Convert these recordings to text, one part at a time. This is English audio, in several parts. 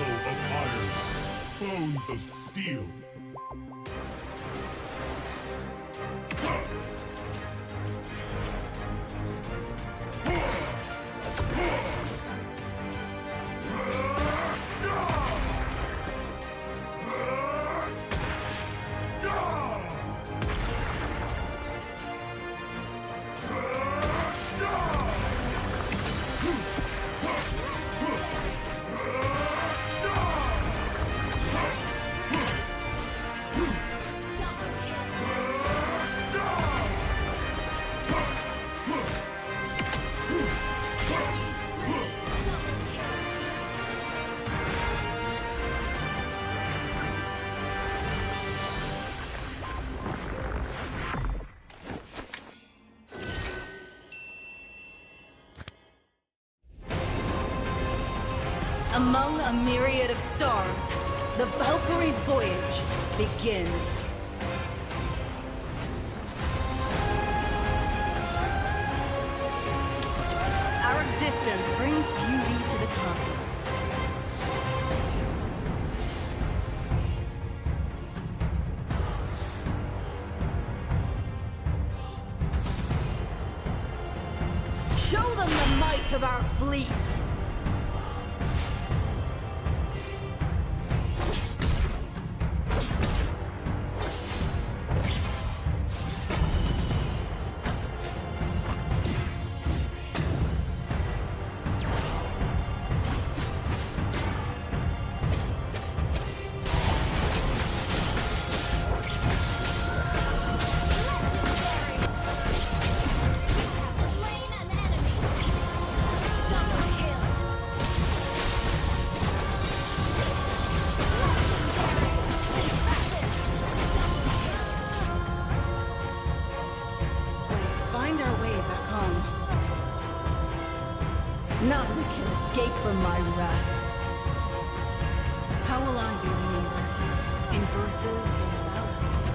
muscle of iron, bones of steel. Among a myriad of stars, the Valkyrie's voyage begins. Our existence brings beauty to the cosmos. Show them the might of our fleet! None can escape from my wrath. How will I be remembered? In verses or ballads?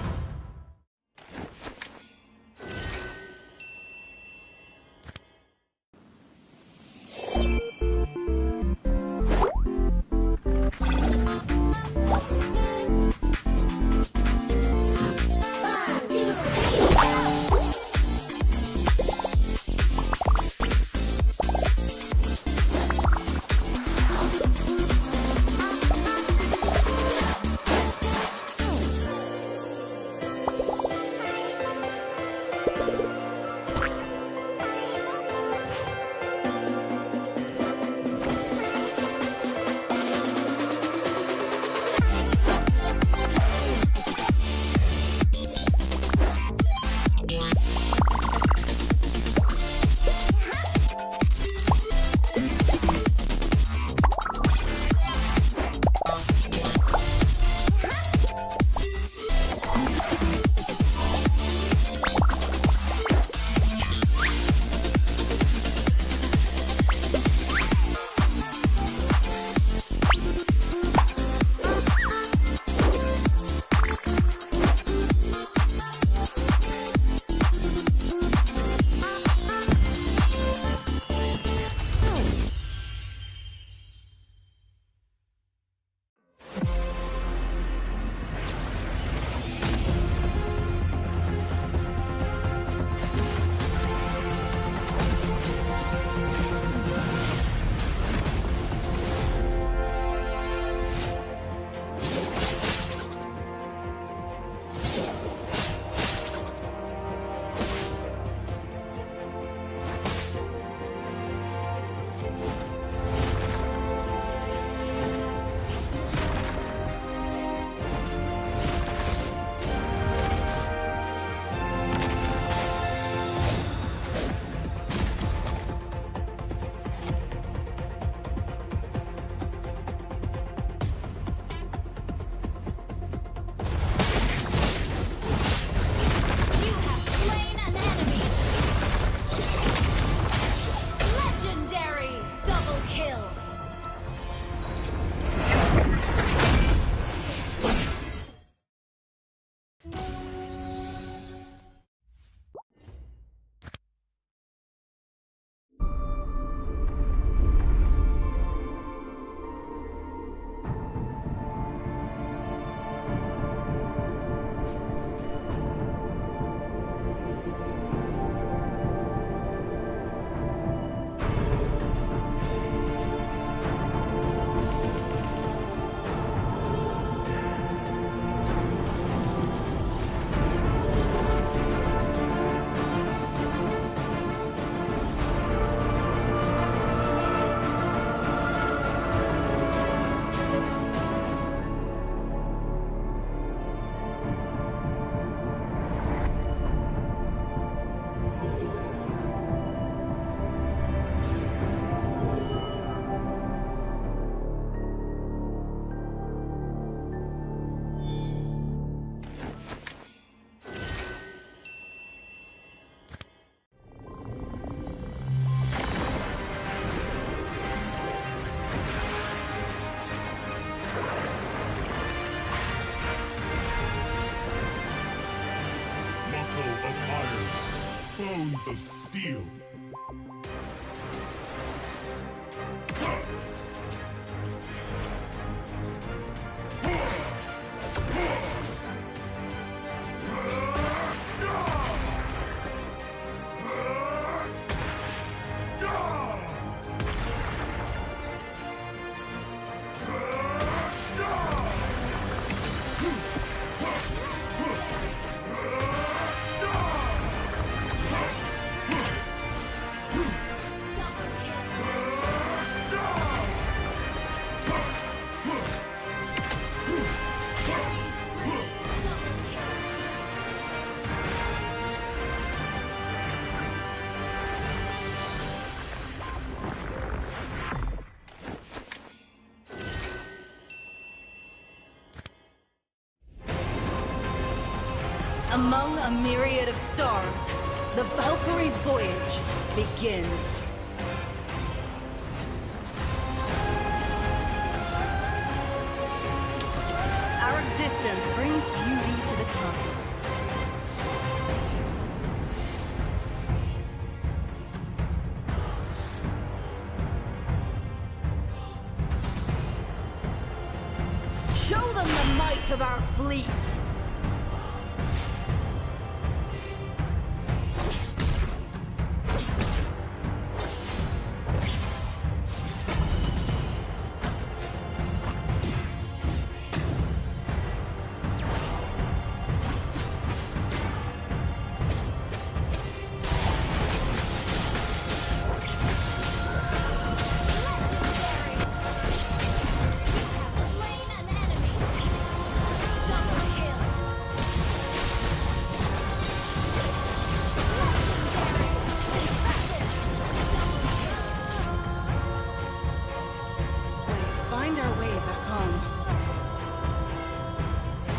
of steel. Among a myriad of stars, the Valkyrie's voyage begins. Our existence brings beauty to the cosmos. Show them the might of our fleet!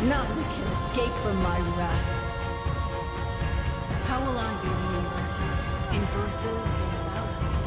None can escape from my wrath. How will I be remembered? In verses or ballads?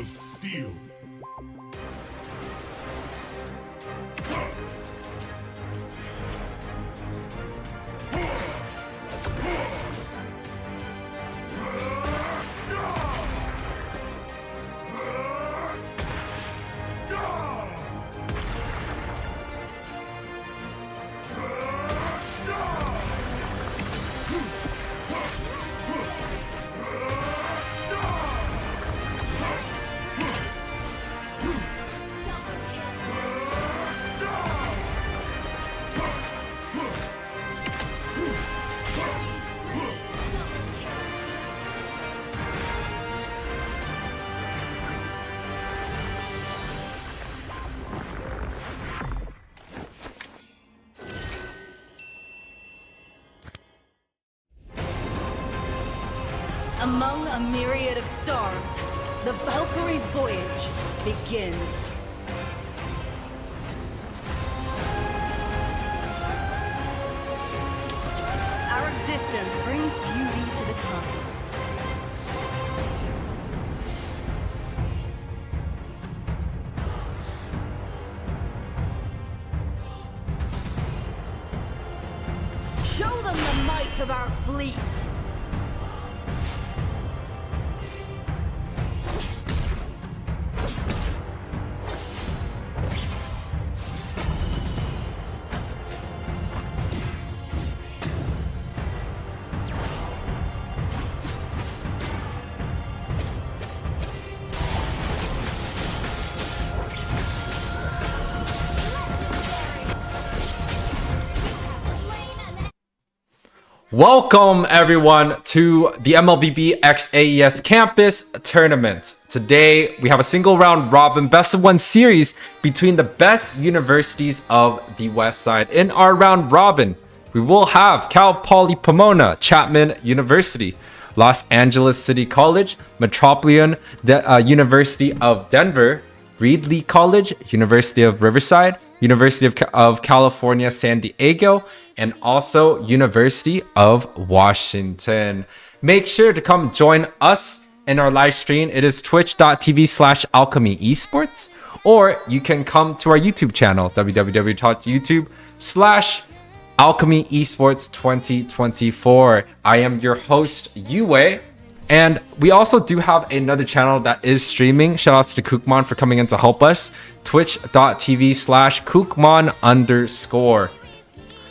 of steel. Among a myriad of stars, the Valkyrie's voyage begins. Our existence brings beauty to the cosmos. Show them the might of our fleet. Welcome everyone to the Mlbb x AES Campus Tournament. Today we have a single round robin best of one series between the best universities of the West Side. In our round robin, we will have Cal Poly Pomona, Chapman University, Los Angeles City College, Metropolitan University of Denver, Reedley College, University of Riverside, University of California, San Diego, and also University of Washington. Make sure to come join us in our live stream. It is twitch.tv/alchemy esports, or you can come to our YouTube channel, www.youtube/alchemy esports 2024. I am your host, Yue. And we also do have another channel that is streaming. Shout outs to Kookmon for coming in to help us. Twitch.tv/Kookmon_.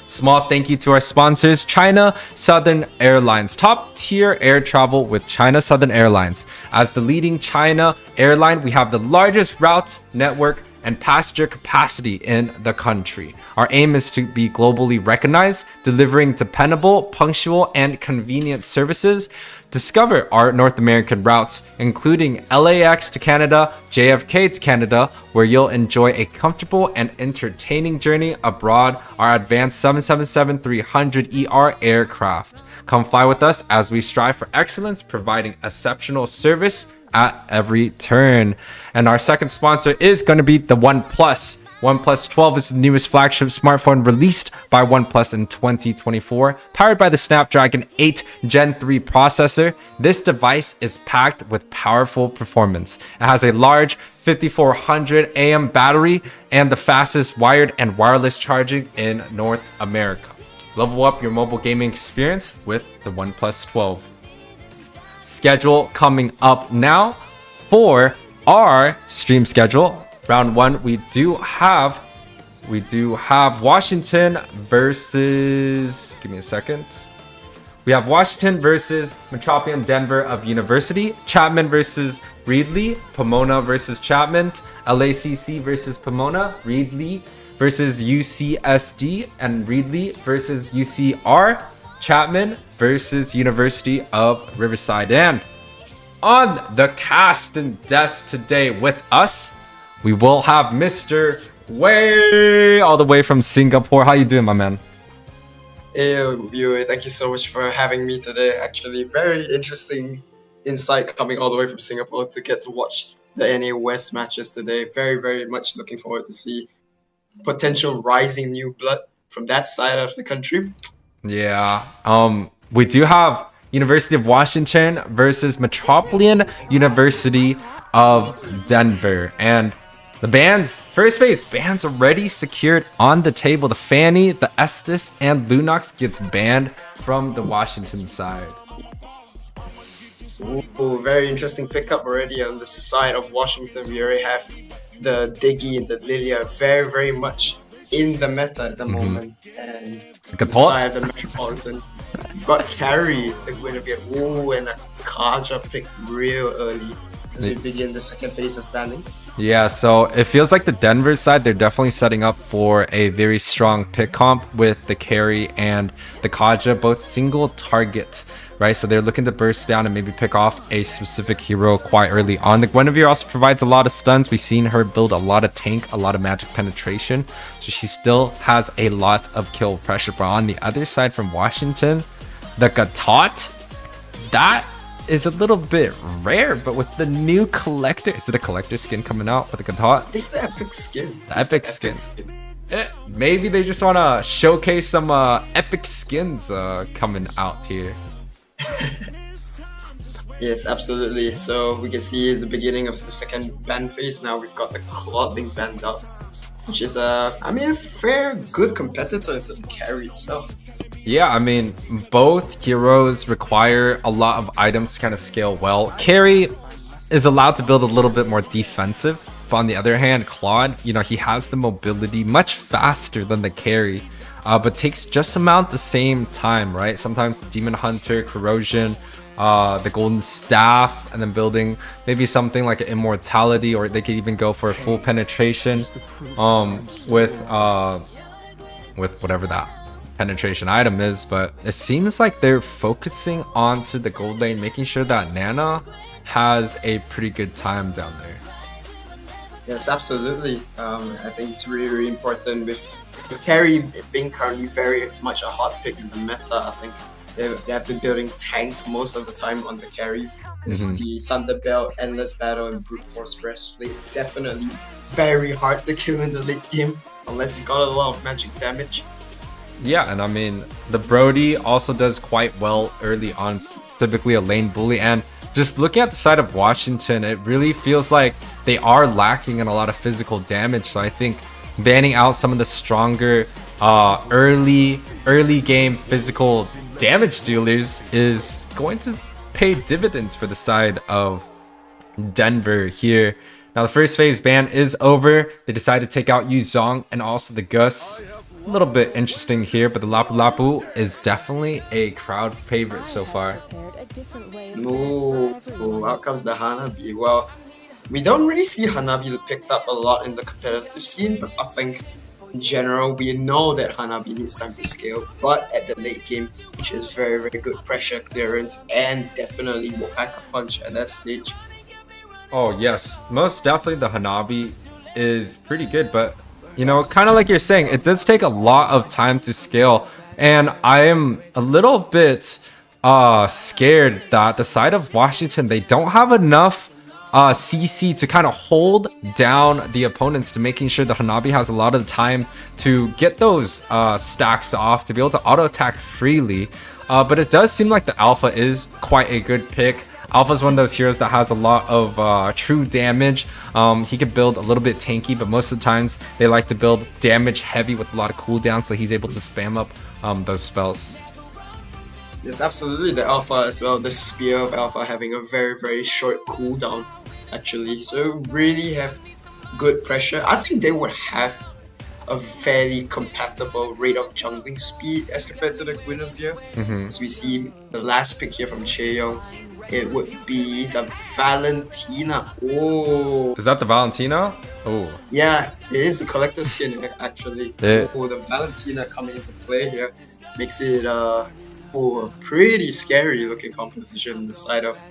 Small thank you to our sponsors, China Southern Airlines. Top tier air travel with China Southern Airlines. As the leading China airline, we have the largest route network and passenger capacity in the country. Our aim is to be globally recognized, delivering dependable, punctual, and convenient services. Discover our North American routes, including LAX to Canada, JFK to Canada, where you'll enjoy a comfortable and entertaining journey abroad, our advanced 777-300ER aircraft. Come fly with us as we strive for excellence, providing exceptional service at every turn. And our second sponsor is going to be the Oneplus. OnePlus 12 is the newest flagship smartphone released by OnePlus in 2024. Powered by the Snapdragon 8 Gen 3 processor, this device is packed with powerful performance. It has a large 5400 AM battery and the fastest wired and wireless charging in North America. Level up your mobile gaming experience with the OnePlus 12. Schedule coming up now for our stream schedule. Round one, we do have Washington versus, give me a second. We have Washington versus Metropolitan Denver of University, Chapman versus Reedley, Pomona versus Chapman, LACC versus Pomona, Reedley versus UCSD, and Reedley versus UCR, Chapman versus University of Riverside. And on the cast and desk today with us, we will have Mr. Way all the way from Singapore. How you doing, my man? Hey, Yue, thank you so much for having me today. Actually, very interesting insight coming all the way from Singapore to get to watch the NA West matches today. Very, very much looking forward to see potential rising new blood from that side of the country. Yeah. We do have University of Washington versus Metropolitan University of Denver. And the bands, first phase, bands already secured on the table. The Fanny, the Estes, and Lunox gets banned from the Washington side. Ooh, very interesting pickup already on the side of Washington. We already have the Diggy and the Lilia very much in the meta at the moment. And on the side of the Metropolitan, we've got Carry, the Guinevere. Ooh, and a Kaja pick real early as we begin the second phase of banning. Yeah, so it feels like the Denver side, they're definitely setting up for a very strong pick comp with the Carry and the Kaja, both single target, right? So they're looking to burst down and maybe pick off a specific hero quite early on. The Guinevere also provides a lot of stuns. We've seen her build a lot of tank, a lot of magic penetration. So she still has a lot of kill pressure. But on the other side from Washington, the Gatot, that is a little bit rare, but with the new collector, is it a collector skin coming out with the Gatot? It's the epic skin. The epic skin. Maybe they just want to showcase some epic skins coming out here. Yes, absolutely. So we can see the beginning of the second ban phase. Now we've got the Claude being banned out, which is a fair, good competitor to the Carry itself. Yeah, I mean, both heroes require a lot of items to kind of scale well. Carry is allowed to build a little bit more defensive, but on the other hand, Claude, you know, he has the mobility much faster than the Carry, but takes just about the same time, right? Sometimes the Demon Hunter, Corrosion, the Golden Staff, and then building maybe something like an Immortality, or they could even go for a full penetration with whatever that penetration item is. But it seems like they're focusing onto the gold lane, making sure that Nana has a pretty good time down there. Yes, absolutely. I think it's really important with Carry being currently very much a hot pick in the meta. I think they have been building tank most of the time on the Carry. With the Thunderbelt, Endless Battle, and Brute Force Breastplate. Definitely very hard to kill in the late game unless you got a lot of magic damage. Yeah, and I mean, the Brody also does quite well early on, typically a lane bully. And just looking at the side of Washington, it really feels like they are lacking in a lot of physical damage. So I think banning out some of the stronger early game physical damage dealers is going to pay dividends for the side of Denver here. Now the first phase ban is over. They decided to take out Yu Zhong and also the Gus. A little bit interesting here, but the Lapu Lapu is definitely a crowd favorite so far. Ooh, out comes the Hanabi. Well, we don't really see Hanabi picked up a lot in the competitive scene, but I think in general, we know that Hanabi needs time to scale, but at the late game, which is very good pressure clearance and definitely will pack a punch at that stage. Oh yes, most definitely the Hanabi is pretty good, but you know, kind of like you're saying, it does take a lot of time to scale, and I am a little bit scared that the side of Washington, they don't have enough CC to kind of hold down the opponents, to making sure the Hanabi has a lot of time to get those stacks off, to be able to auto attack freely. But it does seem like the Alpha is quite a good pick. Alpha is one of those heroes that has a lot of true damage. He could build a little bit tanky, but most of the times they like to build damage heavy with a lot of cooldown, so he's able to spam up those spells. Yes, absolutely. The Alpha as well, the Spear of Alpha having a very short cooldown actually, so really have good pressure. I think they would have a fairly compatible rate of jungling speed as compared to the Guinevere. As we see the last pick here from Chaeyoung, it would be the Valentina. Oh, is that the Valentina? Oh, yeah, it is the collector skin actually. Oh, the Valentina coming into play here makes it a pretty scary looking composition on the side of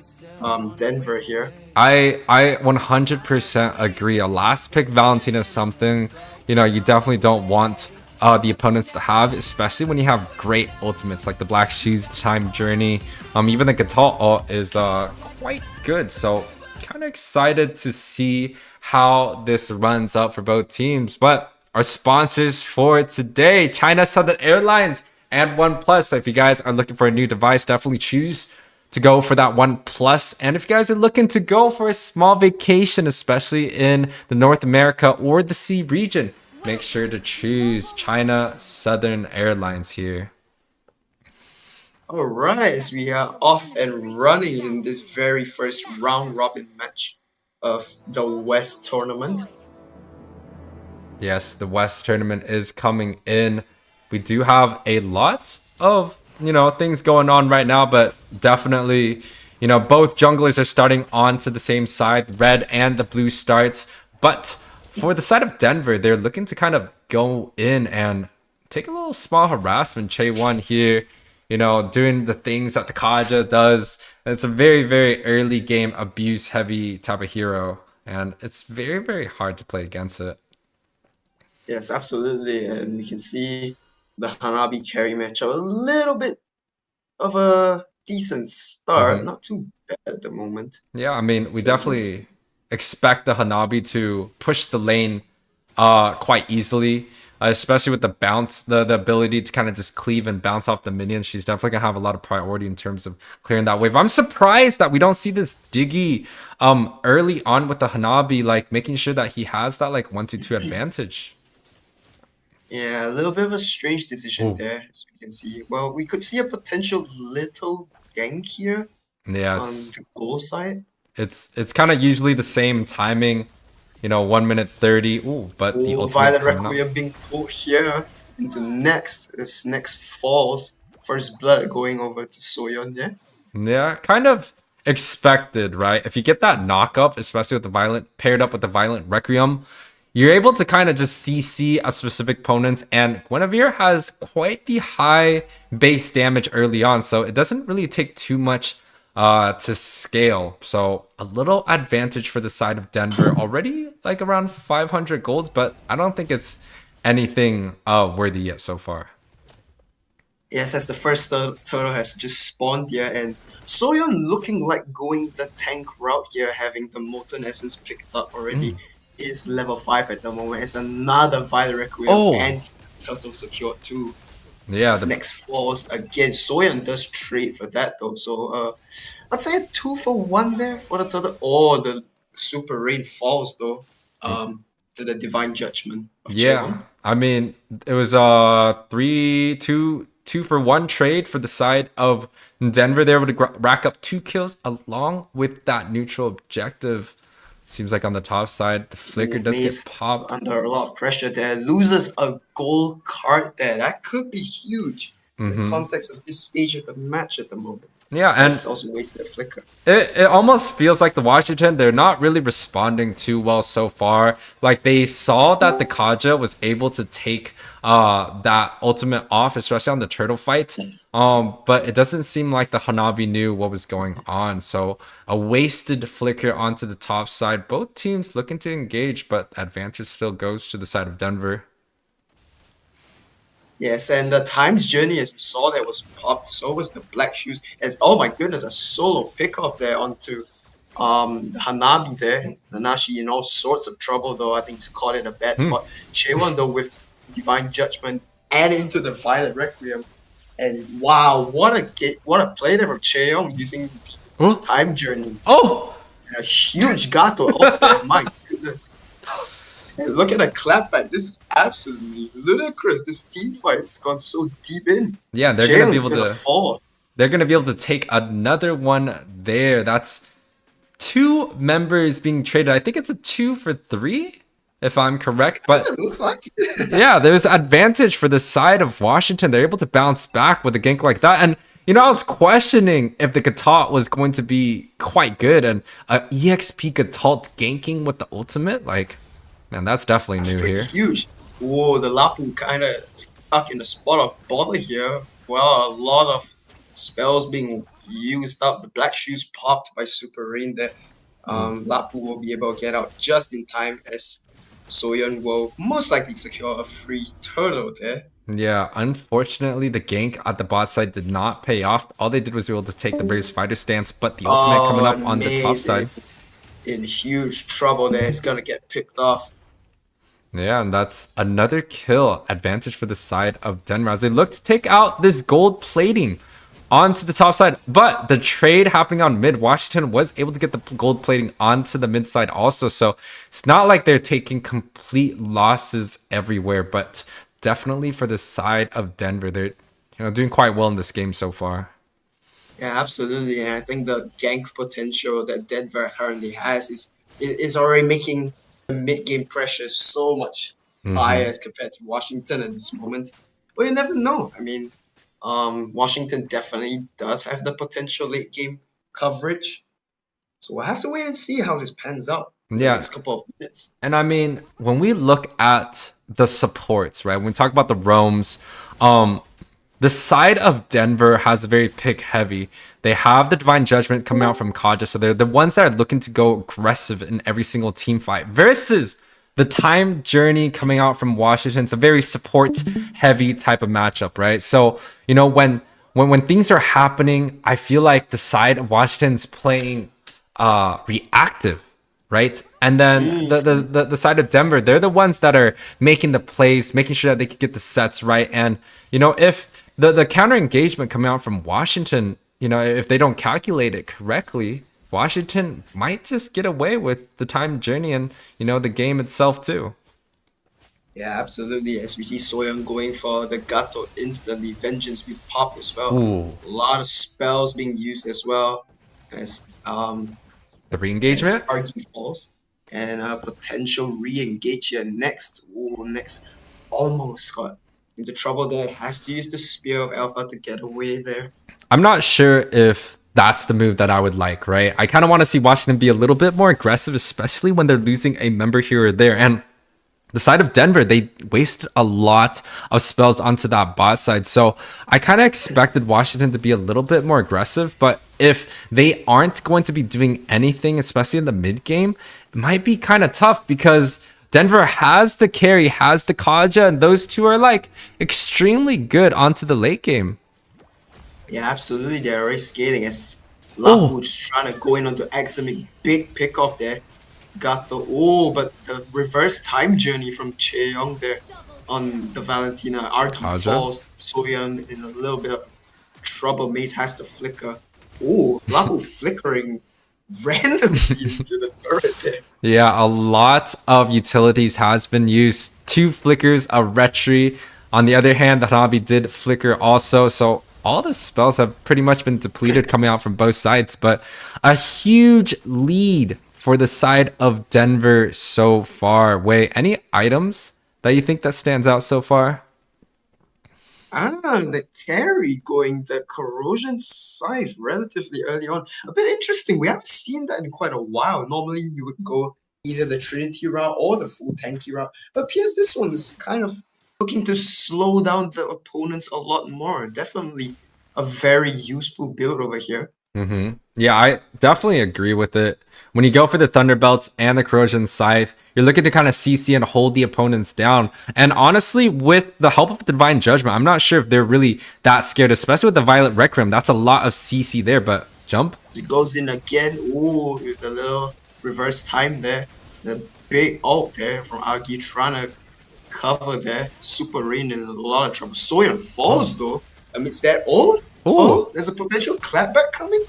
Denver here. I 100% agree. A last pick Valentina is something, you know, you definitely don't want the opponents to have, especially when you have great ultimates like the Black Shoes, Time Journey. Even the Gatal ult is quite good. So kind of excited to see how this runs up for both teams. But our sponsors for today, China Southern Airlines, and Oneplus. If you guys are looking for a new device, definitely choose to go for that Oneplus. And if you guys are looking to go for a small vacation, especially in the North America or the sea region, make sure to choose China Southern Airlines here. All right, so we are off and running in this very first round robin match of the West tournament. Yes, the West tournament is coming in. We do have a lot of, things going on right now, but definitely, both junglers are starting onto the same side, red and the blue starts. But for the side of Denver, they're looking to kind of go in and take a little small harassment. Che1 here, doing the things that the Kaja does. It's a very, very early game abuse heavy type of hero, and it's very, very hard to play against it. Yes, absolutely. And we can see the Hanabi carry matchup a little bit of a decent start. Not too bad at the moment. Yeah, I mean, we So definitely expect the Hanabi to push the lane quite easily, especially with the bounce, the ability to kind of just cleave and bounce off the minions. She's definitely going to have a lot of priority in terms of clearing that wave. I'm surprised that we don't see this Diggy early on with the Hanabi, like making sure that he has that like 1-2 advantage. Yeah, a little bit of a strange decision there, as we can see. Well, we could see a potential little gank here Yeah, on the goal side. it's kind of usually the same timing, 1 minute 30. Ooh, but the ultimate Violet coming up. Requiem being pulled here into next. This next falls. First blood going over to Soyeon, yeah? Yeah, kind of expected, right? If you get that knock up, especially with the violent paired up with the violent Requiem, you're able to kind of just CC a specific opponent, and Guinevere has quite the high base damage early on, so it doesn't really take too much to scale. So a little advantage for the side of Denver, already like around 500 gold, but I don't think it's anything worthy yet so far. Yes, as the first turtle has just spawned here, and Soyeon looking like going the tank route here, having the Molten Essence picked up already. Is level 5 at the moment. It's another Violet Requiem and Turtle secured too. Yeah, This next falls again. Soyeon does trade for that though, so I'd say a 2-for-1 there for the turtle. Oh, the Super Rain falls though. To the Divine Judgment of Chaewon. I mean, it was 2-for-1 trade for the side of Denver. They're able to rack up 2 kills along with that neutral objective. Seems like on the top side, the flicker does get popped. Under a lot of pressure there. Loses a gold card there. That could be huge in the context of this stage of the match at the moment. Yeah, and that's also wasted flicker. It almost feels like the Washington, they're not really responding too well so far. Like, they saw that the Kaja was able to take that ultimate off, especially on the turtle fight. But it doesn't seem like the Hanabi knew what was going on. So a wasted flicker onto the top side. Both teams looking to engage, but advantage still goes to the side of Denver. Yes, and the Time's Journey, as we saw, that was popped. So was the Black Shoes. As oh my goodness, a solo pickoff there onto the Hanabi there. Nanashi in all sorts of trouble though. I think he's caught in a bad spot. Chaewon though with Divine Judgment and into the Violet Requiem. And wow, what a play there from Chaewon using the Time Journey. Oh! And a huge Gato up there. My goodness. And look at the clapback. This is absolutely ludicrous. This team fight's gone so deep in. Yeah, they're gonna be able to fall. They're gonna be able to take another one there. That's 2 members being traded. I think it's a 2-for-3, if I'm correct. But it looks like yeah, there's advantage for the side of Washington. They're able to bounce back with a gank like that. And I was questioning if the Gatot was going to be quite good, and EXP Gatot ganking with the ultimate, like. Man, that's definitely new here. Huge. Whoa, the Lapu kind of stuck in the spot of bother here. Well, a lot of spells being used up. The Black Shoes popped by Super Rain there. Lapu will be able to get out just in time as Soyeon will most likely secure a free turtle there. Yeah, unfortunately, the gank at the bot side did not pay off. All they did was able to take the Brave Spider stance, but the ultimate coming up on the top side. In huge trouble there. It's going to get picked off. Yeah, and that's another kill advantage for the side of Denver as they look to take out this gold plating onto the top side. But the trade happening on mid, Washington was able to get the gold plating onto the mid side also. So it's not like they're taking complete losses everywhere, but definitely for the side of Denver, they're doing quite well in this game so far. Yeah, absolutely. And I think the gank potential that Denver currently has is already making the mid game pressure so much higher as compared to Washington at this moment. But you never know. I mean, Washington definitely does have the potential late game coverage. So we'll have to wait and see how this pans out in the Yeah, next couple of minutes. and I mean, when we look at the supports, right? When we talk about the roams, the side of Denver has a very pick heavy. They have the Divine Judgment coming out from Kaja, so they're the ones that are looking to go aggressive in every single team fight. Versus the Time Journey coming out from Washington, it's a very support heavy type of matchup, right? So when things are happening, I feel like the side of Washington's playing reactive, right? And then the side of Denver, they're the ones that are making the plays, making sure that they can get the sets right. And if the counter engagement coming out from Washington, if they don't calculate it correctly, Washington might just get away with the time journey and the game itself too. Yeah, absolutely. As we see Soyeon going for the Gato instantly, Vengeance be popped as well. Ooh, A lot of spells being used as well as the as re-engagement. Argy falls. And a potential re-engage here next. Ooh, next almost got into trouble there. Has to use the Spear of Alpha to get away there. I'm not sure if that's the move that I would like, right? I kind of want to see Washington be a little bit more aggressive, especially when they're losing a member here or there. And the side of Denver, they wasted a lot of spells onto that bot side. So I kind of expected Washington to be a little bit more aggressive. But if they aren't going to be doing anything, especially in the mid game, it might be kind of tough because Denver has the carry, has the Kaja, and those two are like extremely good onto the late game. Yeah, absolutely. They're already scaling as Oh, Lapu just trying to go in onto Axamic. Big pick off there. Got the but the reverse time journey from Cheong there on the Valentina. Arky Kaja. falls. Soyeon in a little bit of trouble. Mace has to flicker. Oh, Lapu flickering randomly into the turret there. Yeah, a lot of utilities has been used. Two flickers, a retry. On the other hand, the Hanabi did flicker also. So all the spells have pretty much been depleted coming out from both sides. But a huge lead for the side of Denver so far. Wait, any items that you think that stands out so far? The carry going the corrosion scythe relatively early on. A bit interesting. We haven't seen that in quite a while. Normally you would go either the Trinity route or the full tanky route. But appears this one is kind of looking to slow down the opponents a lot more. Definitely a very useful build over here. Yeah, I definitely agree with it. When you go for the Thunderbelt and the Corrosion Scythe, you're looking to kind of CC and hold the opponents down. And honestly, with the help of the Divine Judgment, I'm not sure if they're really that scared, especially with the Violet Requiem. That's a lot of CC there, but jump. So it goes in again. Ooh, with a little reverse time there. The big ult there from Agi trying to cover there. Super Rain in a lot of trouble. Soyeon falls though. Amidst that ult. Oh, there's a potential clapback coming.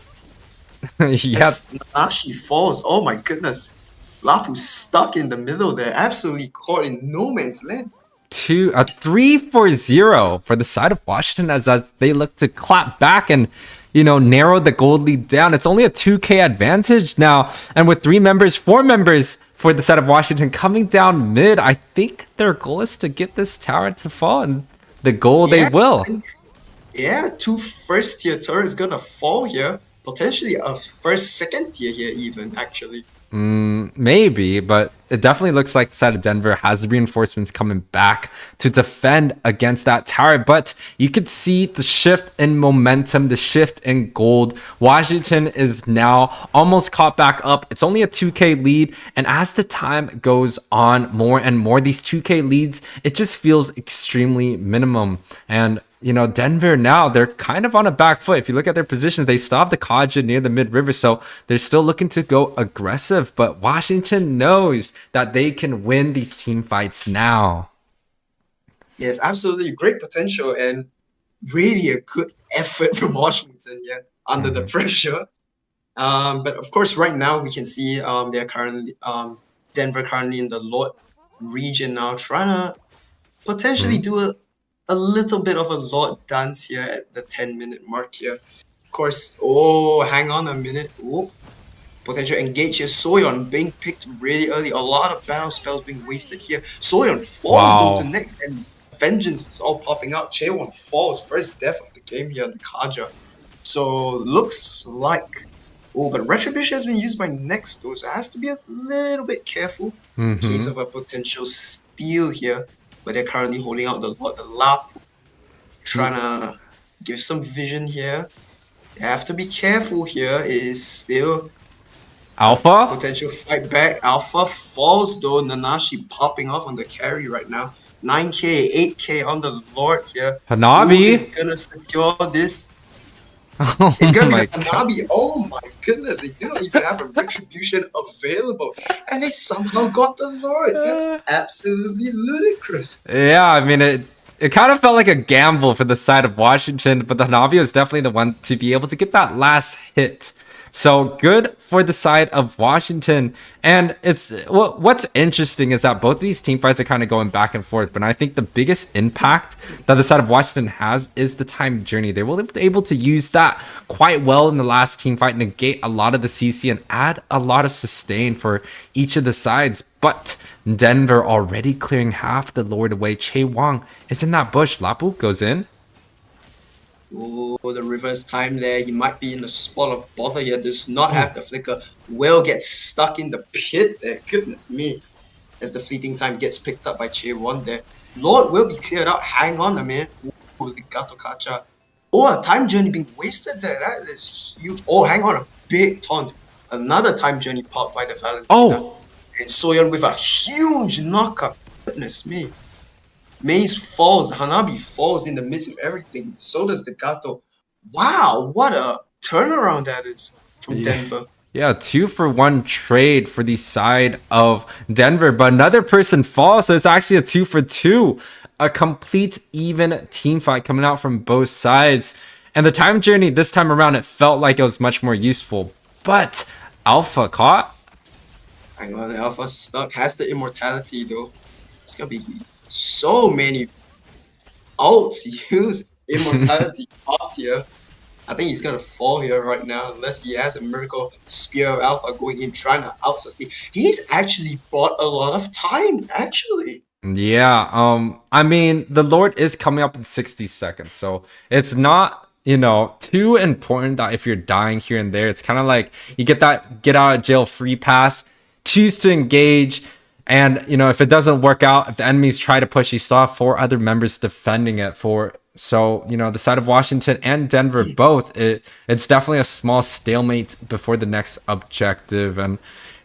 Yeah, As Nanashi falls. Oh my goodness. Lapu's stuck in the middle there. Absolutely caught in no man's land. 3-4-0 for the side of Washington as they look to clap back and narrow the gold lead down. It's only a 2k advantage now, and with 4 members for the side of Washington coming down mid, I think their goal is to get this tower to fall, and the goal they will. Yeah, 2 first tier turrets gonna fall here. Potentially a first, second tier here even, actually. Maybe, but it definitely looks like the side of Denver has the reinforcements coming back to defend against that tower. But you could see the shift in momentum, the shift in gold. Washington is now almost caught back up. It's only a 2k lead. And as the time goes on, more and more, these 2k leads, it just feels extremely minimum. And you know, Denver now, they're kind of on a back foot. If you look at their positions, they still have the Kaja near the mid-river, so they're still looking to go aggressive. But Washington knows that they can win these team fights now. Yes, absolutely. Great potential and really a good effort from Washington, yeah, under the pressure. But of course, right now we can see they're currently Denver currently in the Lord region now, trying to potentially do a little bit of a Lord dance here at the 10-minute mark here. Of course, oh, hang on a minute. Oh, potential engage here. Soyeon being picked really early. A lot of battle spells being wasted here. Soyeon falls though to next, and vengeance is all popping out. Chaewon falls, first death of the game here on the Kaja. So looks like, oh, but retribution has been used by next though, so it has to be a little bit careful in case of a potential steal here. But they're currently holding out the lap, trying to give some vision here. They have to be careful here. It is still Alpha? potential fight back. Alpha falls though. Nanashi popping off on the carry right now. 9k, 8k on the Lord here. Hanabi is gonna secure this. Oh It's gonna my be the Hanabi. Oh my goodness, they do not even have a retribution available. And they somehow got the Lord. That's absolutely ludicrous. Yeah, I mean, it kind of felt like a gamble for the side of Washington, but the Hanabi was definitely the one to be able to get that last hit. So good for the side of Washington. And what's interesting is that both of these team fights are kind of going back and forth. But I think the biggest impact that the side of Washington has is the time journey. They were able to use that quite well in the last team fight, negate a lot of the CC and add a lot of sustain for each of the sides. But Denver already clearing half the Lord away. Chaewon is in that bush. Lapu goes in. Oh, the reverse time there. He might be in the spot of bother here. Does not have the flicker. Will get stuck in the pit there. Goodness me. As the fleeting time gets picked up by Chaewon there. Lord will be cleared out. Hang on a minute. Oh, the Gato Kacha. Oh, a time journey being wasted there. That is huge. Oh, hang on. A big taunt. Another time journey popped by the Valentina. Oh! And Soyeon with a huge knockup. Goodness me. Maze falls, Hanabi falls in the midst of everything. So does the Gato. Wow, what a turnaround that is from Denver. Yeah, 2-for-1 trade for the side of Denver, but another person falls, so it's actually a 2-for-2. A complete even team fight coming out from both sides. And the time journey this time around, it felt like it was much more useful. But Alpha caught. Hang on, Alpha stuck. Has the immortality though. It's gonna be so many ults used. Immortality popped here. I think he's gonna fall here right now unless he has a miracle spear of Alpha going in trying to out sustain. He's actually bought a lot of time, actually. Yeah, I mean, the Lord is coming up in 60 seconds, so it's not, you know, too important that if you're dying here and there, it's kind of like you get that get out of jail free pass, choose to engage. And, you know, if it doesn't work out, if the enemies try to push, you still have 4 other members defending it for. So, you know, the side of Washington and Denver both, it's definitely a small stalemate before the next objective. And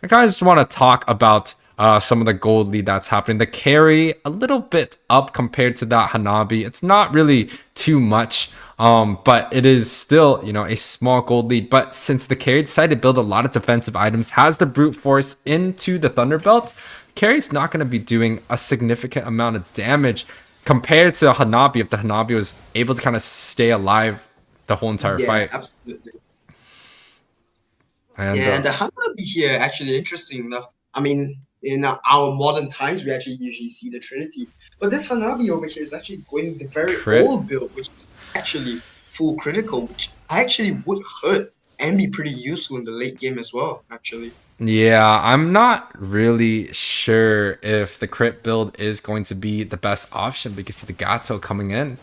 I kind of just want to talk about some of the gold lead that's happening. The carry, a little bit up compared to that Hanabi. It's not really too much, but it is still, you know, a small gold lead. But since the carry decided to build a lot of defensive items, has the brute force into the Thunderbelt, carry's not going to be doing a significant amount of damage compared to Hanabi if the Hanabi was able to kind of stay alive the whole entire fight. Absolutely. And the Hanabi here, actually, interesting enough. I mean, in our modern times, we actually usually see the Trinity. But this Hanabi over here is actually going the very old build, which is actually full critical, which actually would hurt and be pretty useful in the late game as well, actually. Yeah, I'm not really sure if the crit build is going to be the best option because of the Gato coming in.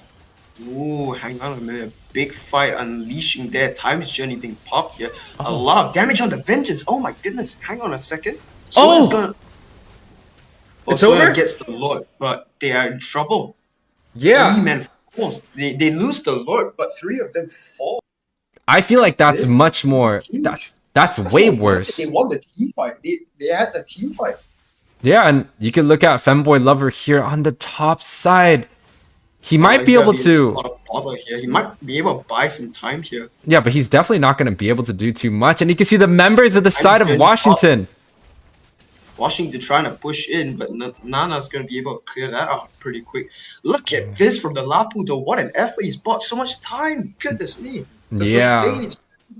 Ooh, hang on a minute. Big fight unleashing there. Time's journey being popped here. A lot of damage on the vengeance. Oh my goodness. Hang on a second. Soyeon's gonna... It's Soyeon over? gets the Lord, but they are in trouble. Yeah. 3 men falls. They lose the Lord, but 3 of them fall. I feel like that's This much more... huge. That's way not worth it. worse. They won the team fight. They had the team fight. Yeah, and you can look at Femboy Lover here on the top side. He might be able to... father here. He might be able to buy some time here. Yeah, but he's definitely not going to be able to do too much. And you can see the members of the side of been Washington. Washington trying to push in, but Nana's going to be able to clear that out pretty quick. Look at this from the Lapu, though. What an effort. He's bought so much time. Goodness me. The sustain is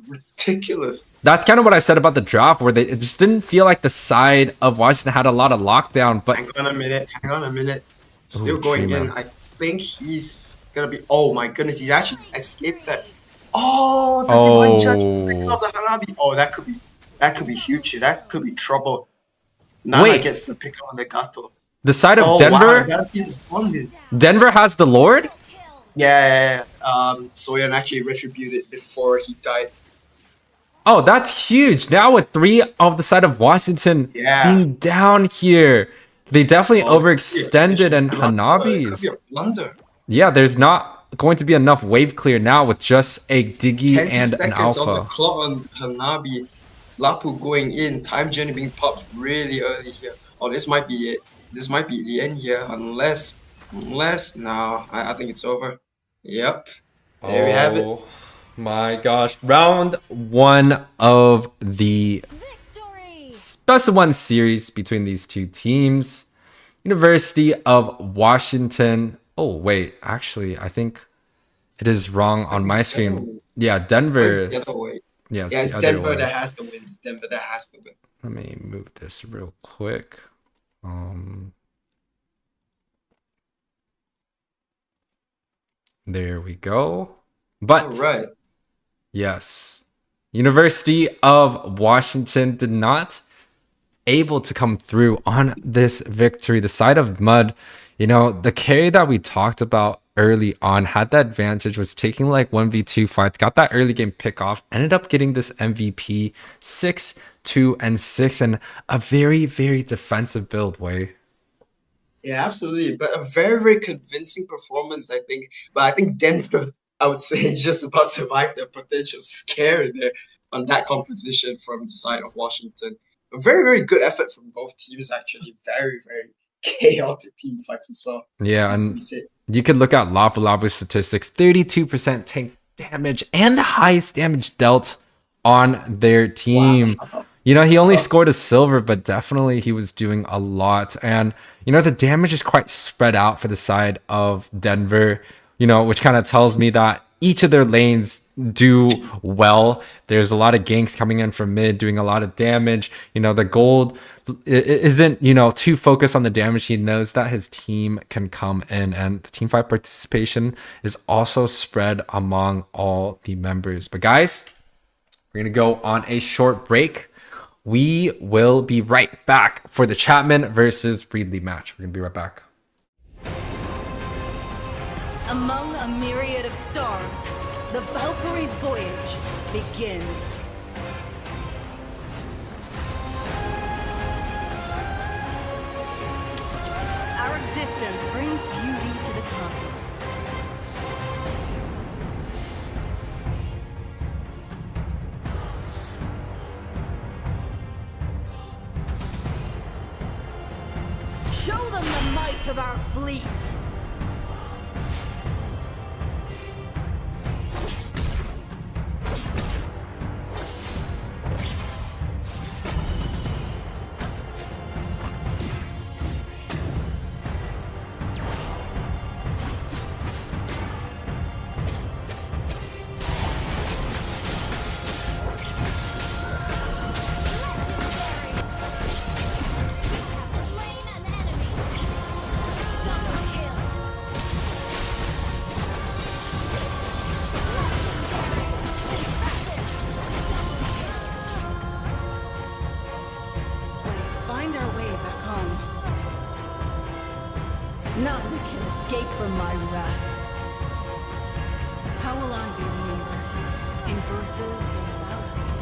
ridiculous. That's kind of what I said about the draft, where it just didn't feel like the side of Washington had a lot of lockdown. But Hang on a minute. Still going in. I think he's going to be... Oh, my goodness. He's actually escaped that. Oh, the Divine Judge picks off the Hanabi. Oh, that could be huge here. That could be trouble. Nana gets to pick on the Gato. The side of Denver? Wow, Denver has the Lord? Yeah. Soyan actually retributed before he died. Oh, that's huge. Now with 3 of the side of Washington being down here, they definitely overextended and Hanabi's. Could be a blunder. Yeah, there's not going to be enough wave clear now with just a Diggy 10 and an seconds on the Alpha. clock on Hanabi. Lapu going in. Time journey being popped really early here. Oh, this might be it. This might be the end here. Unless no, I think it's over. Yep. There we have it. My gosh. Round 1 of the Best of 1 series between these two teams. University of Washington. Oh, wait. Actually, I think it is wrong on my screen. Yeah, Denver. It's the other way. Yeah, it's Denver that has to win. It's Denver that has to win. Let me move this real quick. There we go. But all right. Yes. University of Washington did not able to come through on this victory. The side of Mud, the carry that we talked about early on had that advantage, was taking like 1v2 fights, got that early game pick off, ended up getting this MVP 6-2-6 and a very, very defensive build way. Yeah, absolutely. But a very, very convincing performance, I think. But I think Denver, I would say, just about survived their potential scare there on that composition from the side of Washington. A very, very good effort from both teams, actually. Very, very chaotic team fights as well. Yeah, and you could look at Lapu Lapu's statistics. 32% tank damage and the highest damage dealt on their team. Wow. He only scored a silver, but definitely he was doing a lot. And, the damage is quite spread out for the side of Denver, which kind of tells me that each of their lanes do well. There's a lot of ganks coming in from mid, doing a lot of damage. The gold isn't, too focused on the damage. He knows that his team can come in, and the team fight participation is also spread among all the members. But guys, we're going to go on a short break. We will be right back for the Chapman versus Reedley match. We're going to be right back. Among a myriad of stars, the Valkyrie's voyage begins. Our existence brings beauty to the cosmos. Show them the might of our fleet. None can escape from my wrath. How will I be remembered? In verses or ballads?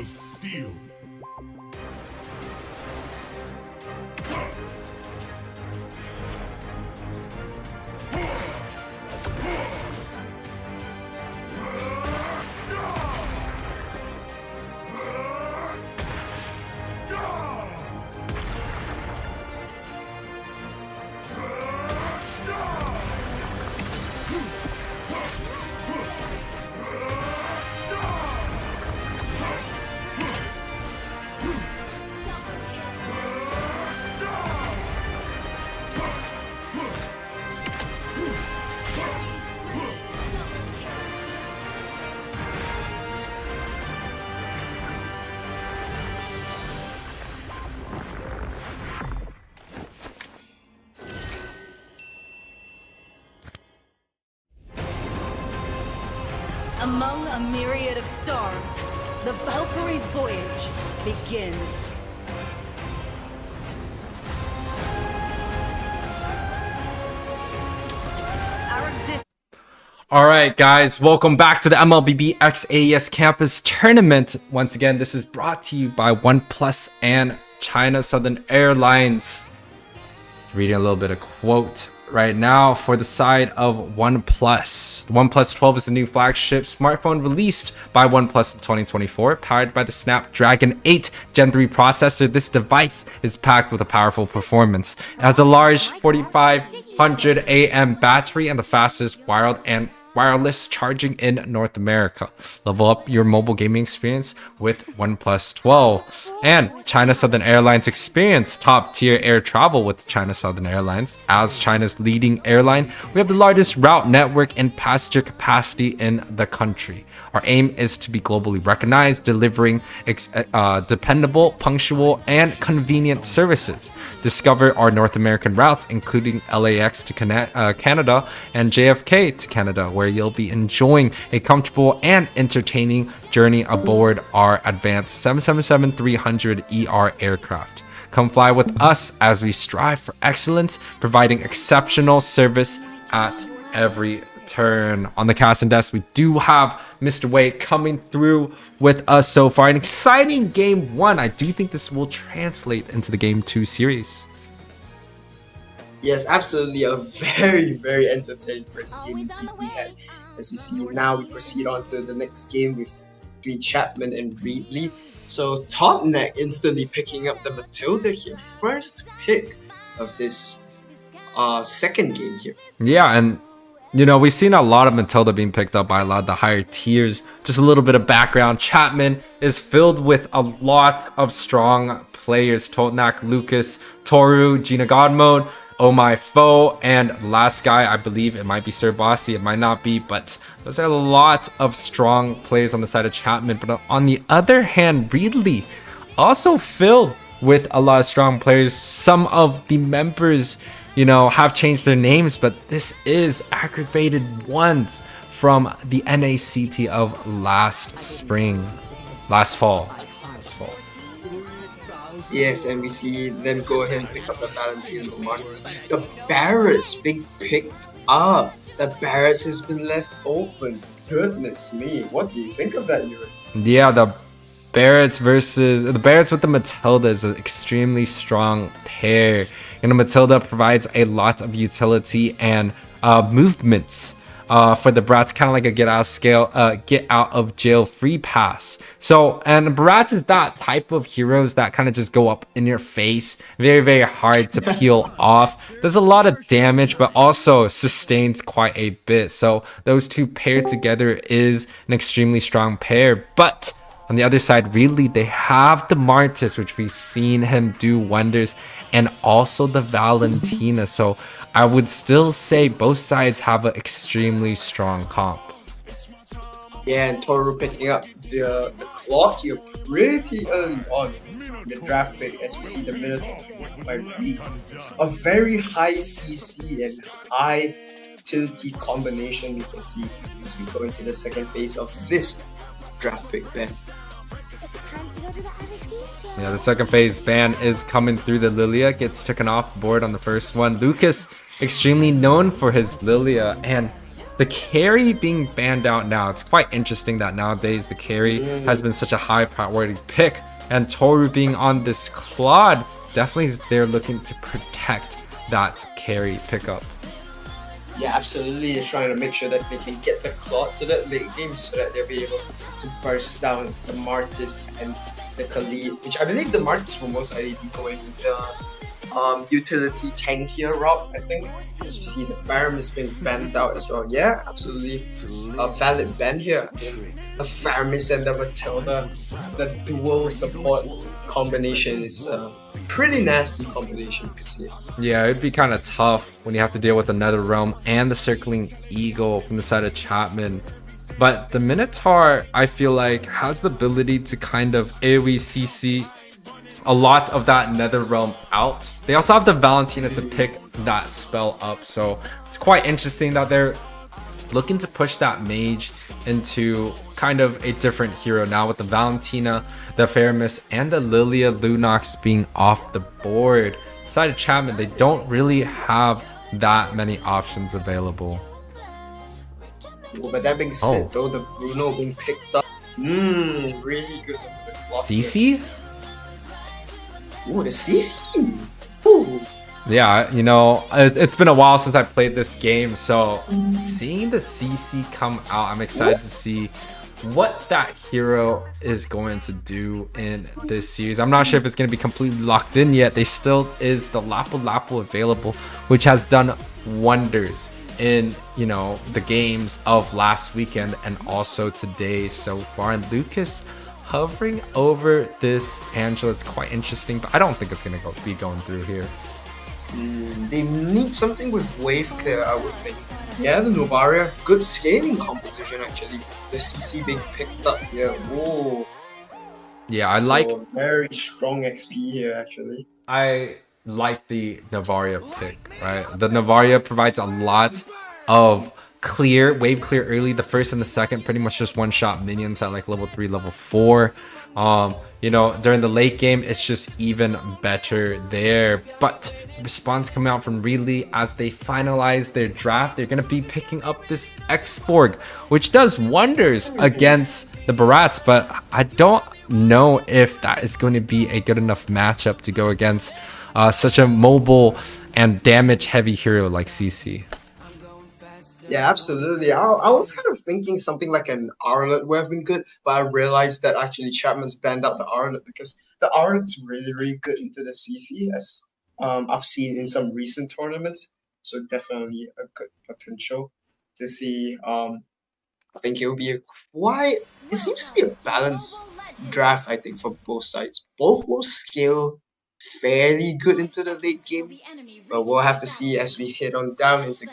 of steel. Among a myriad of stars, the Valkyrie's voyage begins. Our existence. All right, guys, welcome back to the Mlbb X AES Campus Tournament. Once again, this is brought to you by Oneplus and China Southern Airlines. Reading a little bit of quote right now for the side of OnePlus. The OnePlus 12 is the new flagship smartphone released by OnePlus in 2024. Powered by the Snapdragon 8 Gen 3 processor, this device is packed with a powerful performance. It has a large 4500 AM battery and the fastest wired and wireless charging in North America. Level up your mobile gaming experience with OnePlus 12. And China Southern Airlines experience top-tier air travel with China Southern Airlines. As China's leading airline, we have the largest route network and passenger capacity in the country. Our aim is to be globally recognized, delivering dependable, punctual, and convenient services. Discover our North American routes, including LAX to Canada and JFK to Canada, where you'll be enjoying a comfortable and entertaining journey aboard our advanced 777-300ER aircraft. Come fly with us as we strive for excellence, providing exceptional service at every turn. On the casting desk, we do have Mr. Wei coming through with us so far. An exciting game one. I do think this will translate into the game 2 series. Yes, absolutely. A very, very entertaining first game we had. As you see now, we proceed on to the next game between Chapman and Reedley. So Top Neck instantly picking up the Matilda here. First pick of this second game here. Yeah, and you know, we've seen a lot of Matilda being picked up by a lot of the higher tiers. Just a little bit of background. Chapman is filled with a lot of strong players. Totnak, Lucas, Toru, Gina Godmode, Oh My Foe, and last guy, I believe it might be Sir Bossy, it might not be, but those are a lot of strong players on the side of Chapman. But on the other hand, Reedley also filled with a lot of strong players. Some of the members, you know, have changed their names, but this is aggravated ones from the NACT of last fall. Yes, and we see them go ahead and pick up the Valentine Marcus. The Barretts being picked up. The Barretts has been left open. Goodness me, what do you think of that, Yuri? Yeah, the Barretts with the Matilda is an extremely strong pair. You know, Matilda provides a lot of utility and movements for the Brats, kind of like a get out of jail free pass. So, and Brats is that type of heroes that kind of just go up in your face, very, very hard to peel off. Does a lot of damage, but also sustains quite a bit. So those two paired together is an extremely strong pair. But on the other side, really, they have the Martis, which we've seen him do wonders, and also the Valentina. So I would still say both sides have an extremely strong comp. Yeah, and Toru picking up the clock here pretty early on in the draft pick, as we see the Minotaur by Reed. A very high CC and high utility combination we can see as we go into the second phase of this draft pick ban. Yeah, the second phase ban is coming through. The Lilia gets taken off board on the first one. Lucas, extremely known for his Lilia, and the carry being banned out now. It's quite interesting that nowadays the carry has been such a high priority pick, and Toru being on this Claude definitely is there looking to protect that carry pickup. Yeah, absolutely. They're trying to make sure that they can get the Claude to that late game so that they'll be able to burst down the Martis and the Khalid, which I believe the Martis will most likely be going the utility tankier route, I think. As you see, the Pharym is being banned out as well. Yeah, absolutely. A valid ban here. I mean, the Pharym and the Matilda, the dual support combination is a pretty nasty combination, you could see. Yeah, it'd be kind of tough when you have to deal with another realm and the circling eagle from the side of Chapman. But the Minotaur, I feel like, has the ability to kind of AoE CC a lot of that nether realm out. They also have the Valentina to pick that spell up, so it's quite interesting that they're looking to push that mage into kind of a different hero now with the Valentina, the Faramis, and the Lilia Lunox being off the board. Side of Chapman, they don't really have that many options available. Well, but that being said, though, the Bruno being picked up, really good into the clock. CC? Ooh, the CC! Ooh. Yeah, you know, it's been a while since I played this game, so seeing the CC come out, I'm excited to see what that hero is going to do in this series. I'm not sure if it's going to be completely locked in yet. There still is the Lapu Lapu available, which has done wonders in, you know, the games of last weekend and also today so far. And Lucas hovering over this Angela, it's quite interesting, but I don't think it's going to be going through here. They need something with wave clear, I would think. Yeah, the Novaria, good scaling composition actually. The CC being picked up here. Whoa. Yeah, I So like very strong XP here actually. I like the Novaria pick, right? The Novaria provides a lot of wave clear early. The first and the second pretty much just one-shot minions at like level 3, level 4. You know, during the late game, it's just even better there. But response coming out from Reedley as they finalize their draft. They're going to be picking up this X-Borg, which does wonders against the Barats, but I don't know if that is going to be a good enough matchup to go against such a mobile and damage-heavy hero like CC. Yeah, absolutely. I was kind of thinking something like an Arlet would have been good, but I realized that actually Chapman's banned out the Arlet because the Arlet's really, really good into the CC, as I've seen in some recent tournaments. So definitely a good potential to see. I think it will be it seems to be a balanced draft, I think, for both sides. Both will scale fairly good into the late game, but we'll have to see as we head on down into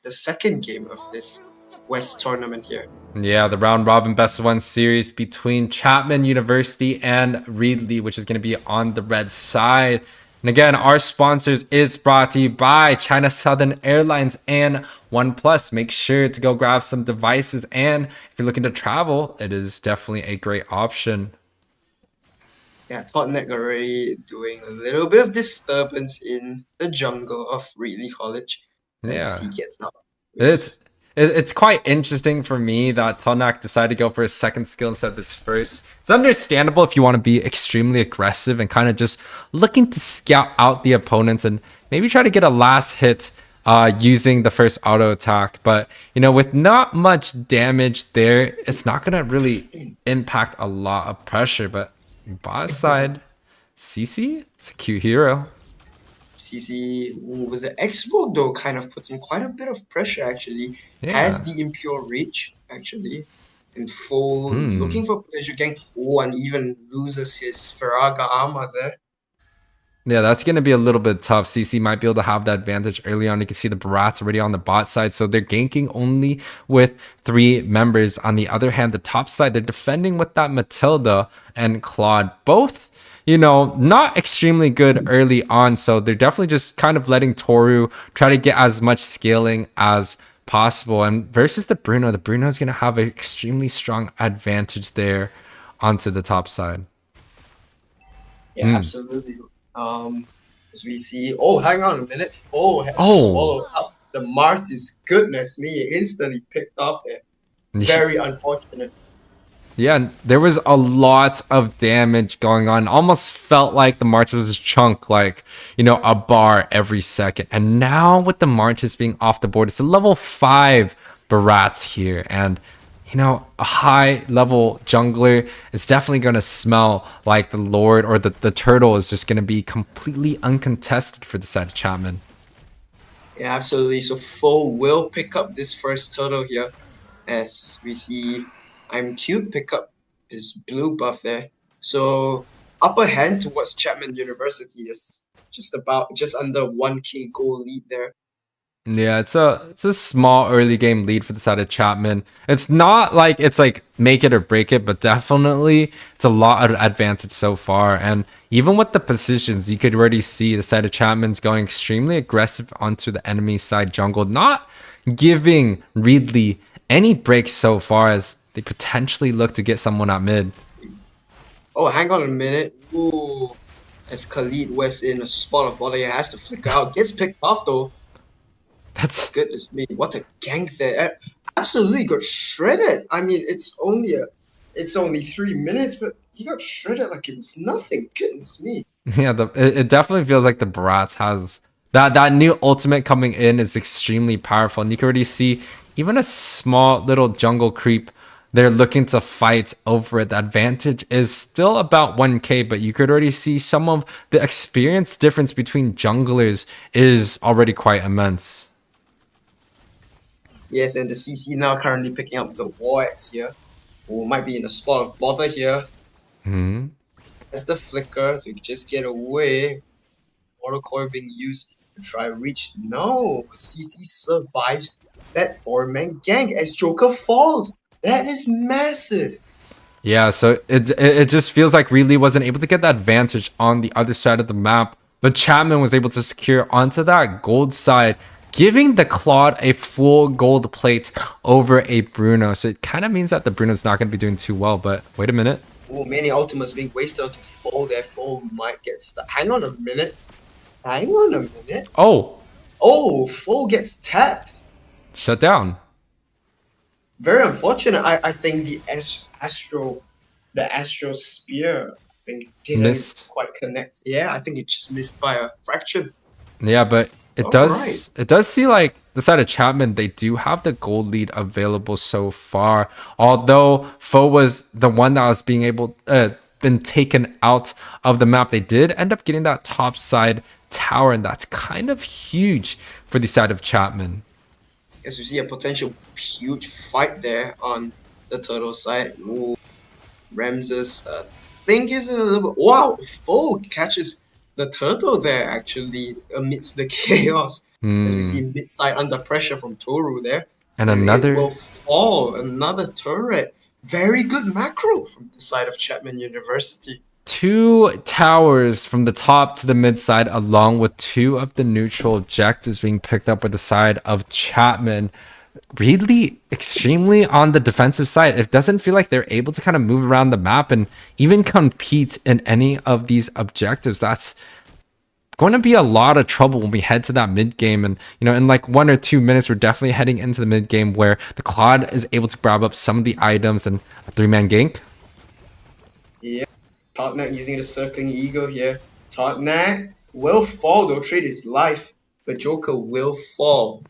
the second game of this West tournament here. Yeah, the round robin best of 1 series between Chapman University and Reedley, which is going to be on the red side. And again, our sponsors is brought to you by China Southern Airlines and Oneplus. Make sure to go grab some devices, and if you're looking to travel, it is definitely a great option. Yeah, Totnek already doing a little bit of disturbance in the jungle of Reedley College. Yeah, he gets up. It's quite interesting for me that Tonak decided to go for his second skill instead of his first. It's understandable if you want to be extremely aggressive and kind of just looking to scout out the opponents and maybe try to get a last hit using the first auto attack. But, you know, with not much damage there, it's not going to really impact a lot of pressure. But bot side, CC, it's a cute hero. CC with the X-Borg though kind of puts him quite a bit of pressure actually. Yeah. Has the Impure Reach actually in full looking for potential gang. And even loses his Faraga armor there. Yeah, that's going to be a little bit tough. CC might be able to have that advantage early on. You can see the Barats already on the bot side, so they're ganking only with 3 members. On the other hand, the top side, they're defending with that Matilda and Claude. Both, you know, not extremely good early on, so they're definitely just kind of letting Toru try to get as much scaling as possible. And versus the Bruno is going to have an extremely strong advantage there onto the top side. Yeah, absolutely. As we see, hang on a minute, Foe has swallowed up the Martis, goodness me, instantly picked off there. Very unfortunate. Yeah, there was a lot of damage going on. Almost felt like the Martis was chunk, like, a bar every second. And now with the Martis being off the board, it's a level 5 Barats here. And, a high level jungler is definitely going to smell like the Lord or the turtle is just going to be completely uncontested for the side of Chapman. Yeah, absolutely. So Foe will pick up this first turtle here, as we see I'm Cute pick up his blue buff there. So upper hand towards Chapman University is just under 1k goal lead there. Yeah, it's a small early game lead for the side of Chapman. It's not like it's like make it or break it, but definitely it's a lot of advantage so far. And even with the positions, you could already see the side of Chapman's going extremely aggressive onto the enemy side jungle, not giving Reedley any breaks so far as they potentially look to get someone at mid. Oh, hang on a minute. Ooh, as Khalid West in a spot of bother, he has to flicker out. Gets picked off though. That's Goodness me, what a gank there. Absolutely got shredded. I mean, it's only 3 minutes, but he got shredded like it was nothing. Goodness me. yeah, it definitely feels like the Bratz has that new ultimate coming in is extremely powerful, and you can already see even a small little jungle creep. They're looking to fight over it. The advantage is still about 1k, but you could already see some of the experience difference between junglers is already quite immense. Yes, and the CC now currently picking up the War Axe here, who might be in a spot of bother here. As the flicker, so you can just get away. Auto core being used to try reach. No, CC survives that 4-man gank as Joker falls. That is massive. Yeah, so it just feels like Reedley wasn't able to get the advantage on the other side of the map, but Chapman was able to secure onto that gold side, giving the Claude a full gold plate over a Bruno. So it kind of means that the Bruno's not going to be doing too well, but wait a minute. Oh, many ultimates being wasted to fall. Their fall might get stuck. Hang on a minute. Oh, fall gets tapped. Shut down. Very unfortunate. I think the Astro Spear, I think didn't Missed. quite connect. Yeah, I think it just missed by a fraction. Yeah, but it does see like the side of Chapman, they do have the gold lead available so far. Although Foe was the one that was been taken out of the map, they did end up getting that top side tower, and that's kind of huge for the side of Chapman. As we see a potential huge fight there on the turtle side. Ooh, Ramses, think is a little bit. Wow, Foe catches the turtle there actually amidst the chaos. As we see mid side under pressure from Toru there. And it another will fall. Another turret. Very good macro from the side of Chapman University. 2 towers from the top to the mid side, along with 2 of the neutral objectives being picked up by the side of Chapman. Reedley extremely on the defensive side. It doesn't feel like they're able to kind of move around the map and even compete in any of these objectives. That's going to be a lot of trouble when we head to that mid game. And in like 1 or 2 minutes, we're definitely heading into the mid game where the Claude is able to grab up some of the items and a 3-man gank. Yeah, Totnak using the circling ego here. Totnak will fall though, trade his life, but Joker will fall.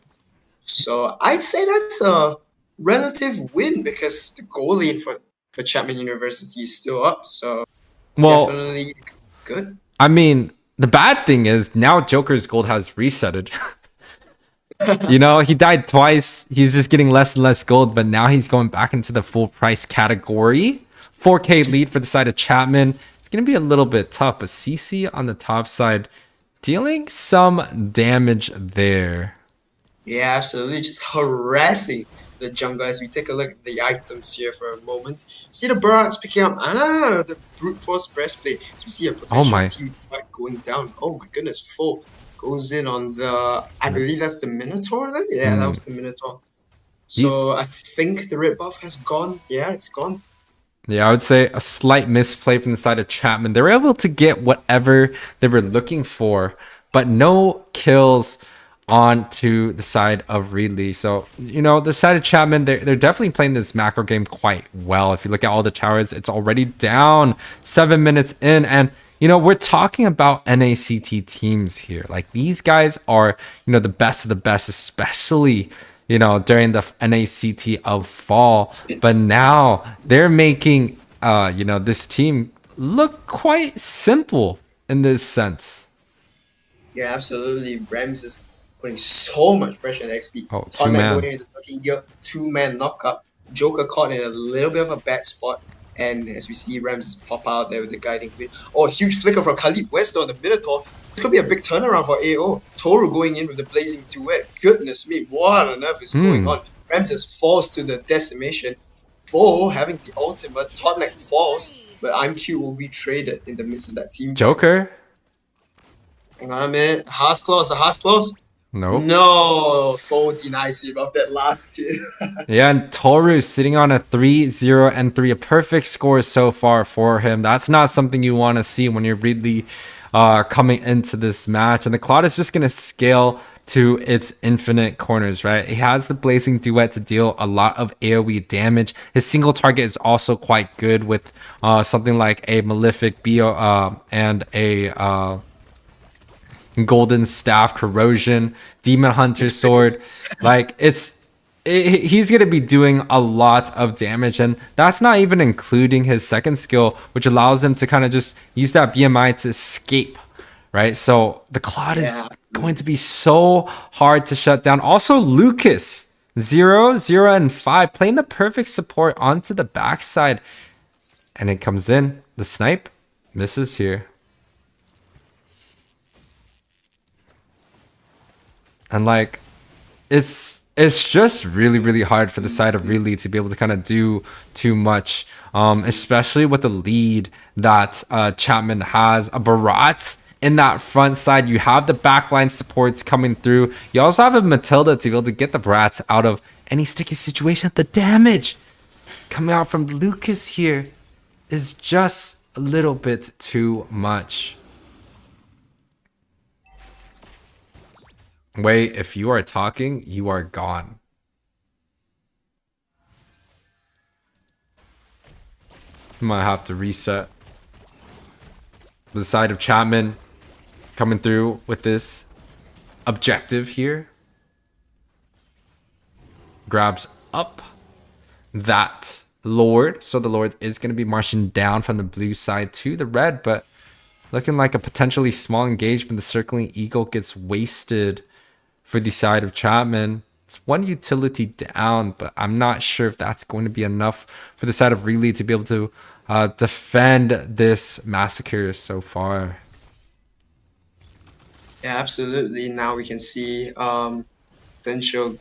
So I'd say that's a relative win because the goal lead for Chapman University is still up. So definitely good. I mean, the bad thing is now Joker's gold has resetted. He died twice. He's just getting less and less gold, but now he's going back into the full price category. 4k lead for the side of Chapman. It's going to be a little bit tough, but CC on the top side dealing some damage there. Yeah, absolutely. Just harassing the jungle as we take a look at the items here for a moment. See the birds picking up the brute force breastplate. So we see a potential team fight going down. Oh my goodness, Foe goes in on the, I believe that's the Minotaur then? Yeah, that was the Minotaur. So I think the red buff has gone. Yeah, it's gone. Yeah, I would say a slight misplay from the side of Chapman. They were able to get whatever they were looking for, but no kills on to the side of Reedley. So, the side of Chapman, they're definitely playing this macro game quite well. If you look at all the towers, it's already down 7 minutes in. And, we're talking about NACT teams here. Like, these guys are, the best of the best, especially, during the NACT of fall. But now they're making, this team look quite simple in this sense. Yeah, absolutely. Rams is putting so much pressure on XP. Oh, Tonic two-man. going into second gear, 2-man knockup. Joker caught in a little bit of a bad spot. And as we see, Rams just pop out there with the guiding win. Oh, a huge flicker from Khalid West on the Minotaur. This could be a big turnaround for AO. Toru going in with the blazing duet. Goodness me, what on earth is going on? Rams just falls to the decimation. Foe having the ultimate. Tonic falls, but IMQ will be traded in the midst of that team. Joker? Hang on a minute. Hearth Claws, the Hearth Claws? Nope. No, Foe denies him of that last hit. Yeah, and Toru sitting on a 3-0-3, a perfect score so far for him. That's not something you want to see when you're really coming into this match. And the Claude is just going to scale to its infinite corners, right? He has the Blazing Duet to deal a lot of AoE damage. His single target is also quite good with something like a Malefic BO and a Golden Staff, Corrosion, Demon Hunter Sword. Like, he's going to be doing a lot of damage, and that's not even including his second skill, which allows him to kind of just use that BMI to escape, right? So the Claude is going to be so hard to shut down. Also, Lucas, 0, 0, and 5, playing the perfect support onto the backside, and it comes in. The snipe misses here. And like, it's just really, really hard for the side of Reedley to be able to kind of do too much, especially with the lead that Chapman has. A Barat in that front side. You have the backline supports coming through. You also have a Matilda to be able to get the Barats out of any sticky situation. The damage coming out from Lucas here is just a little bit too much. Wait, if you are talking, you are gone. Might have to reset. The side of Chapman coming through with this objective here. Grabs up that Lord. So the Lord is going to be marching down from the blue side to the red, but looking like a potentially small engagement. The Circling Eagle gets wasted for the side of Chapman. It's one utility down, but I'm not sure if that's going to be enough for the side of Reedley to be able to defend this massacre so far. Yeah, absolutely. Now we can see potential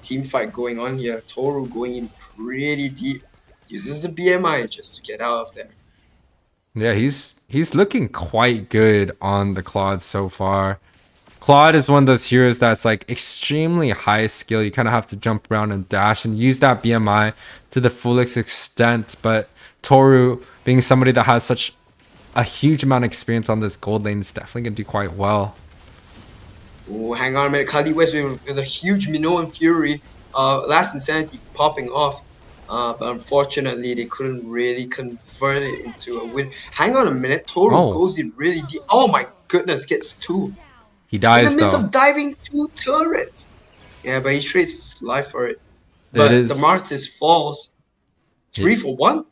team fight going on here. Toru going in pretty deep. Uses the BMI just to get out of there. Yeah, he's looking quite good on the Claude so far. Claude is one of those heroes that's like extremely high skill. You kind of have to jump around and dash and use that BMI to the fullest extent. But Toru, being somebody that has such a huge amount of experience on this gold lane, is definitely going to do quite well. Oh, hang on a minute. Khalid West with a huge Minoan Fury. Last Insanity popping off. But unfortunately, they couldn't really convert it into a win. Hang on a minute. Toru goes in really deep. Oh my goodness, gets 2. He dies in the midst though. of diving 2 turrets. Yeah, but he trades his life for it. But the Martyrs falls. 3 for 1?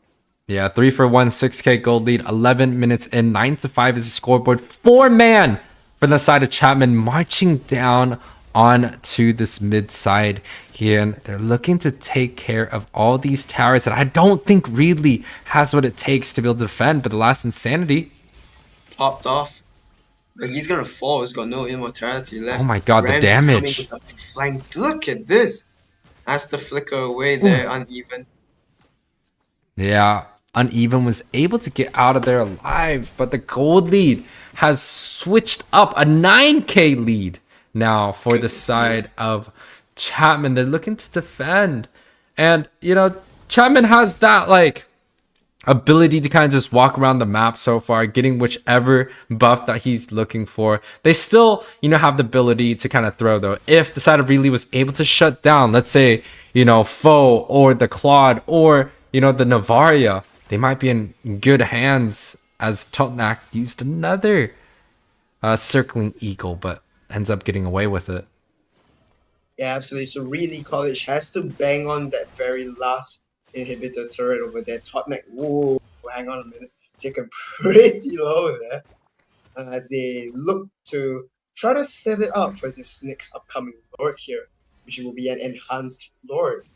Yeah, 3 for 1, 6k gold lead, 11 minutes in, 9-5 is the scoreboard. 4-man for the side of Chapman, marching down on to this mid side here. And they're looking to take care of all these towers that I don't think Reedley has what it takes to be able to defend. But the last Insanity popped off. But he's gonna fall. He's got no immortality left. Oh my god, Rams the damage. Is coming with a flank. Look at this. That's the flicker away there, uneven. Yeah, uneven was able to get out of there alive, but the gold lead has switched up. A 9k lead now for the side of Chapman. They're looking to defend. And, Chapman has that, like, ability to kind of just walk around the map so far, getting whichever buff that he's looking for. They still, have the ability to kind of throw though. If the side of Reedley was able to shut down, let's say, Foe or the Claude or, the Navaria, they might be in good hands, as Totnak used another circling eagle, but ends up getting away with it. Yeah, absolutely. So really, College has to bang on that very last inhibitor turret over there. Totnak, whoa, hang on a minute. Take him pretty low there. As they look to try to set it up for this next upcoming Lord here, which will be an enhanced Lord.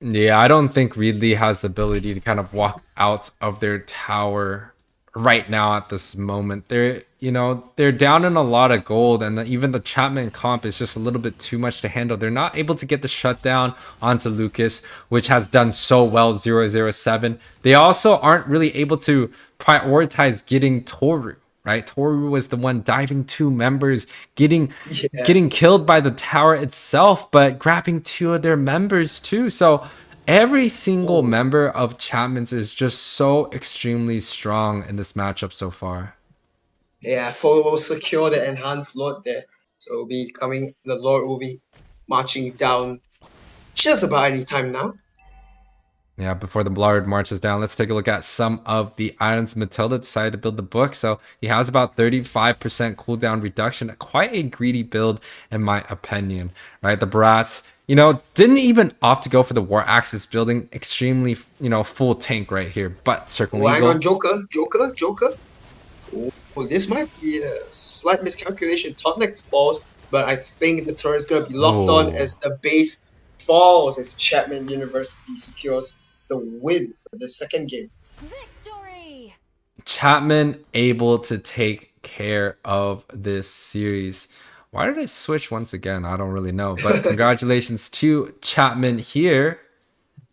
Yeah, I don't think Reedley has the ability to kind of walk out of their tower right now at this moment. They're down in a lot of gold, and even the Chapman comp is just a little bit too much to handle. They're not able to get the shutdown onto Lucas, which has done so well 007. They also aren't really able to prioritize getting Toru. Right, Toru was the one diving 2 members, getting killed by the tower itself, but grabbing 2 of their members too. So every single member of Chapman's is just so extremely strong in this matchup so far. Yeah, Foe will secure the enhanced Lord there. So the Lord will be marching down just about any time now. Yeah, before the Lord marches down, let's take a look at some of the items Matilda decided to build the book. So he has about 35% cooldown reduction. Quite a greedy build, in my opinion. Right, the Brats, didn't even opt to go for the War Axis building. Extremely, full tank right here. But Circle Hang Eagle. on, Joker. Oh, this might be a slight miscalculation. Totnak falls, but I think the turret is going to be locked on as the base falls as Chapman University secures the win for the second game. Victory! Chapman able to take care of this series. Why did I switch once again? I don't really know. But congratulations to Chapman here.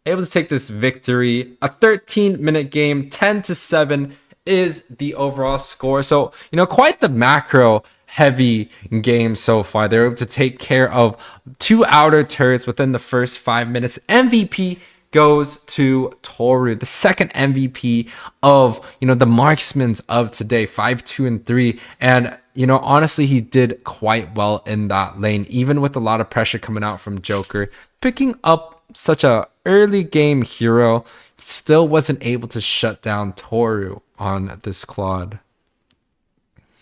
Able to take this victory. A 13-minute game, 10-7 is the overall score. So, quite the macro heavy game so far. They're able to take care of 2 outer turrets within the first 5 minutes. MVP goes to Toru, the second MVP of, the marksmans of today, 5, 2, and 3. And, honestly, he did quite well in that lane, even with a lot of pressure coming out from Joker. Picking up such a early game hero, still wasn't able to shut down Toru on this Claude.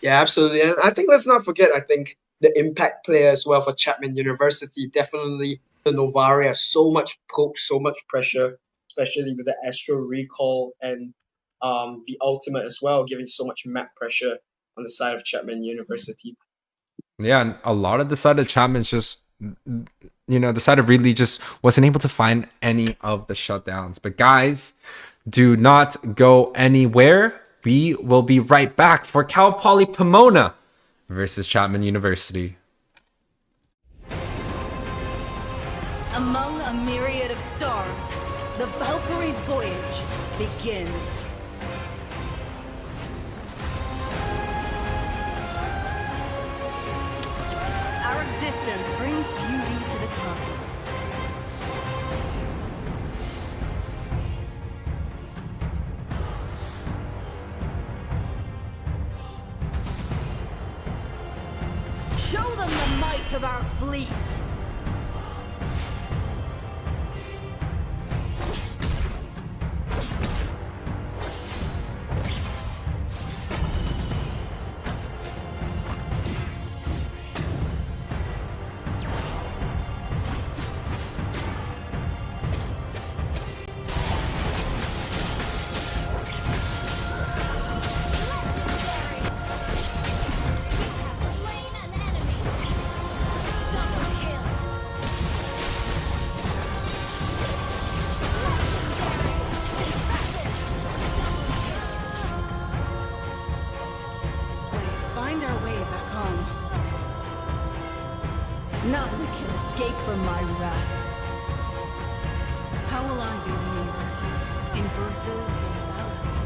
Yeah, absolutely. And I think let's not forget, the impact player as well for Chapman University. Definitely the Novaria, so much poke, so much pressure, especially with the Astro Recall and the Ultimate as well, giving so much map pressure on the side of Chapman University. Yeah, and a lot of the side of Chapman's just, the side of Reedley just wasn't able to find any of the shutdowns. But guys, do not go anywhere. We will be right back for Cal Poly Pomona versus Chapman University. Among a myriad of stars, the Valkyrie's voyage begins. Our existence brings beauty to the cosmos. Show them the might of our fleet! None can escape from my wrath. How will I be remembered? In verses or ballads?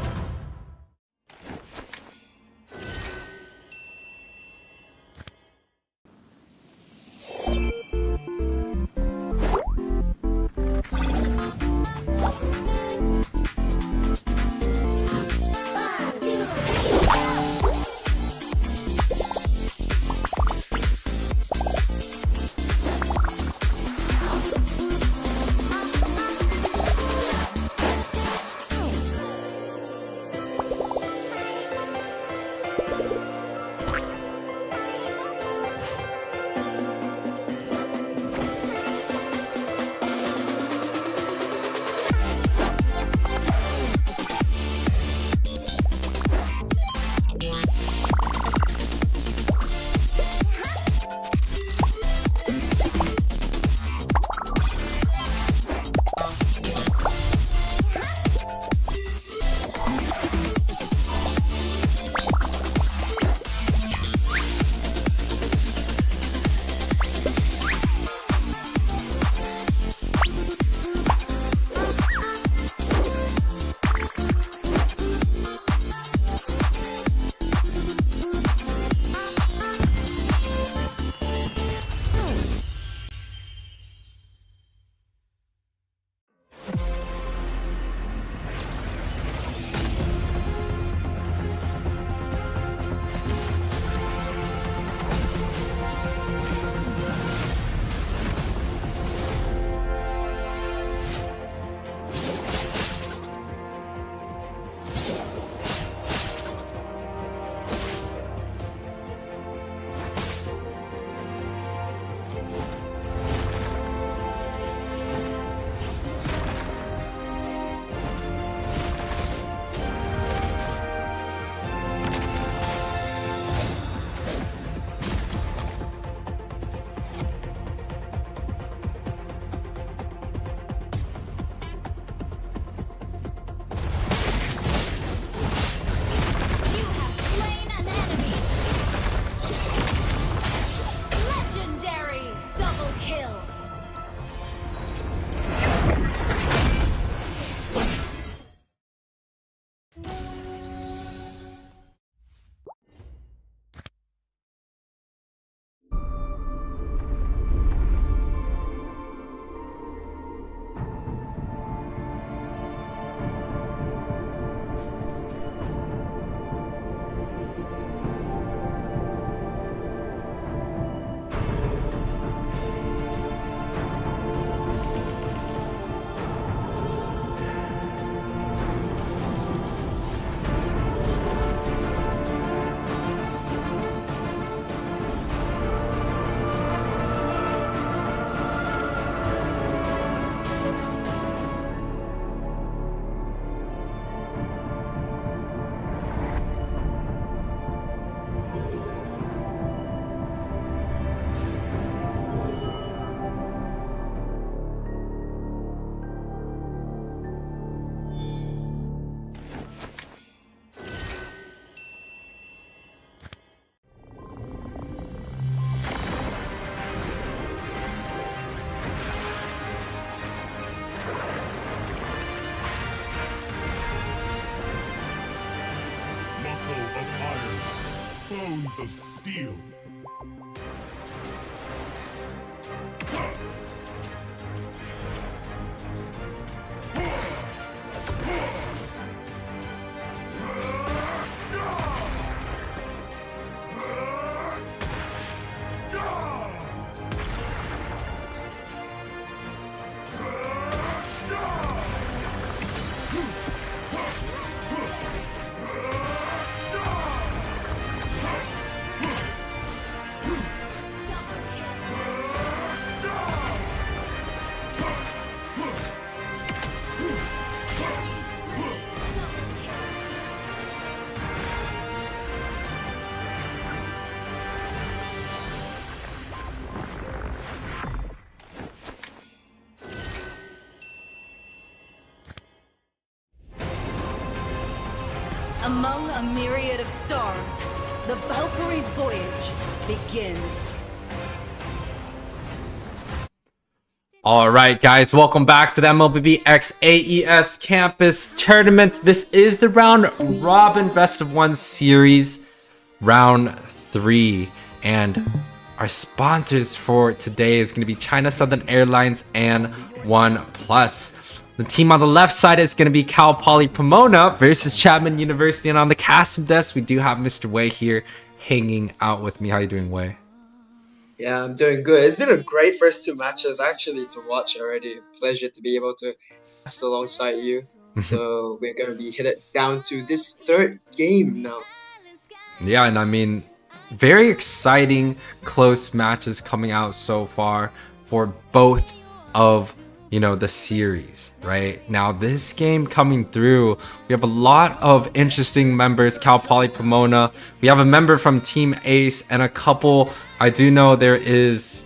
muscle of iron, bones of steel. Among a myriad of stars, the Valkyrie's voyage begins. All right, guys, welcome back to the Mlbb X AES Campus Tournament. This is the round robin best of one series, round 3, and our sponsors for today is going to be China Southern Airlines and Oneplus. The team on the left side is going to be Cal Poly Pomona versus Chapman University, and on the casting desk we do have Mr. Wei here hanging out with me. How you doing, Wei? Yeah, I'm doing good. It's been a great first 2 matches actually to watch already. Pleasure to be able to cast alongside you. So we're going to be headed down to this 3rd game now. Yeah, and I mean, very exciting close matches coming out so far for both of the series. Right now, this game coming through, we have a lot of interesting members. Cal Poly Pomona, we have a member from Team Ace, and a couple, I do know there is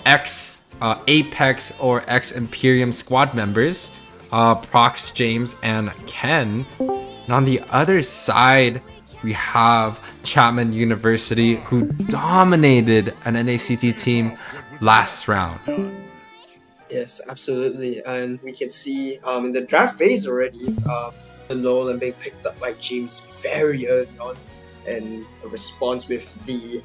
ex Apex or ex Imperium squad members, Prox, James, and Ken. And on the other side we have Chapman University, who dominated an NACT team last round. Yes, absolutely. And we can see in the draft phase already, the Nolan being picked up by James very early on, and a response with the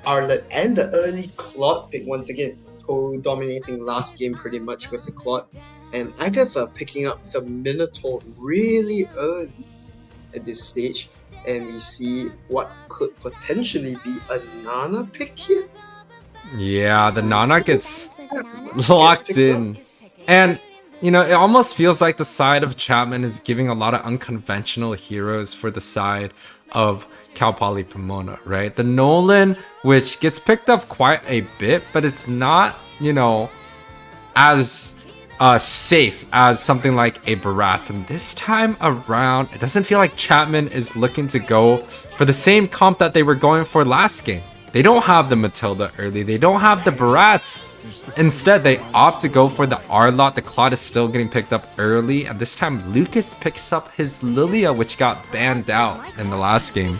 Arlet and the early Claude pick once again. Toru dominating last game pretty much with the Claude, and Agatha picking up the Minotaur really early at this stage. And we see what could potentially be a Nana pick here. Yeah, the Nana gets locked in. And, it almost feels like the side of Chapman is giving a lot of unconventional heroes for the side of Cal Poly Pomona, right? The Nolan, which gets picked up quite a bit, but it's not, as safe as something like a Baratz. And this time around, it doesn't feel like Chapman is looking to go for the same comp that they were going for last game. They don't have the Matilda early. They don't have the Baratz. Instead, they opt to go for the Arlot. The Claude is still getting picked up early. And this time, Lucas picks up his Lilia, which got banned out in the last game.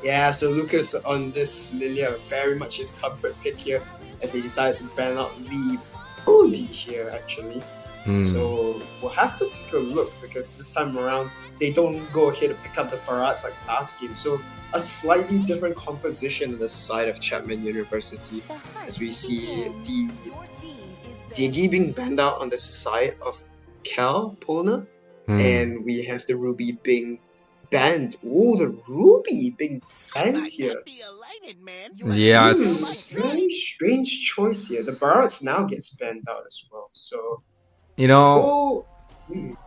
Yeah, so Lucas on this Lilia, very much his comfort pick here, as they decided to ban out the Bodhi here, actually. So we'll have to take a look, because this time around, they don't go ahead and pick up the Baratz like last game. So a slightly different composition on the side of Chapman University, as we see the Diggy being banned out on the side of Cal Pona, and we have the Ruby being banned. Oh, the Ruby being banned here. Yeah, it's very strange choice here. The Baratz now gets banned out as well. So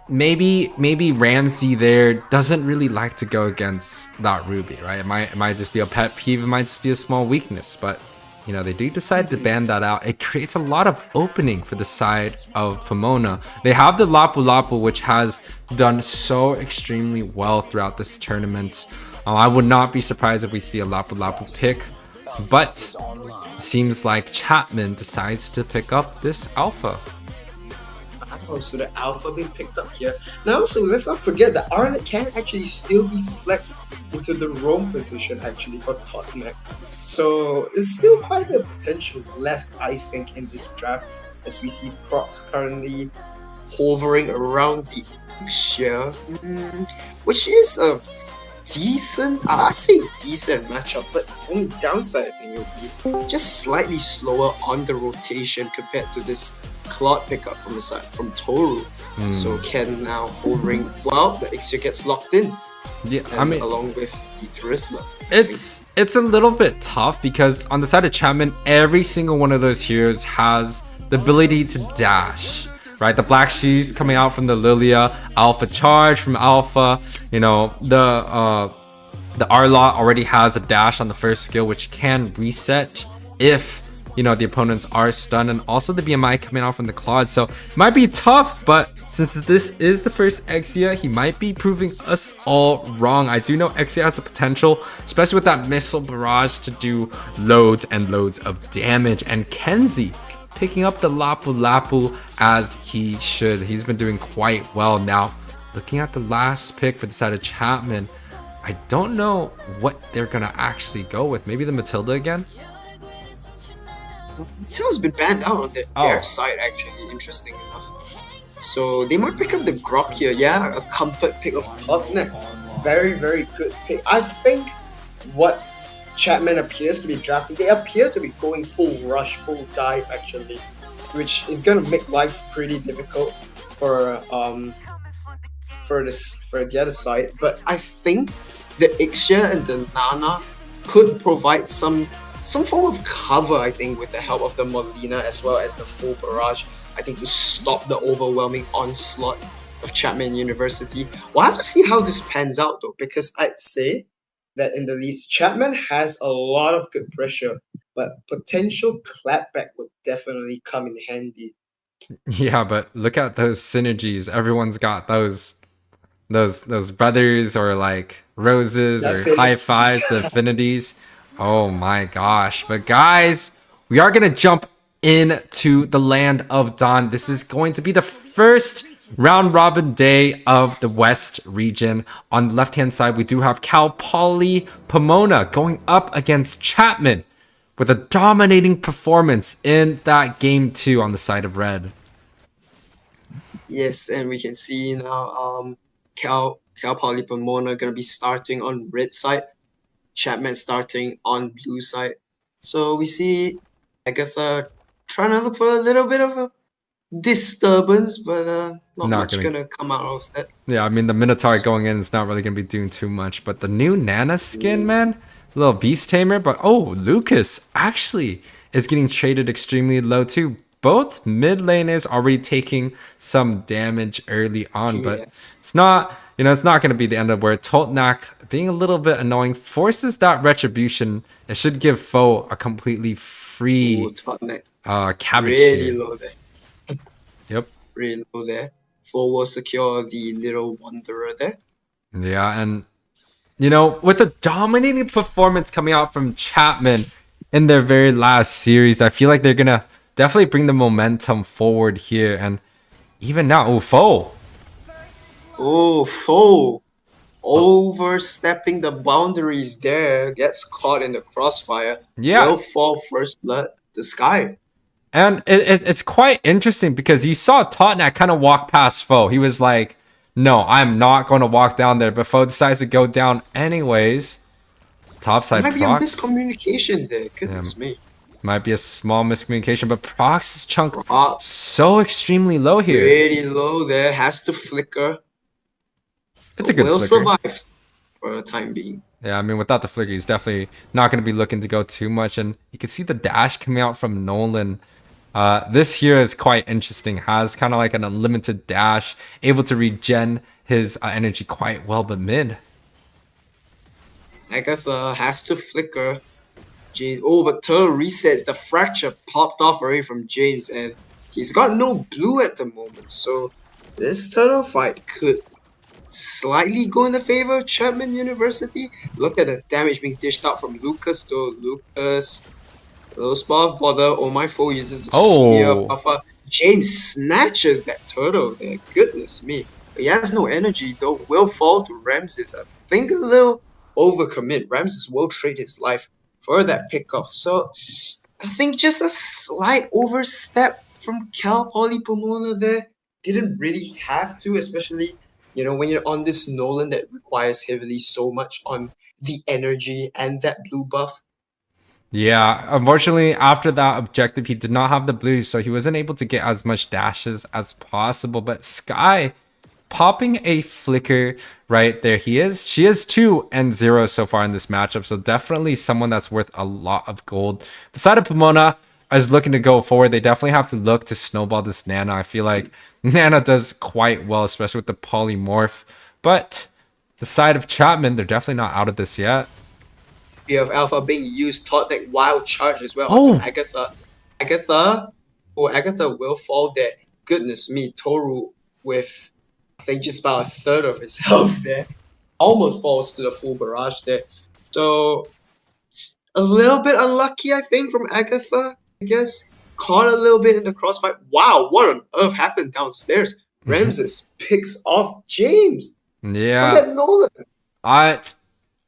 maybe Ramsey there doesn't really like to go against that Ruby, right? It might just be a pet peeve. It might just be a small weakness, but they do decide to ban that out. It creates a lot of opening for the side of Pomona. They have the Lapu Lapu, which has done so extremely well throughout this tournament. I would not be surprised if we see a Lapu Lapu pick, but it seems like Chapman decides to pick up this Alpha. So the Alpha being picked up here. Now, so let's not forget that Arlet can actually still be flexed into the roam position actually for Tottenham. So there's still quite a bit of potential left, I think, in this draft, as we see Prox currently hovering around the share, which is a decent, I'd say decent matchup, but only downside I think it will be just slightly slower on the rotation compared to this Claude pickup from the side from Toru. So Ken now hovering while the Ixia gets locked in. Yeah, And I mean, along with the Charisma. it's a little bit tough because on the side of Chapman, every single one of those heroes has the ability to dash. Right, the black shoes coming out from the Lilia, Alpha charge from Alpha. You know, the Arlot already has a dash on the first skill, which can reset if you know the opponents are stunned, and also the BMI coming out from the Claude. So it might be tough, but since this is the first Exia, he might be proving us all wrong. I do know Exia has the potential, especially with that missile barrage, to do loads and loads of damage. And Kenzie picking up the Lapu Lapu as he should. He's been doing quite well. Now, looking at the last pick for the side of Chapman, I don't know what they're gonna actually go with. Maybe the Matilda again? Matilda's been banned out on their side actually, interesting enough. So they might pick up the Grok here. Yeah, a comfort pick of top neck. Very, very good pick. I think what Chapman appears to be drafting, they appear to be going full rush, full dive actually, which is gonna make life pretty difficult for the other side. But I think the Ixia and the Nana could provide some form of cover, I think, with the help of the Molina as well as the full barrage, I think, to stop the overwhelming onslaught of Chapman University. We'll have to see how this pans out though, because I'd say that in the least, Chapman has a lot of good pressure, but potential clapback would definitely come in handy. Yeah, but look at those synergies. Everyone's got those brothers or like roses or high fives, the affinities. Oh my gosh. But guys, we are going to jump into the land of Dawn. This is going to be the first round robin day of the West region. On the left hand side, we do have Cal Poly Pomona going up against Chapman with a dominating performance in that game 2 on the side of red. Yes, and we can see now Cal Poly Pomona gonna be starting on red side, Chapman starting on blue side. So we see Agatha trying to look for a little bit of a disturbance, but not much gonna come out of that. Yeah, I mean the Minotaur going in is not really gonna be doing too much, but the new Nana skin, man, a little beast tamer. But oh, Lucas actually is getting traded extremely low too. Both mid laners already taking some damage early on, but it's not, you know, it's not going to be the end of where Toltnak being a little bit annoying forces that retribution. It should give foe a completely free cabbage. Really low there. Yep. Really low there. Foe will secure the little wanderer there. Yeah, and you know, with a dominating performance coming out from Chapman in their very last series, I feel like they're gonna definitely bring the momentum forward here. And even now, foe overstepping the boundaries there, gets caught in the crossfire. Yeah, will fall first blood to Sky. And it's quite interesting because you saw Totnak kind of walk past foe. He was like, no, I'm not going to walk down there, but foe decides to go down anyways. Topside might Prox. be a miscommunication there. Goodness me. Might be a small miscommunication, but Prox's chunk so extremely low here. Really low there. Has to flicker. It's a good will flicker. Survive for the time being. Yeah, I mean, without the flicker, he's definitely not going to be looking to go too much. And you can see the dash coming out from Nolan. This here is quite interesting. Has kind of like an unlimited dash, able to regen his energy quite well, but mid. I guess has to flicker. James. Oh, but turtle resets. The fracture popped off already from James, and he's got no blue at the moment. So this turtle fight could slightly go in the favor of Chapman University. Look at the damage being dished out from Lucas though. Lucas, a little spot of bother. Oh, my foe uses the spear of Alpha. James snatches that turtle there. Goodness me. But he has no energy though. Will fall to Ramses. I think a little overcommit. Ramses will trade his life for that pickoff. So I think just a slight overstep from Cal Poly Pomona there. Didn't really have to, especially You know, when you're on this Nolan that requires heavily so much on the energy and that blue buff. Yeah, unfortunately, after that objective, he did not have the blue, so he wasn't able to get as much dashes as possible. But Sky popping a flicker right there. She is 2-0 so far in this matchup, so definitely someone that's worth a lot of gold. The side of Pomona is looking to go forward. They definitely have to look to snowball this Nana. I feel like Nana does quite well, especially with the polymorph. But the side of Chapman, they're definitely not out of this yet. We have Alpha being used, taught that wild charge as well. Oh. Agatha. Agatha will fall there. Goodness me, Toru with I think just about a third of his health there. Almost falls to the full barrage there. So a little bit unlucky, I think, from Agatha, I guess. Caught a little bit in the crossfire. Wow, what on earth happened downstairs? Ramses picks off James. Yeah. Look at Nolan.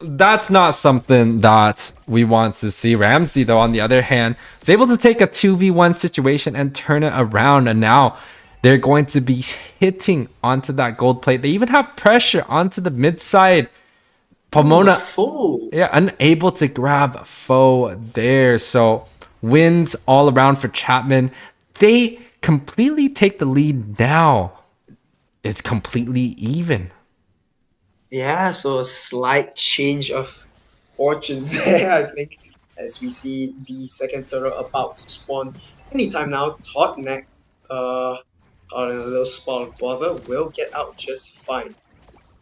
That's not something that we want to see. Ramsey, though, on the other hand, is able to take a 2v1 situation and turn it around. And now they're going to be hitting onto that gold plate. They even have pressure onto the mid side. Pomona, yeah, unable to grab foe there. So wins all around for Chapman. They completely take the lead now. It's completely even. Yeah, so a slight change of fortunes there, I think, as we see the second turtle about to spawn anytime now. Totnek, caught in a little spot of bother, will get out just fine.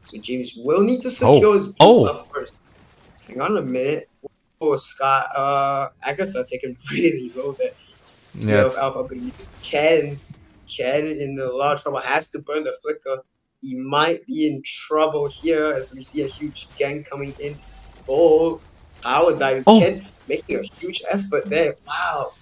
So James will need to secure his blue buff first. Hang on a minute. Oh, Scott, Agatha taken really low there. Yes. Alpha being used. Ken in a lot of trouble, has to burn the flicker. He might be in trouble here as we see a huge gang coming in. Full power dive. Ken making a huge effort there. Wow.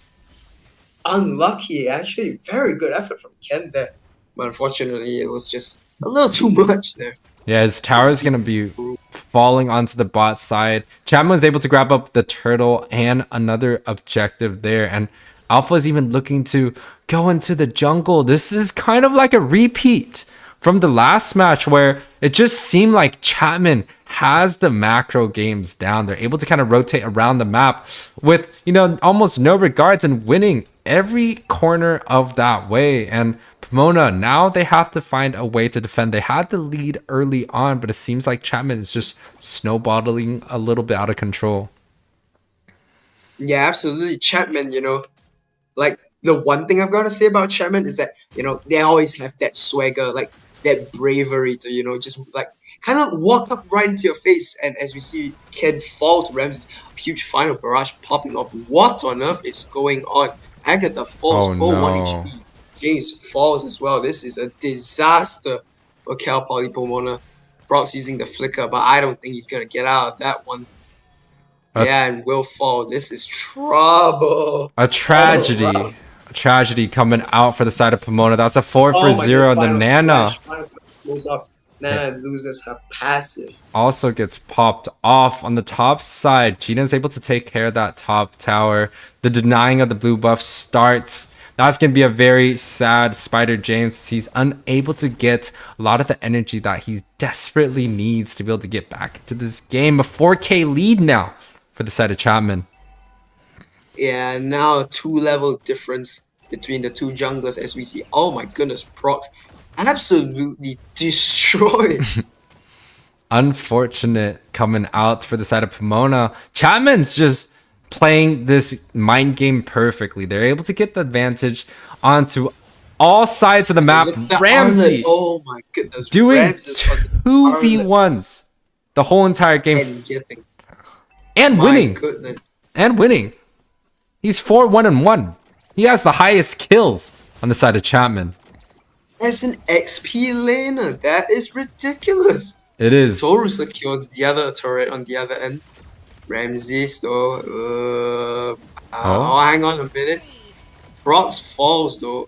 Unlucky. Actually, very good effort from Ken there. But unfortunately, it was just a little too much there. Yeah, his tower is going to be falling onto the bot side. Chapman was able to grab up the turtle and another objective there. And Alpha is even looking to go into the jungle. This is kind of like a repeat from the last match where it just seemed like Chapman has the macro games down. They're able to kind of rotate around the map with, almost no regards and winning every corner of that way. And Pomona, now they have to find a way to defend. They had the lead early on, but it seems like Chapman is just snowballing a little bit out of control. Yeah, absolutely. Chapman, like the one thing I've got to say about Chapman is that, they always have that swagger, like that bravery to, just like kind of walk up right into your face. And as we see Ken fall to Ramses, huge final barrage popping off. What on earth is going on? Agatha falls full 1 HP. James falls as well. This is a disaster for Cal Poly Pomona. Brock's using the flicker, but I don't think he's going to get out of that one. Yeah, and will fall. This is trouble. A tragedy. A tragedy coming out for the side of Pomona. That's a 4 for 0. The Nana. Nana loses her passive. Also gets popped off on the top side. Gina's able to take care of that top tower. The denying of the blue buff starts. That's going to be a very sad Spider James. He's unable to get a lot of the energy that he desperately needs to be able to get back into this game. A 4K lead now for the side of Chapman. Yeah, now a 2-level difference between the two junglers as we see. Oh my goodness, Prox absolutely destroyed. Unfortunate coming out for the side of Pomona. Chapman's just playing this mind game perfectly. They're able to get the advantage onto all sides of the map. Ramsey, oh my goodness, doing 2v1s the whole entire game and winning. And winning. He's 4-1-1. He has the highest kills on the side of Chapman. As an XP laner, that is ridiculous. It is. Toru secures the other turret on the other end. Ramses though, hang on a minute. Props falls though.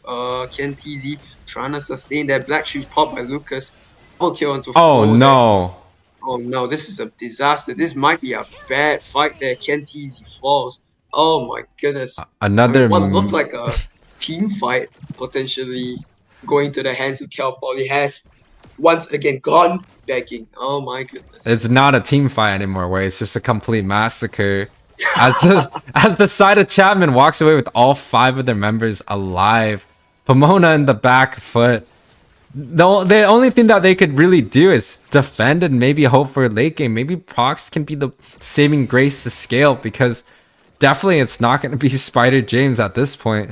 Kentizi trying to sustain that black shoes pop by Lucas. Double kill onto Oh no. Oh no, this is a disaster. This might be a bad fight there. Kentizi falls. Oh my goodness. Another what looked like a team fight potentially going to the hands of Cal Poly has once again gone begging. Oh my goodness. It's not a team fight anymore, where it's just a complete massacre. As the side of Chapman walks away with all 5 of their members alive. Pomona in the back foot. The only thing that they could really do is defend and maybe hope for a late game. Maybe Prox can be the saving grace to scale, because definitely it's not going to be Spider James at this point.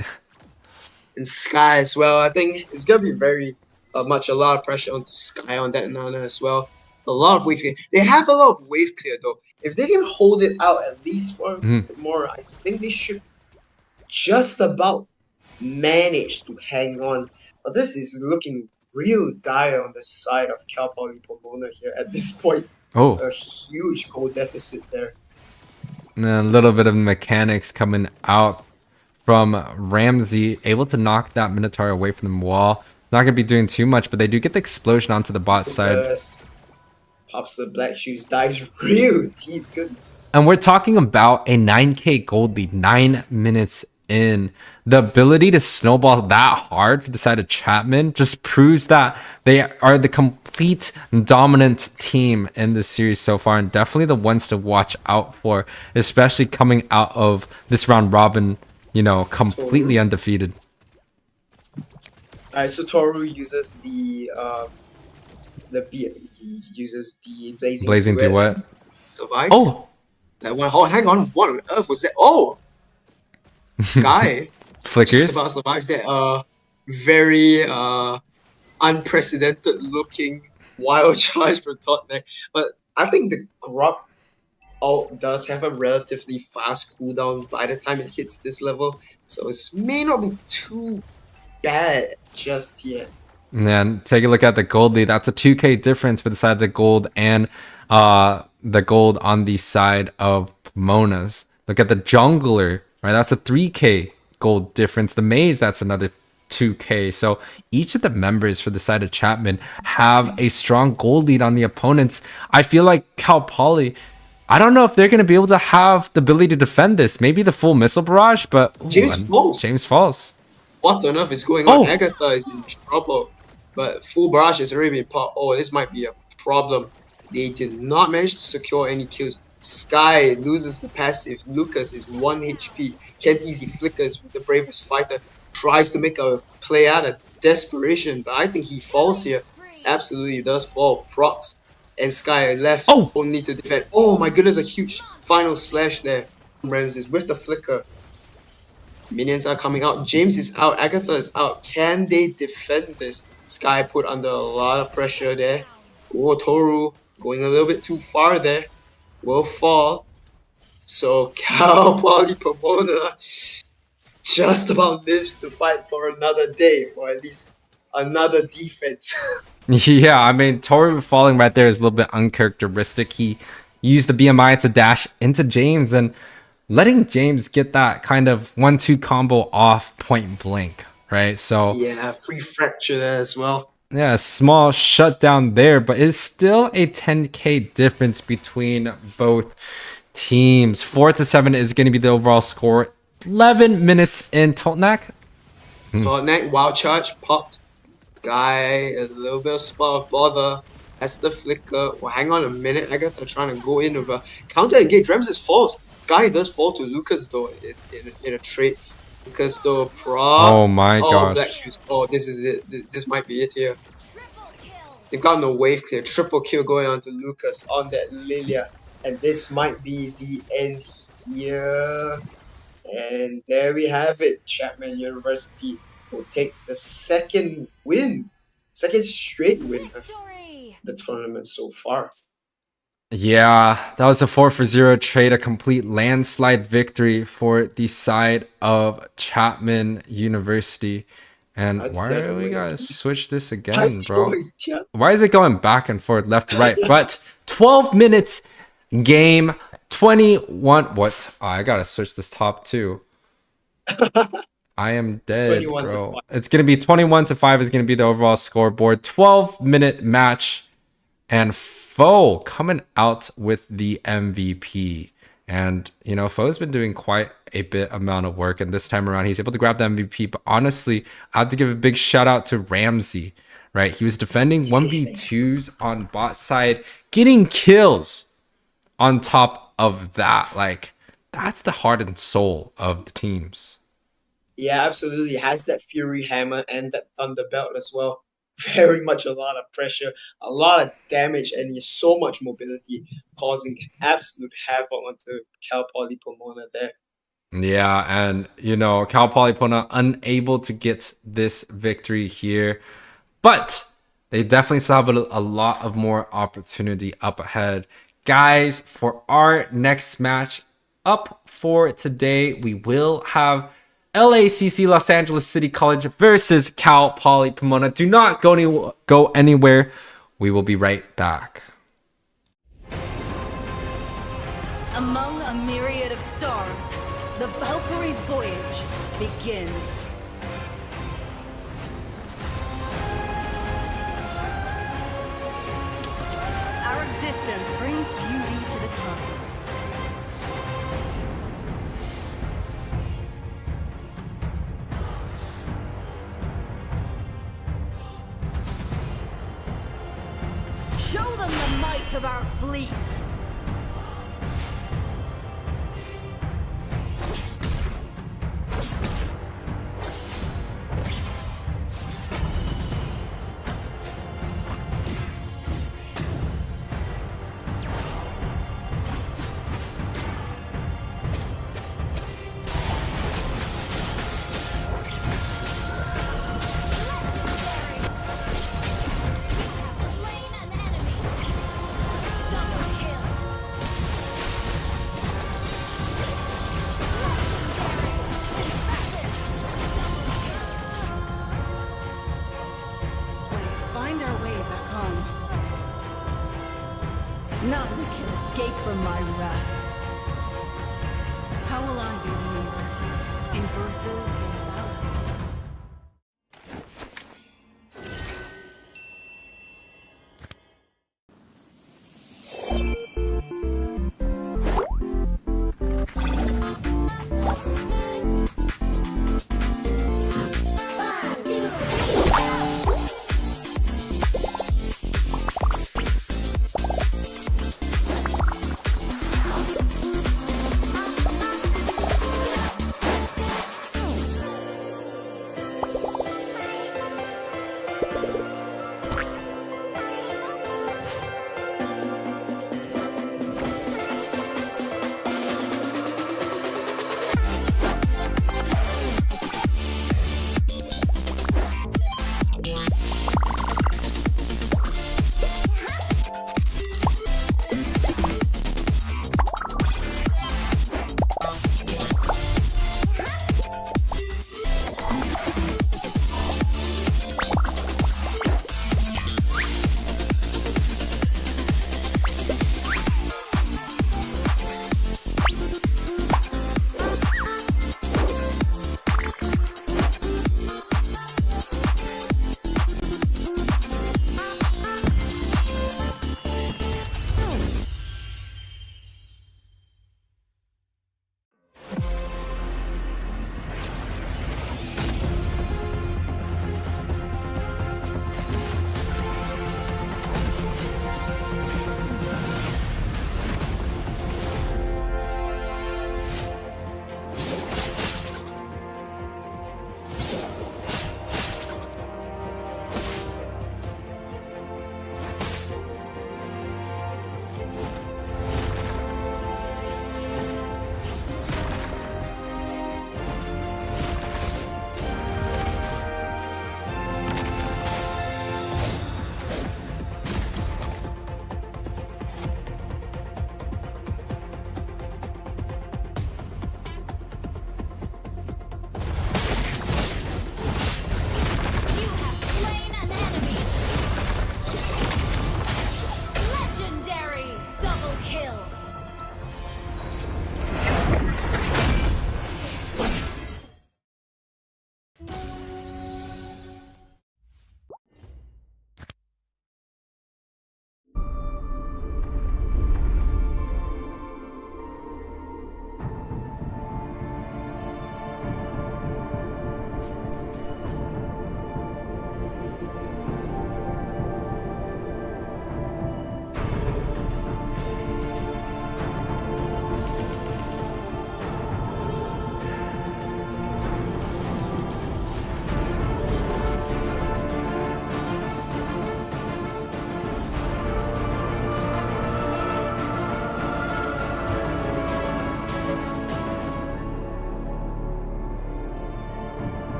And Sky as well. I think it's gonna be very much a lot of pressure on Sky on that Nana as well. A lot of wave clear. They have a lot of wave clear though. If they can hold it out at least for a bit more, I think they should just about manage to hang on. But this is looking real dire on the side of Cal Poly Pomona here at this point. Oh, A huge goal deficit there. and a little bit of mechanics coming out from Ramsey, able to knock that Minotaur away from the wall. Not going to be doing too much, but they do get the explosion onto the bot side. Lucas pops the black shoes, dives real deep. Goodness. And we're talking about a 9k gold lead 9 minutes in. The ability to snowball that hard for the side of Chapman just proves that they are the complete dominant team in this series so far, and definitely the ones to watch out for, especially coming out of this round robin, you know, completely undefeated. Alright, so Toru uses he uses the blazing Duet. Survives. Oh, That one. Oh, hang on. What on earth was that? Oh, Sky flickers. just about survives that. Very unprecedented looking wild charge from Totnek. But I think the Grub ult does have a relatively fast cooldown by the time it hits this level, so it may not be too bad just yet. And take a look at the gold lead. That's a 2k difference for the side of the gold and the gold on the side of Pomona's. Look at the jungler, right? That's a 3k gold difference. The maze, that's another 2k. So each of the members for the side of Chapman have a strong gold lead on the opponents. I feel like Cal Poly, I don't know if they're going to be able to have the ability to defend this. Maybe the full missile barrage, but ooh, James falls. What on earth is going on? Agatha is in trouble, but full barrage has already been popped. Oh, this might be a problem. They did not manage to secure any kills. Sky loses the passive. Lucas is 1 HP. Can't easy flickers with the bravest fighter. Tries to make a play out of desperation, but I think he falls here. Absolutely does fall. Prox and Sky left only to defend. Oh my goodness, a huge final slash there. Ramses with the flicker. Minions are coming out. James is out. Agatha is out. Can they defend this? Sky put under a lot of pressure there. Oh, Toru going a little bit too far there. Will fall. So Cal Poly Pomona just about lives to fight for another day, for at least another defense. Yeah, I mean, Toru falling right there is a little bit uncharacteristic. He used the BMI to dash into James and letting James get that kind of 1-2 combo off point blank, right? So yeah, free fracture there as well. Yeah, a small shutdown there, but it's still a 10k difference between both teams. 4-7 is going to be the overall score. 11 minutes in. Totnek. Totnek, wild charge, popped. Sky, a little bit of spot of bother. That's the flicker. Well, hang on a minute. I guess they're trying to go in with a counter engage. Ramses falls. Sky does fall to Lucas though in a trade. Lucas though, props. Oh my gosh. Black shoes. Oh, this is it. This might be it here. They've got no wave clear. Triple kill going on to Lucas on that Lilia. And this might be the end here. And there we have it. Chapman University will take the second straight win of the tournament so far. Yeah, that was a 4-0 trade, a complete landslide victory for the side of Chapman University. And why are we gonna switch this again, bro? Why is it going back and forth, left to right? But 12 minutes game, 21. What? Oh, I gotta switch this top too. I am dead, bro. It's gonna be 21-5 is gonna be the overall scoreboard. 12-minute match, and Foe coming out with the MVP. And you know, Foe's been doing quite a bit amount of work, and this time around he's able to grab the MVP. But honestly, I have to give a big shout out to Ramsey. right? He was defending 1v2s on bot side, getting kills on top of that. Like, that's the heart and soul of the teams. Yeah, absolutely. He has that Fury Hammer and that Thunder Belt as well. Very much a lot of pressure, a lot of damage, and he has so much mobility, causing absolute havoc onto Cal Poly Pomona there. Yeah, and you know, Cal Poly Pomona unable to get this victory here, but they definitely still have a lot of more opportunity up ahead. Guys, for our next match up for today, we will have LACC Los Angeles City College versus Cal Poly Pomona. Do not go anywhere. We will be right back. Among a myriad of stars, the Valkyrie's voyage begins. Our existence brings beauty to the cosmos. Show them the might of our fleet! Find our way back home. None can escape from my wrath. How will I be remembered? In verses or ballads?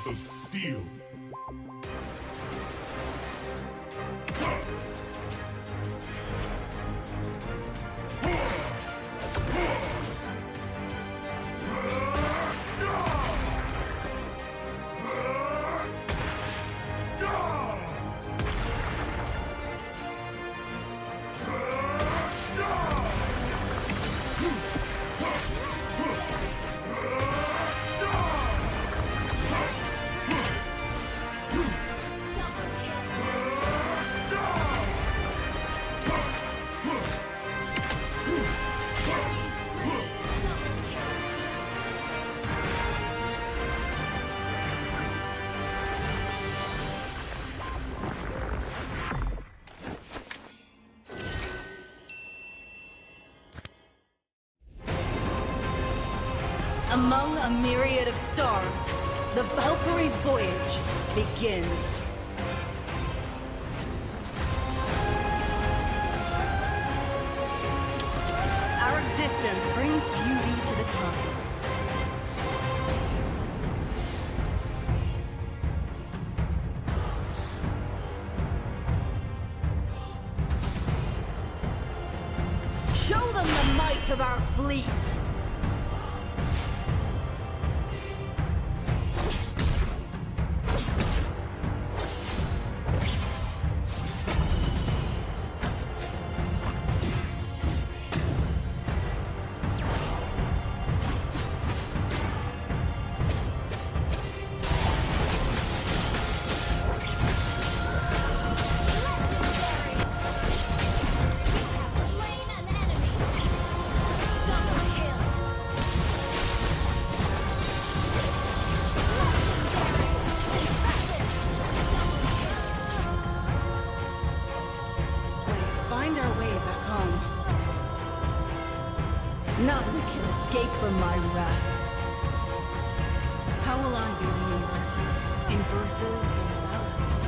Bones of steel. Among a myriad of stars, the Valkyrie's voyage begins. Our existence brings beauty to the cosmos. Show them the might of our fleet! None can escape from my wrath. How will I be remembered? In verses or ballads?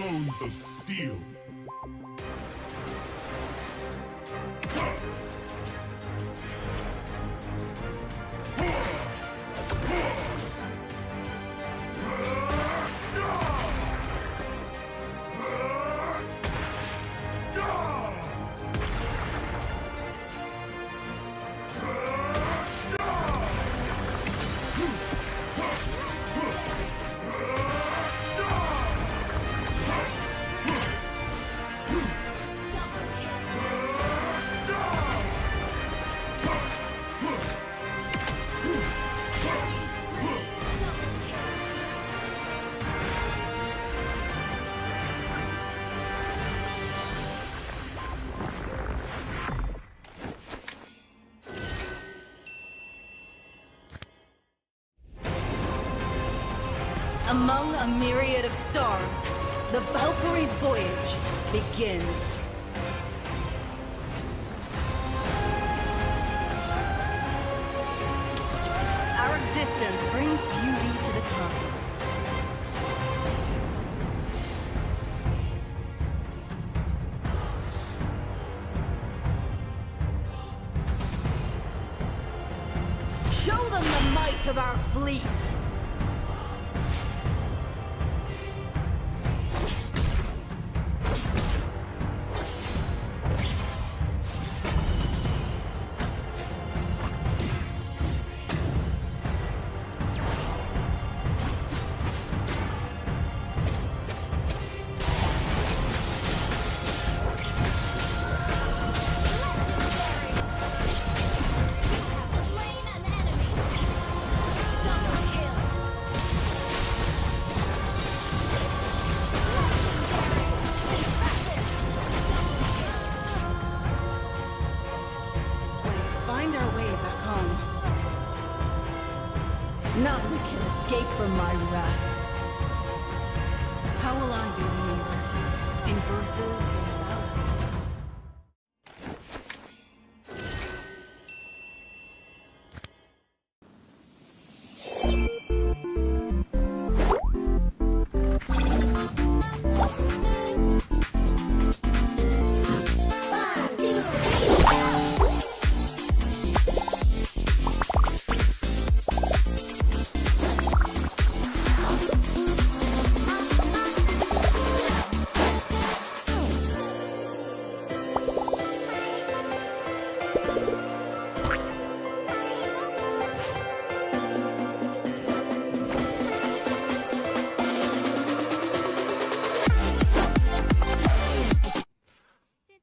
Bones of steel. Among a myriad of stars, the Valkyrie's voyage begins. Our existence brings beauty to the cosmos. Show them the might of our fleet! Find our way back home. None can escape from my wrath. How will I be remembered? In verses or ballads?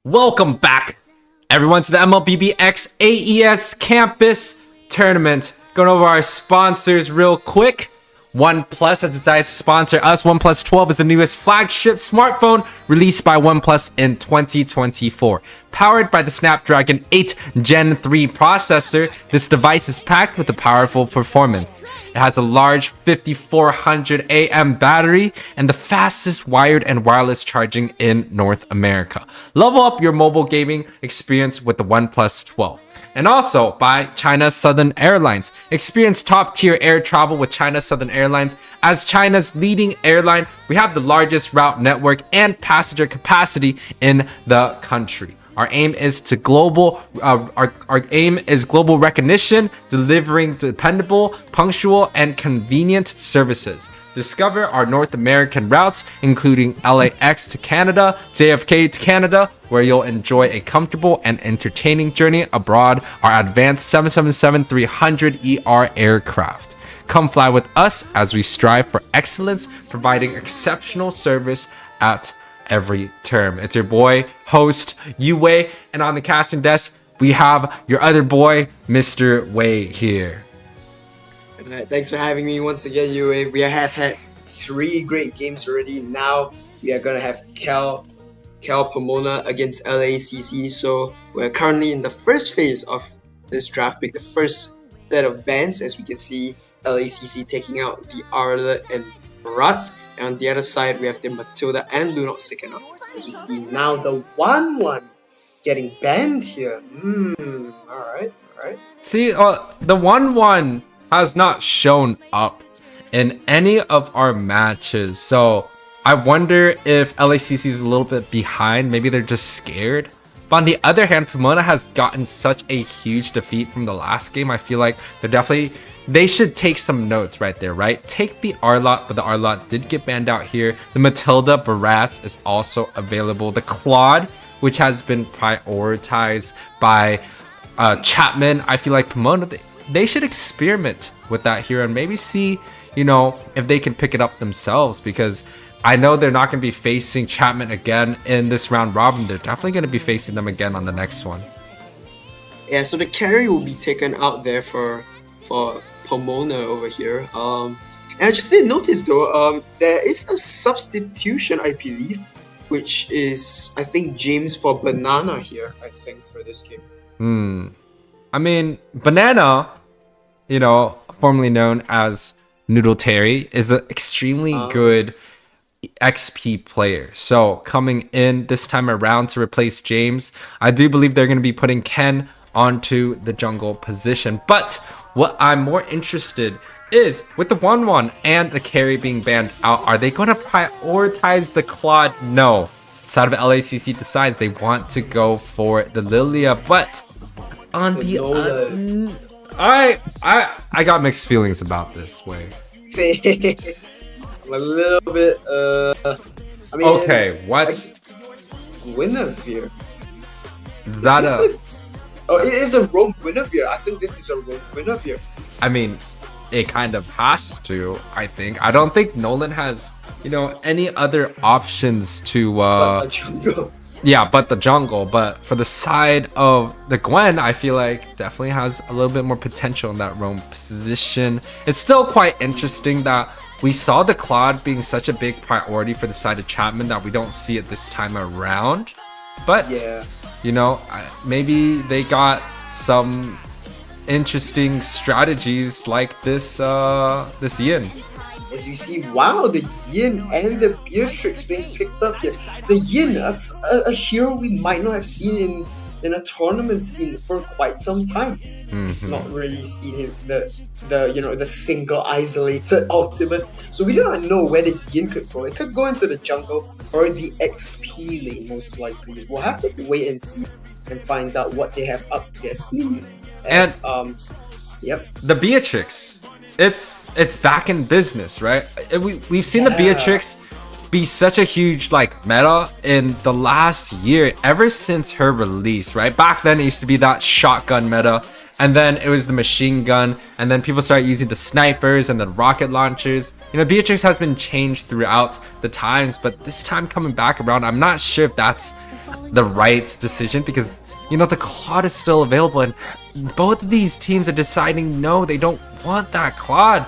Welcome back, everyone, to the Mlbb X AES Campus Tournament. Going over our sponsors real quick. Oneplus has decided to sponsor us. Oneplus 12 is the newest flagship smartphone released by Oneplus in 2024. Powered by the Snapdragon 8 Gen 3 processor, this device is packed with a powerful performance. It has a large 5400 AM battery and the fastest wired and wireless charging in North America. Level up your mobile gaming experience with the Oneplus 12. And also by China Southern Airlines. Experience top-tier air travel with China Southern Airlines. As China's leading airline, we have the largest route network and passenger capacity in the country. Our aim is global recognition, delivering dependable, punctual, and convenient services. Discover our North American routes, including LAX to Canada, JFK to Canada, where you'll enjoy a comfortable and entertaining journey aboard our advanced 777-300ER aircraft. Come fly with us as we strive for excellence, providing exceptional service at every term. It's your boy, host, Yue, and on the casting desk, we have your other boy, Mr. Wei here. Alright, thanks for having me once again, Yue. We have had 3 great games already. Now we are gonna have Cal Pomona against LACC. So we're currently in the first phase of this draft pick, the first set of bands. As we can see, LACC taking out the Arlet and Rats. And on the other side, we have the Matilda and Lunok second up. As we see now, the 1-1 getting banned here. Alright. See, the 1-1 has not shown up in any of our matches. So I wonder if LACC is a little bit behind. Maybe they're just scared. But on the other hand, Pomona has gotten such a huge defeat from the last game. I feel like they should take some notes right there, right? Take the R-Lot, but the R-Lot did get banned out here. The Matilda Barats is also available. The Claude, which has been prioritized by Chapman. I feel like Pomona, they should experiment with that here and maybe see, you know, if they can pick it up themselves, because I know they're not going to be facing Chapman again in this round robin. They're definitely going to be facing them again on the next one. Yeah, so the carry will be taken out there for Pomona over here. And I just did notice though, there is a substitution, I believe, which is, I think, James for Banana here, I think, for this game. I mean, Banana, you know, formerly known as Noodle Terry, is an extremely good XP player. So coming in this time around to replace James, I do believe they're going to be putting Ken onto the jungle position. But what I'm more interested is with the 1-1 and the carry being banned out, are they going to prioritize the Claude? No. Side of LACC decides they want to go for the Lilia, but on the other, I got mixed feelings about this way. A little bit, I mean, okay, what? Guinevere. Is that it is a roam Guinevere. I think this is a roam Guinevere. I mean, it kind of has to, I think. I don't think Nolan has, you know, any other options to But the jungle. Yeah, but the jungle. But for the side of the Gwen, I feel like definitely has a little bit more potential in that roam position. It's still quite interesting that we saw the Claude being such a big priority for the side of Chapman that we don't see it this time around. But, yeah, you know, maybe they got some interesting strategies like this Yin. as you see, wow, the Yin and the Beatrix being picked up here. The Yin, a hero we might not have seen in a tournament scene for quite some time. We've not really seen him, the single isolated ultimate. So we don't know where this Yin could go. It could go into the jungle or the XP lane, most likely. We'll have to wait and see and find out what they have up their sleeve. The Beatrix, it's back in business, right? We've seen the Beatrix be such a huge like meta in the last year, ever since her release, right? Back then it used to be that shotgun meta, and then it was the machine gun, and then people started using the snipers and the rocket launchers. You know, Beatrix has been changed throughout the times, but this time coming back around, I'm not sure if that's the right decision, because, you know, the Claude is still available, and both of these teams are deciding no, they don't want that Claude.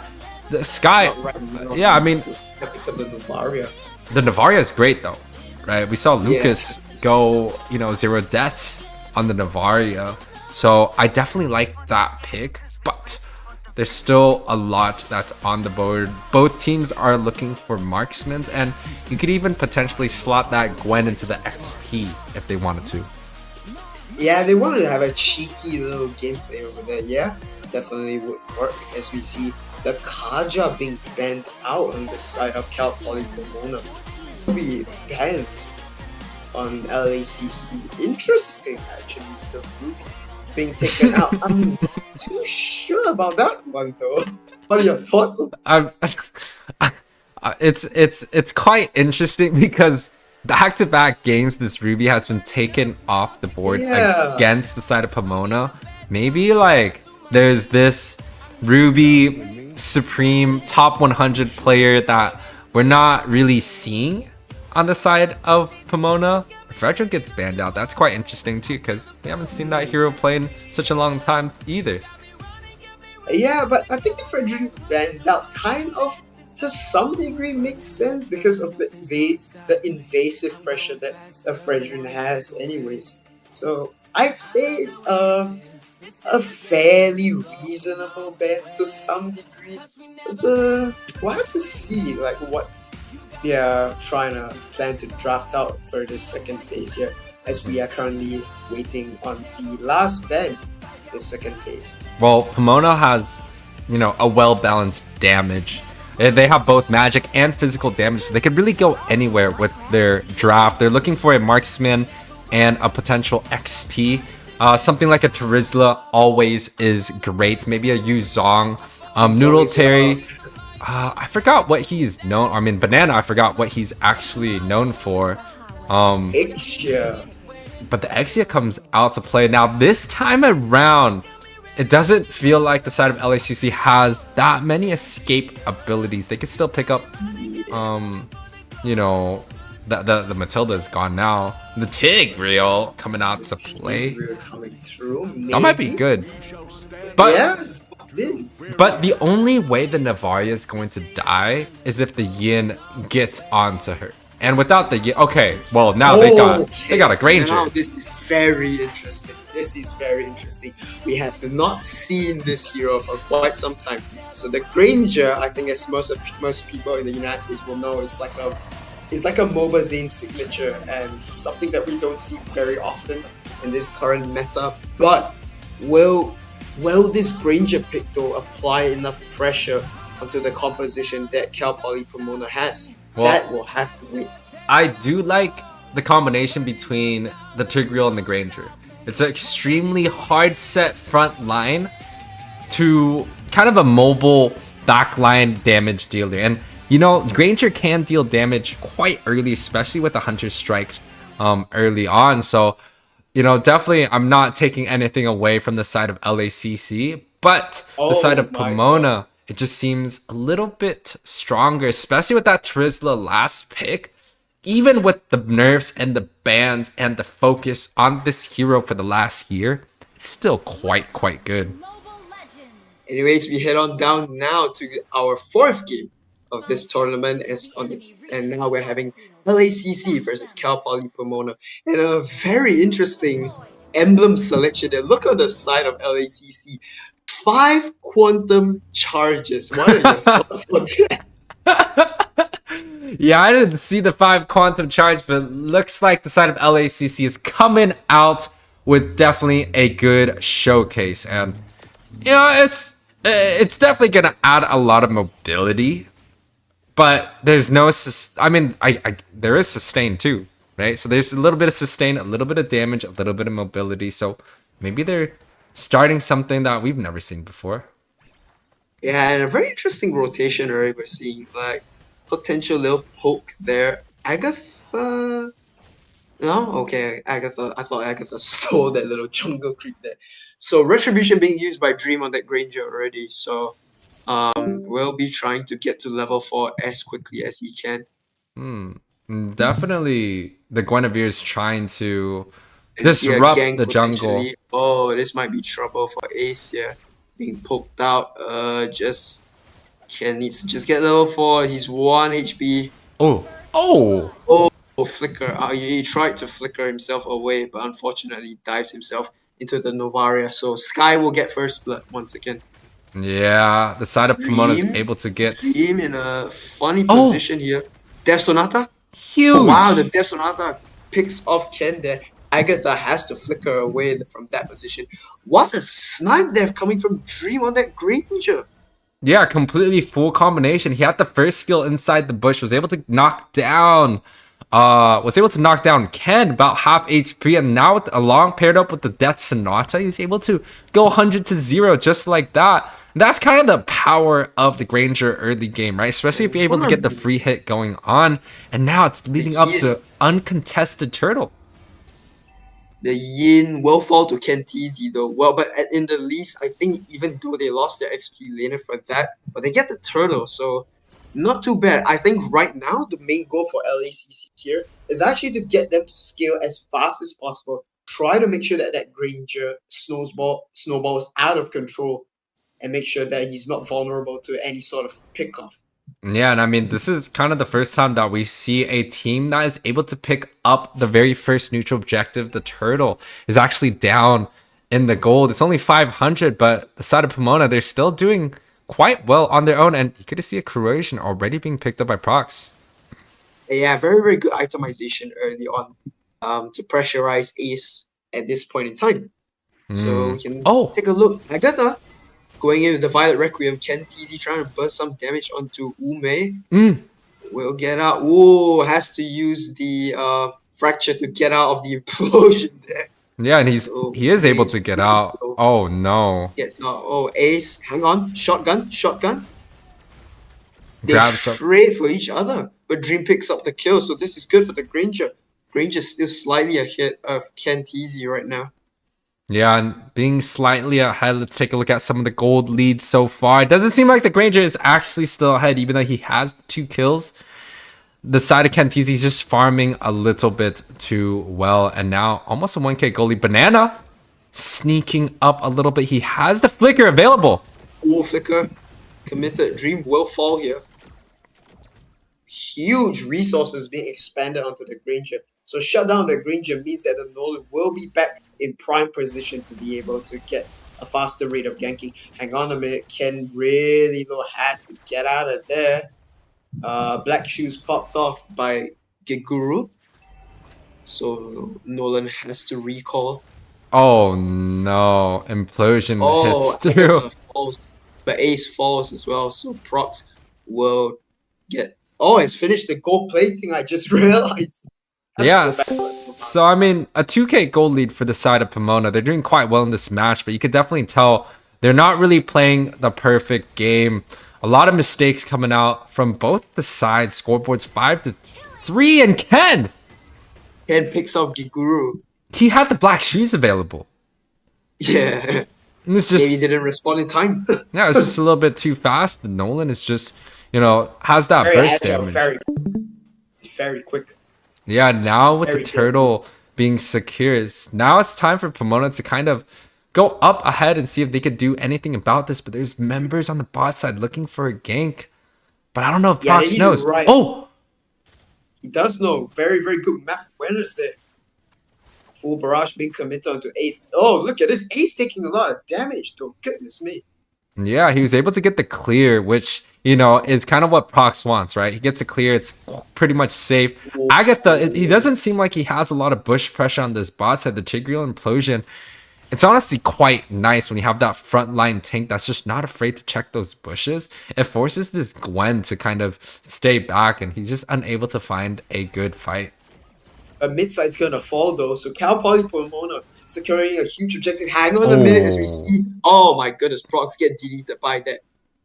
The Sky, yeah, I mean, except the Novaria. The Novaria is great though, right? We saw Lucas go, you know, 0 deaths on the Novaria, so I definitely like that pick, but there's still a lot that's on the board. Both teams are looking for marksmen, and you could even potentially slot that Gwen into the XP if they wanted to. Yeah, they wanted to have a cheeky little gameplay over there. Yeah, definitely would work, as we see the Kaja being banned out on the side of Cal Poly Pomona. Will be banned on LACC. Interesting, actually, the Ruby being taken out. I'm not too sure about that one though. What are your thoughts on it's quite interesting because back-to-back games this Ruby has been taken off the board against the side of Pomona. Maybe like there's this Ruby Supreme top 100 player that we're not really seeing on the side of Pomona. Frederick gets banned out. That's quite interesting too, because we haven't seen that hero play in such a long time either. Yeah, but I think the Frederick banned out kind of to some degree makes sense because of the invasive pressure that the Frederick has anyways. So I'd say it's a fairly reasonable bet to some degree. We'll have to see like what they are trying to plan to draft out for this second phase here, as we are currently waiting on the last ban of the second phase. Well, Pomona has, you know, a well-balanced damage They have both magic and physical damage, so they could really go anywhere with their draft. They're looking for a marksman and a potential XP. Something like a Terizla always is great. Maybe a Yu Zong. Noodle Terry. I forgot what he's known. I mean, Banana. I forgot what he's actually known for. Ixia. But the Exia comes out to play. Now, this time around, it doesn't feel like the side of LACC has that many escape abilities. They could still pick up, you know, the Matilda is gone now. The Tigreal coming out to play. Coming through, that might be good. But yeah, but the only way the Navaria is going to die is if the Yin gets onto her. And without the Yin, okay, well now they got a Granger. Now this is very interesting. This is very interesting. We have not seen this hero for quite some time. So the Granger, I think, as most people in the United States will know, is like a MOBA Zane signature and something that we don't see very often in this current meta. But will this Granger pick though apply enough pressure onto the composition that Cal Poly Pomona has? Well, that will have to wait. I do like the combination between the Tigreal and the Granger. It's an extremely hard set front line to kind of a mobile backline damage dealer. And you know, Granger can deal damage quite early, especially with the Hunter Strike early on. So, you know, definitely I'm not taking anything away from the side of LACC, but the side of Pomona, it just seems a little bit stronger, especially with that Terizla last pick. Even with the nerfs and the bans and the focus on this hero for the last year, it's still quite good. Anyways, we head on down now to our fourth game of this tournament, and now we're having LACC versus Cal Poly Pomona, and a very interesting emblem selection there. Look on the side of LACC. 5 quantum charges. What are your thoughts on that? Yeah, I didn't see the 5 quantum charge, but looks like the side of LACC is coming out with definitely a good showcase. And, you know, it's definitely going to add a lot of mobility. But there's no, I mean, there is sustain too, right? So there's a little bit of sustain, a little bit of damage, a little bit of mobility. So maybe they're starting something that we've never seen before. Yeah, and a very interesting rotation already we're seeing. Like, potential little poke there. Agatha? No? Okay, Agatha. I thought Agatha stole that little jungle creep there. So Retribution being used by Dream on that Granger already. So will be trying to get to level 4 as quickly as he can. Definitely the Guinevere is trying to disrupt the jungle. Oh, this might be trouble for Ace here. Being poked out. Needs to just get level 4. He's 1 HP. Oh, flicker. He tried to flicker himself away, but unfortunately dives himself into the Novaria. So Sky will get first blood once again. Yeah, the side of Pomona is able to get Dream in a funny position here. Death Sonata? Huge. Oh, wow, the Death Sonata picks off Ken there. Agatha has to flicker away from that position. What a snipe there coming from Dream on that Granger. Yeah, completely full combination. He had the first skill inside the bush, was able to knock down Ken about half HP, and now with along paired up with the Death Sonata, he's able to go 100 to 0 just like that. And that's kind of the power of the Granger early game, right? Especially if you're able to get the free hit going on. And now it's leading up to uncontested turtle. The Yin will fall to Kentizi though. Well, but in the least, I think even though they lost their XP laner for that, but they get the turtle, so not too bad. I think right now the main goal for LACC here is actually to get them to scale as fast as possible. Try to make sure that that Granger snowball is out of control, and make sure that he's not vulnerable to any sort of pickoff. Yeah, and I mean, this is kind of the first time that we see a team that is able to pick up the very first neutral objective. The turtle is actually down in the gold. It's only 500, but the side of Pomona, they're still doing quite well on their own. And you get to see a corrosion already being picked up by Prox. Yeah, very, very good itemization early on to pressurize Ace at this point in time. So we can take a look. Agatha Going in with the Violet Requiem, Ken TZ trying to burst some damage onto Ume. Will get out. Ooh, has to use the fracture to get out of the implosion there. Yeah, and So he is able Ace to get out. Oh no. gets out. Oh, Ace, hang on. Shotgun. They Grabs up. trade for each other, but Dream picks up the kill, so this is good for the Granger. Granger's still slightly ahead of Ken TZ right now. Yeah, and being slightly ahead, let's take a look at some of the gold leads so far. It doesn't seem like the Granger is actually still ahead, even though he has 2 kills. The side of Kentiz, he's just farming a little bit too well. And now almost a 1k goalie. Banana sneaking up a little bit. He has the flicker available. Oh, flicker. Committed. Dream will fall here. Huge resources being expanded onto the Granger. So shut down the Granger means that the Nolan will be back in prime position to be able to get a faster rate of ganking. Hang on a minute. Ken really has to get out of there. Black shoes popped off by Giguru. So Nolan has to recall. Oh no. Implosion hits through. Agatha falls. But Ace falls as well. So Prox will get... Oh, it's finished the gold plating, I just realized. Yes. So, I mean, a 2k gold lead for the side of Pomona. They're doing quite well in this match, but you could definitely tell they're not really playing the perfect game. A lot of mistakes coming out from both the sides. Scoreboards 5-3, and Ken picks off Giguru. He had the black shoes available. Yeah. And it's just, maybe he didn't respond in time. yeah, it's just a little bit too fast. The Nolan is just, has that very burst agile, damage. very quick. Yeah, now with Very the turtle being secure, now it's time for Pomona to kind of go up ahead and see if they could do anything about this. But there's members on the bot side looking for a gank. But I don't know if Fox knows. Right. Oh! He does know. Very, very good map awareness there. Full barrage being committed onto Ace. Oh, look at this. Ace taking a lot of damage, though. Goodness me. Yeah, he was able to get the clear, which, is kind of what Prox wants, right? He gets a clear. It's pretty much safe. Agatha, he doesn't seem like he has a lot of bush pressure on this bot side. The Tigreal Implosion, it's honestly quite nice when you have that frontline tank that's just not afraid to check those bushes. It forces this Gwen to kind of stay back, and he's just unable to find a good fight. A mid-side's gonna fall, though. So Cal Poly Pomona securing a huge objective. Hang on a minute as we see. Oh my goodness, Prox get deleted by that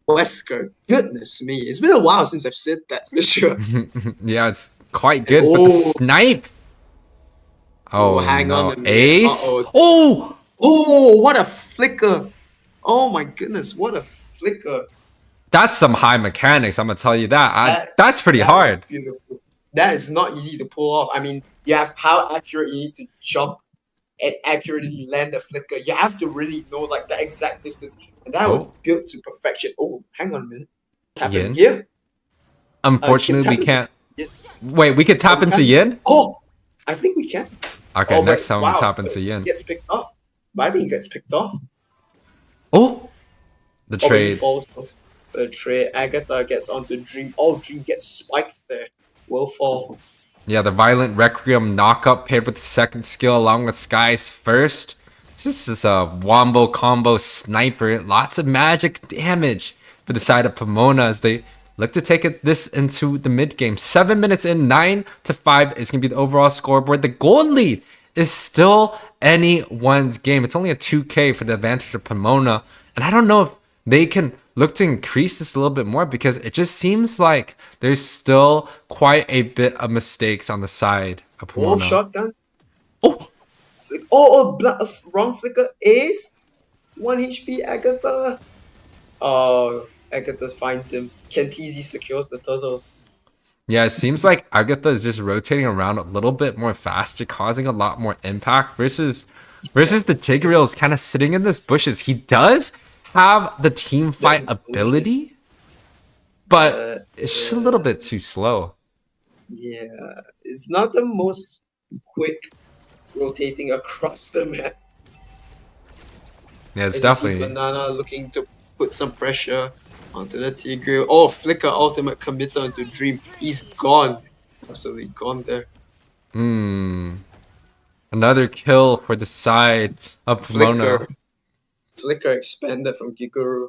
Wesker. Goodness me. It's been a while since I've said that for sure. Yeah, it's quite good, but the snipe. Oh, hang no. on a minute. Ace. Oh, what a flicker. Oh my goodness, what a flicker. That's some high mechanics, I'm going to tell you that. That's pretty hard. Beautiful. That is not easy to pull off. I mean, you have how accurate you need to jump and accurately land the flicker. You have to really know the exact distance. And that was built to perfection. Oh, hang on a minute. Tap in here? Unfortunately, we can't. Wait, we could tap into Yin? Oh, I think we can. Okay, next time we tap into Yin. He gets picked off. But I think he gets picked off. Oh! The trade. He falls off. The trade. Agatha gets onto Dream. Oh, Dream gets spiked there. Will fall. Yeah, the Violent Requiem knockup paired with the second skill along with Sky's first. This is a wombo combo sniper. Lots of magic damage for the side of Pomona as they look to take this into the mid game. 7 minutes in, 9-5 is going to be the overall scoreboard. The gold lead is still anyone's game. It's only a 2k for the advantage of Pomona. And I don't know if they can look to increase this a little bit more because it just seems like there's still quite a bit of mistakes on the side of Pomona. Oh, shotgun. Wrong flicker. Ace. 1 HP, Agatha. Oh, Agatha finds him. Kentizi secures the turtle. Yeah, it seems like Agatha is just rotating around a little bit more faster, causing a lot more impact versus the Tigreal is kind of sitting in this bushes. He does have the team fight ability, but it's just a little bit too slow. Yeah, it's not the most quick rotating across the map. Yeah, it's definitely Banana looking to put some pressure onto the Tigreal. Oh, flicker ultimate committer onto Dream. He's gone. Absolutely gone there. Another kill for the side of Pomona. Flicker expanded from Giguru.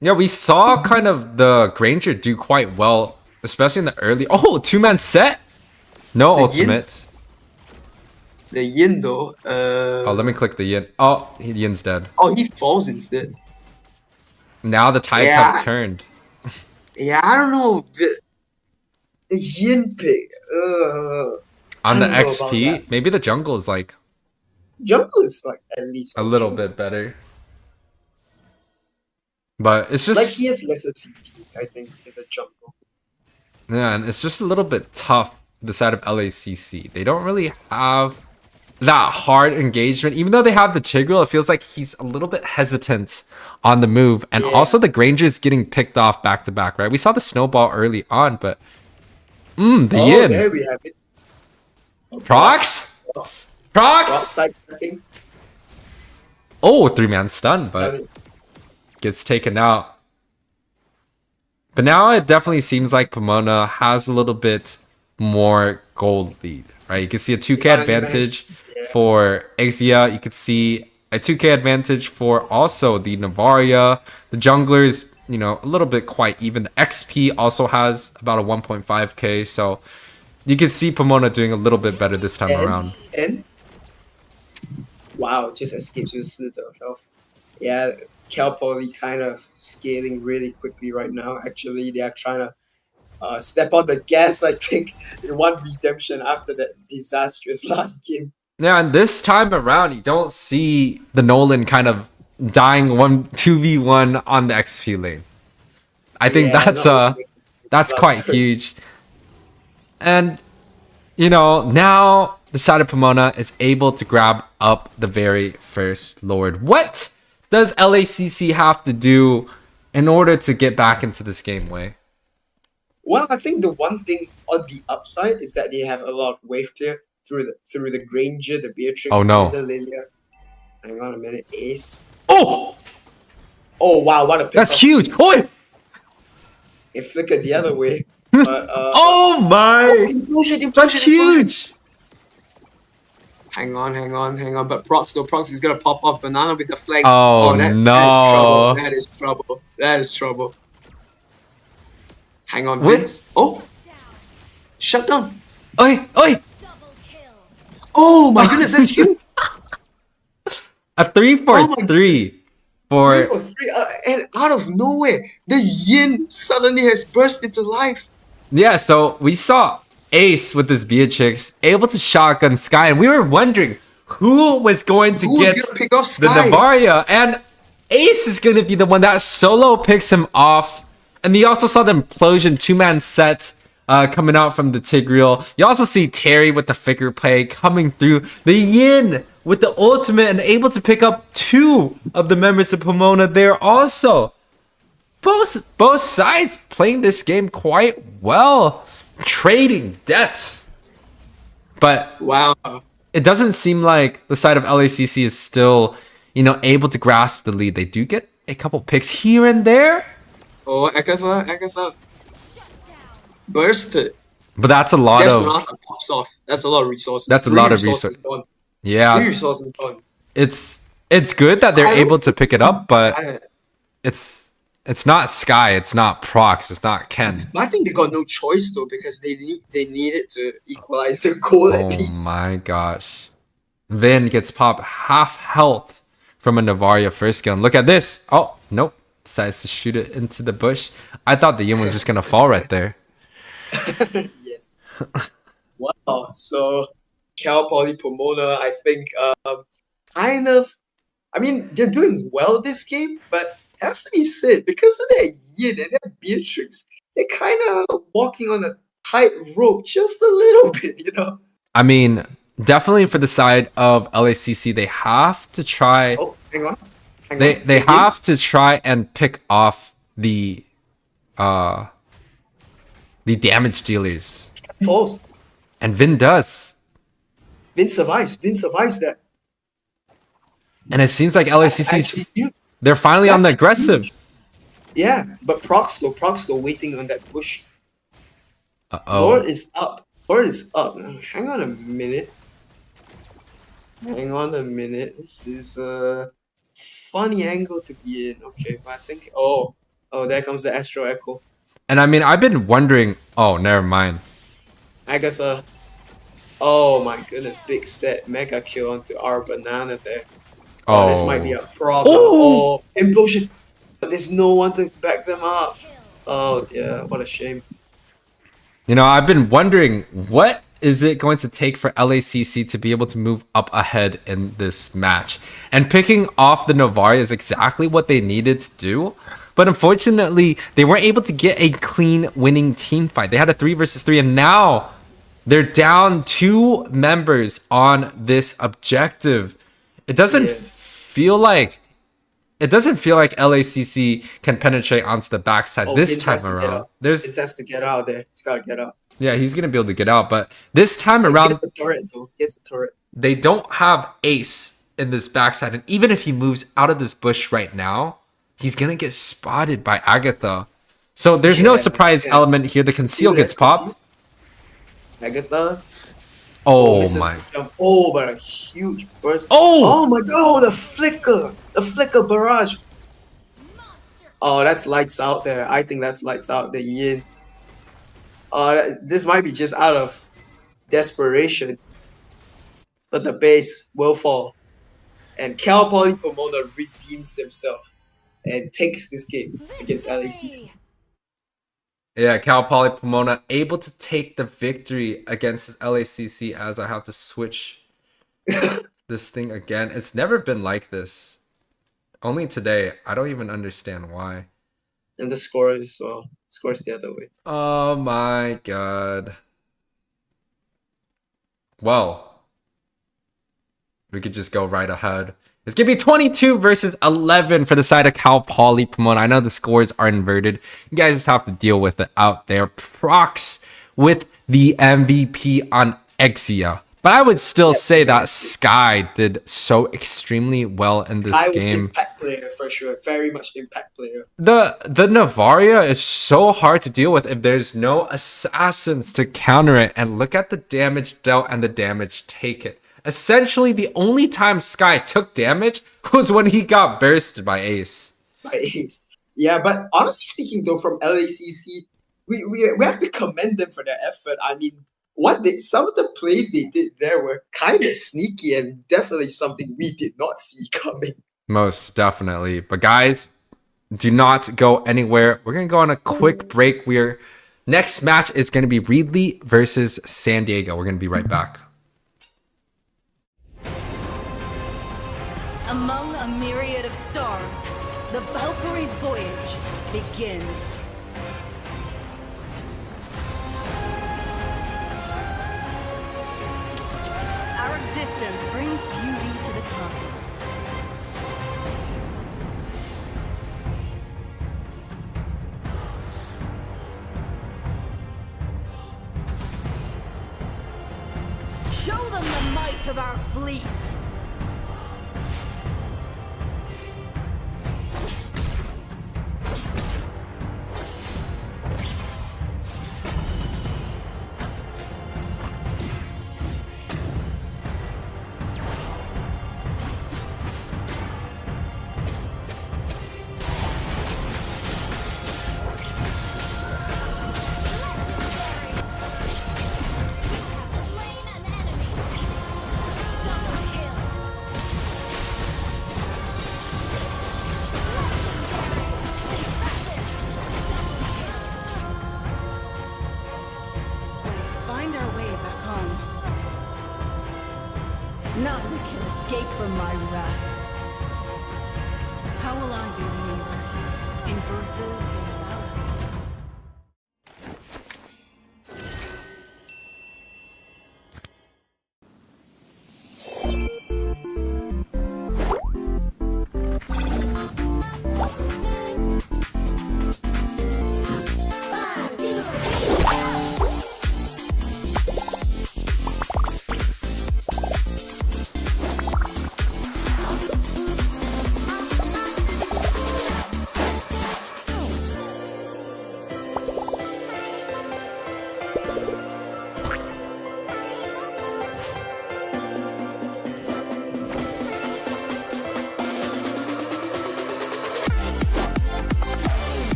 Yeah, we saw kind of the Granger do quite well, especially in the early. Oh, two-man set? No The ultimate. The Yin though. Oh, let me click the Yin. Oh, Yin's dead. Oh, he falls instead. Now the tides Yeah. have turned. Yeah, I don't know. The Yin pick. On the I don't know about XP, that. maybe the jungle is like Jungle is like at least a little bit better. But it's just like he has lesser CP, I think, in the jungle. yeah, and it's just a little bit tough the side of LACC. They don't really have that hard engagement. Even though they have the Tigreal, it feels like he's a little bit hesitant on the move. And Yeah. also the Granger's getting picked off back to back, right? We saw the snowball early on, but the Yin. There we have it. Prox? Prox? Side stepping. Oh, three-man stun, but gets taken out. But now it definitely seems like Pomona has a little bit more gold lead, right? You can see a 2k advantage for Exia. You could see a 2k advantage for also the Navaria. The junglers, you know, a little bit quite even. The XP also has about a 1.5k, so you can see Pomona doing a little bit better this time around. And wow, just escapes with slither of health. Yeah, Cal Poly kind of scaling really quickly right now. Actually, they are trying to step on the gas, I think. They want redemption after that disastrous last game. Yeah, and this time around, you don't see the Nolan kind of dying 2v1 on the XP lane. I think that's quite huge. And you know, now the side of Pomona is able to grab up the very first Lord. What does LACC have to do in order to get back into this game, Wei? Well, I think the one thing on the upside is that they have a lot of wave clear through the Granger, the Beatrix, Oh, no. and the Lilia. Hang on a minute, Ace. Oh, Wow, what a pick that's off. huge. Oh, It flickered the other way. But, oh my, implosion, that's huge. Hang on. But Prox is gonna pop off Banana with the flag. Oh, no. That is trouble. Hang on, What? Vince. Oh! Shut down. Oi. Oh my goodness, that's huge. A 3 for Oh my 3 for 3 for 3. And out of nowhere, the Yin suddenly has burst into life. yeah. So we saw Ace with this Beatrix able to shotgun Sky, and we were wondering who was going to Who was get gonna pick off the Sky? Navaria, and Ace is going to be the one that solo picks him off. And you also saw the implosion 2-man set coming out from the Tigreal. You also see Terry with the figure play coming through. The Yin with the ultimate and able to pick up 2 of the members of Pomona there also. Both sides playing this game quite well, trading deaths. But Wow. it doesn't seem like the side of LACC is still, you know, able to grasp the lead. They do get a couple picks here and there. Oh, Agatha. Bursted. But that's a lot That's of not that pops off. That's a lot of resources. That's a 3 lot of resources gone. 3 yeah. resources gone. It's good that they're I able don't to pick it up, but I it's not Sky, it's not Prox, it's not Ken. I think they got no choice though because they needed to equalize the goal at Oh least. my gosh. Vin gets popped half health from a Navaria first skill. And look at this. Oh, nope. Decides to shoot it into the bush. I thought the Yin was just gonna fall right there. Yes. Wow. So Cal Poly Pomona, I think kind of I mean they're doing well this game, but it has to be said, because of their Yin and their Beatrix, they're kinda walking on a tight rope just a little bit, you know. I mean, definitely for the side of LACC, they have to try Oh, hang on. they have to try and pick off the damage dealers. Falls. And Vin does. Vin survives that. And it seems like LACC's Actually, huge. they're finally on the That's aggressive. huge. Yeah, but Prox though waiting on that bush. Uh-oh. Lord is up. Hang on a minute. This is funny angle to be in. Okay, but I think oh, there comes the Astro Echo. And I mean, I've been wondering. Oh, never mind. Agatha. Oh my goodness, big set mega kill onto our banana there. Oh, this might be a problem. Oh, implosion. But there's no one to back them up. Oh dear, what a shame. You know, I've been wondering, what is it going to take for LACC to be able to move up ahead in this match? And picking off the Novaria is exactly what they needed to do. But unfortunately, they weren't able to get a clean winning team fight. They had a 3 versus 3, and now they're down 2 members on this objective. It doesn't feel like LACC can penetrate onto the backside this time around. It has to get out there. He's gotta get out. Yeah, he's gonna be able to get out, but this time around, he has the turret though. He has the turret. They don't have Ace in this backside, and even if he moves out of this bush right now, he's gonna get spotted by Agatha. So there's no surprise element here. The conceal gets popped. Agatha. Oh my! Jump. Oh, but a huge burst. Oh! Oh my God! The flicker barrage. Oh, that's lights out there. I think that's lights out. The yin. This might be just out of desperation, but the base will fall, and Cal Poly Pomona redeems themselves and takes this game against LACC. Yeah, Cal Poly Pomona able to take the victory against LACC, as I have to switch this thing again. It's never been like this. Only today. I don't even understand why. And the score is scores the other way. Oh my God. Well, we could just go right ahead. It's going to be 22 versus 11 for the side of Cal Poly Pomona. I know the scores are inverted. You guys just have to deal with it out there. Prox with the MVP on Exia. But I would still say that Sky did so extremely well in this Sky was game. Impact player for sure. Very much impact player. The Navaria is so hard to deal with if there's no assassins to counter it. And look at the damage dealt and the damage taken. Essentially, the only time Sky took damage was when he got bursted by Ace. Yeah, but honestly speaking, though, from LACC, we have to commend them for their effort. I mean, some of the plays they did there were kind of sneaky and definitely something we did not see coming. Most definitely. But guys, do not go anywhere. We're going to go on a quick break. Next match is going to be Reedley versus San Diego. We're going to be right back. Among a myriad of stars, the Valkyrie's voyage begins. Our existence brings beauty to the cosmos. Show them the might of our fleet. None can escape from my wrath. How will I be remembered? In verses or ballads?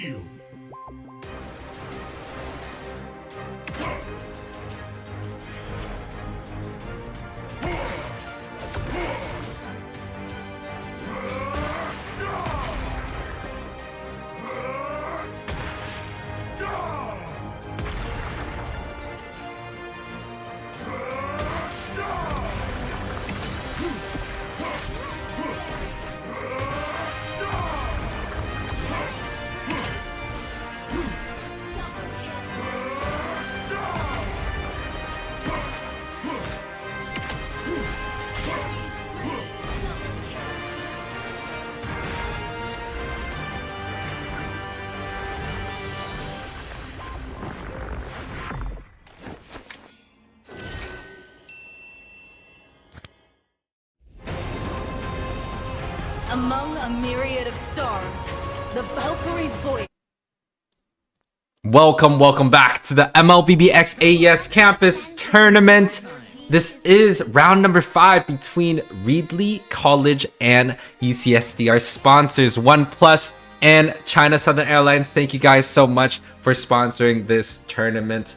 steel. Among a myriad of stars, the Valkyrie's voice. Welcome back to the MLBBX AES Campus Tournament. This is round number 5 between Reedley College and UCSD. Our sponsors, Oneplus and China Southern Airlines. Thank you guys so much for sponsoring this tournament.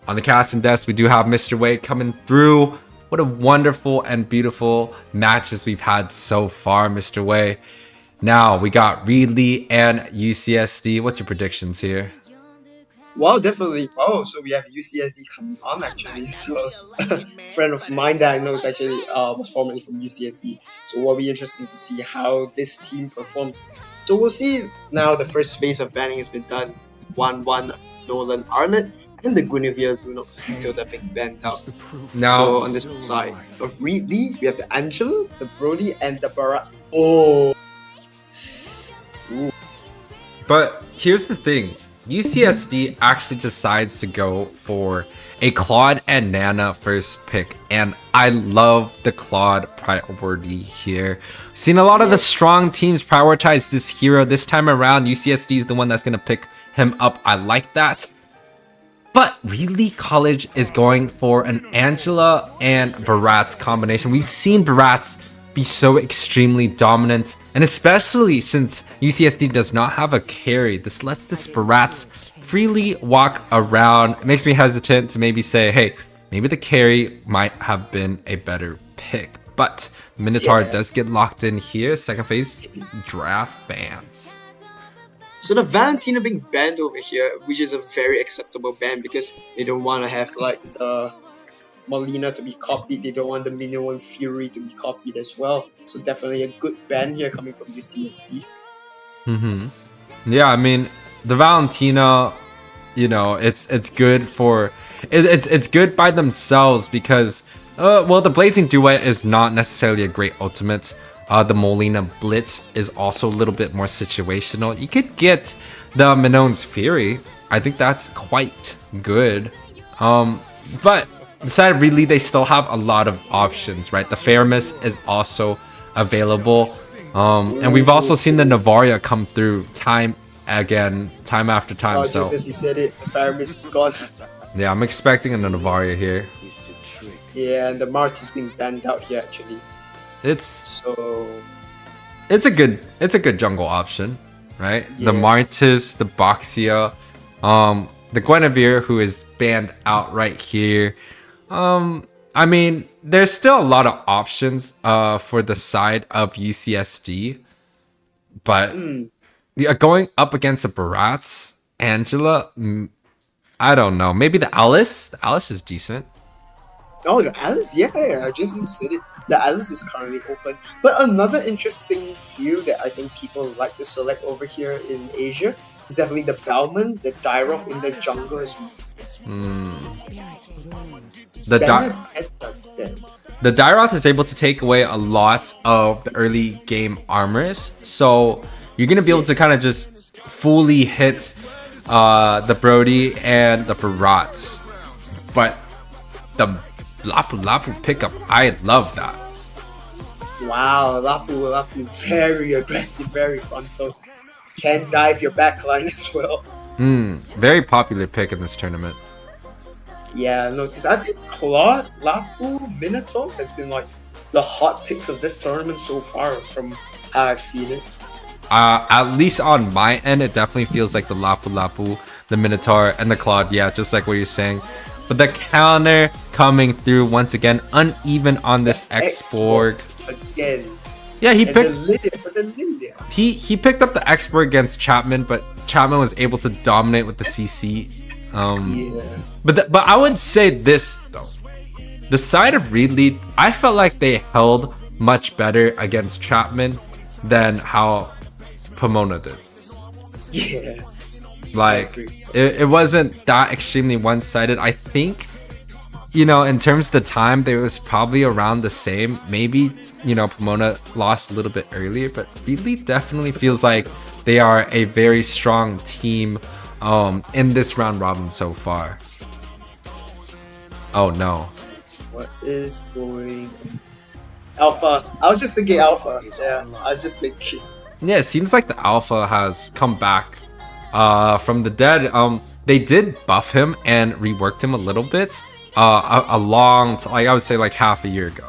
On the casting desk, we do have Mr. Wade coming through. What a wonderful and beautiful matches we've had so far, Mr. Wei. Now we got Reedley and UCSD. What's your predictions here? Well, definitely. Oh, so we have UCSD coming on actually. So a friend of mine that I know is actually was formerly from UCSD. So it'll be interesting to see how this team performs. So we'll see now. The first phase of banning has been done. 1-1 Nolan Arnett and the Guinevere do not see till they're being banned out. Now, so on this side of Reedley, we have the Angela, the Brody, and the Barats. Oh. Ooh. but here's the thing. UCSD actually decides to go for a Claude and Nana first pick, and I love the Claude priority here. Seen a lot of the strong teams prioritize this hero. This time around, UCSD is the one that's going to pick him up. I like that. But Reedley College is going for an Angela and Barats combination. We've seen Barats be so extremely dominant, and especially since UCSD does not have a carry, this lets this Barats freely walk around. It makes me hesitant to maybe say, hey, maybe the carry might have been a better pick. But the Minotaur does get locked in here. Second phase draft bans. So the Valentina being banned over here, which is a very acceptable ban because they don't want to have like the Molina to be copied. They don't want the Minion Fury to be copied as well. So definitely a good ban here coming from UCSD. Yeah, I mean the Valentina, you know, it's good for it's good by themselves because well, the Blazing Duet is not necessarily a great ultimate. The Molina Blitz is also a little bit more situational. You could get the Minon's Fury. I think that's quite good. But besides Reedley, they still have a lot of options, right? The Faramis is also available. And we've also seen the Navaria come through time after time. Oh, so just as you said it, the Faramis is gone. yeah, I'm expecting a Navaria here. Yeah, and the Mart is being banned out here actually. It's a good jungle option, right? Yeah. The Martis, the Boxia, the Guinevere, who is banned out right here. I mean, there's still a lot of options for the side of UCSD, but going up against the Barats, Angela, I don't know. Maybe the Alice. The Alice is decent. Oh, the Alice, yeah, I just said it. The Alice is currently open. But another interesting hero that I think people like to select over here in Asia is definitely the Bellman, the Dyrov in the jungle as well. The Dyroth is able to take away a lot of the early game armors. So you're going to be able to kind of just fully hit the Brody and the Barats. But the Lapu pickup, I love that. Wow, Lapu, very aggressive, very frontal. Can dive your backline as well. Very popular pick in this tournament. Yeah, notice. I think Claude, Lapu, Minotaur has been like the hot picks of this tournament so far from how I've seen it. At least on my end, it definitely feels like the Lapu Lapu, the Minotaur, and the Claude. Yeah, just like what you're saying. But the counter coming through once again, uneven on this X-Borg. Again. Yeah, he And picked. the Lilia. He picked up the X-Borg against Chapman, but Chapman was able to dominate with the CC. Yeah. But I would say this though, the side of Reedley, I felt like they held much better against Chapman than how Pomona did. Yeah. Like it wasn't that extremely one-sided. I think, you know, in terms of the time, they was probably around the same. Maybe, you know, Pomona lost a little bit earlier, but Reedley definitely feels like they are a very strong team in this round robin so far. Oh no. What is going Alpha? I was just thinking Alpha. Yeah, I was just thinking. Yeah, it seems like the Alpha has come back from the dead. They did buff him and reworked him a little bit a long like I would say like half a year ago.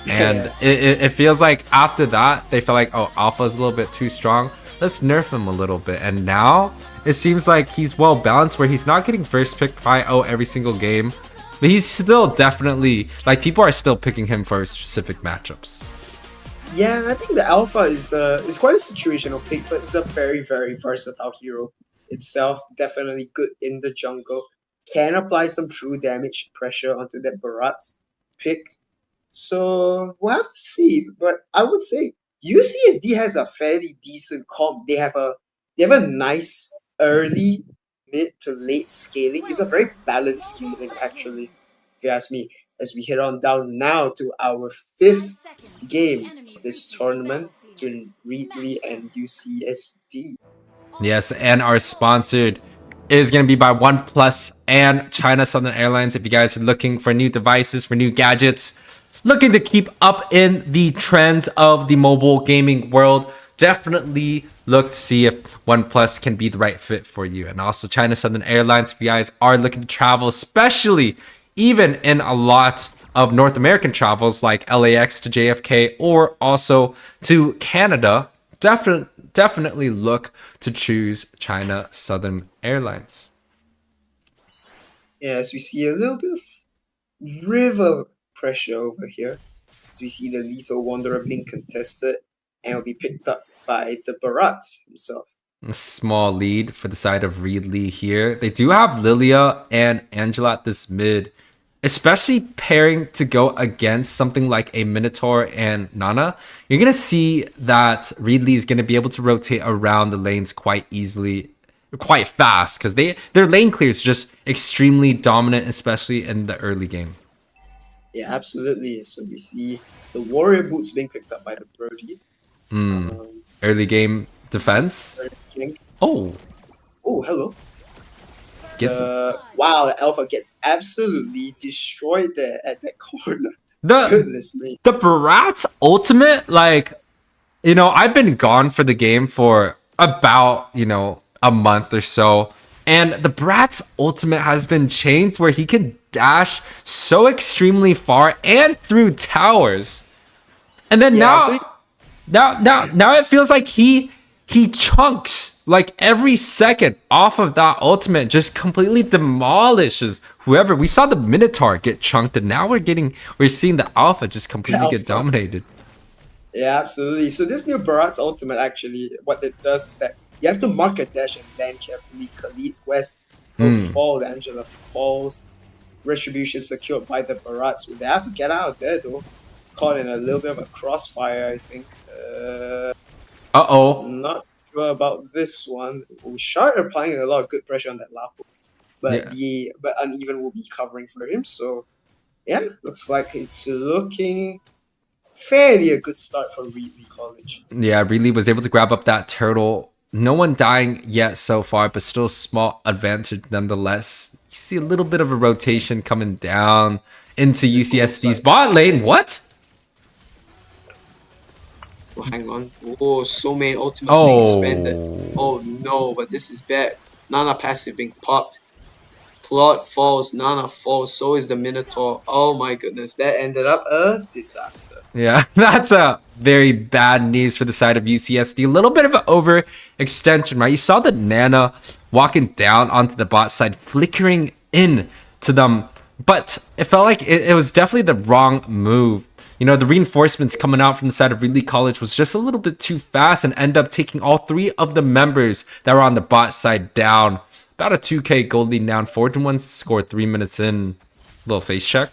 And it feels like after that they felt like, oh, Alpha is a little bit too strong, let's nerf him a little bit. And now it seems like he's well balanced, where he's not getting first pick by every single game, but he's still definitely like, people are still picking him for specific matchups. Yeah, I think the Alpha is quite a situational pick, but it's a very, very versatile hero itself. Definitely good in the jungle. Can apply some true damage pressure onto that Barat's pick. So we'll have to see. But I would say UCSD has a fairly decent comp. They have a nice early, mid to late scaling. It's a very balanced scaling actually, if you ask me. As we head on down now to our fifth game of this tournament between Reedley and UCSD. Yes, and our sponsored is going to be by Oneplus and China Southern Airlines. If you guys are looking for new devices, for new gadgets, looking to keep up in the trends of the mobile gaming world, definitely look to see if Oneplus can be the right fit for you. And also China Southern Airlines, if you guys are looking to travel, especially even in a lot of North American travels like LAX to JFK or also to Canada, definitely look to choose China Southern Airlines. Yes, we see a little bit of river pressure over here. As we see the Lethal Wanderer being contested and will be picked up by the Barat himself. A small lead for the side of Reedley here. They do have Lilia and Angela at this mid, especially pairing to go against something like a Minotaur and Nana. You're going to see that Reedley is going to be able to rotate around the lanes quite easily, quite fast, because their lane clear is just extremely dominant, especially in the early game. Yeah, absolutely. So we see the Warrior Boots being picked up by the Brody. Early game defense. Oh, hello. gets Wow, the Alpha gets absolutely destroyed there at that corner. the Goodness me. the Barat's ultimate. Like, you know, I've been gone for the game for about, you know, a month or so, and the Brat's ultimate has been changed where he can dash so extremely far and through towers. And then Yeah, now it feels like he chunks like every second off of that ultimate, just completely demolishes whoever. We saw the Minotaur get chunked, and now we're seeing the Alpha just completely get dominated. Yeah, absolutely. So this new Barat's ultimate actually, what it does is that you have to mark a dash and land carefully. Khalid West will fall, the Angela falls. Retribution secured by the Barats. They have to get out of there though. Caught in a little bit of a crossfire, I think. Not sure about this one. Shard applying a lot of good pressure on that Lapo. But but Uneven will be covering for him. So yeah, looks like it's looking fairly a good start for Reedley College. Yeah, Reedley was able to grab up that turtle. No one dying yet so far, but still small advantage nonetheless. You see a little bit of a rotation coming down into UCSD's bot lane. What? Oh, hang on. Oh, so many ultimates being expanded. Oh no, but this is bad. Nana passive being popped. Claude falls, Nana falls, so is the Minotaur. Oh my goodness, that ended up a disaster. Yeah, that's a very bad news for the side of UCSD. A little bit of an overextension, right? You saw the Nana walking down onto the bot side, flickering in to them, but it felt like it was definitely the wrong move. You know, the reinforcements coming out from the side of Reedley College was just a little bit too fast and end up taking all 3 of the members that were on the bot side down. About a 2k gold lead down, 4-1 score 3 minutes in. Little face check.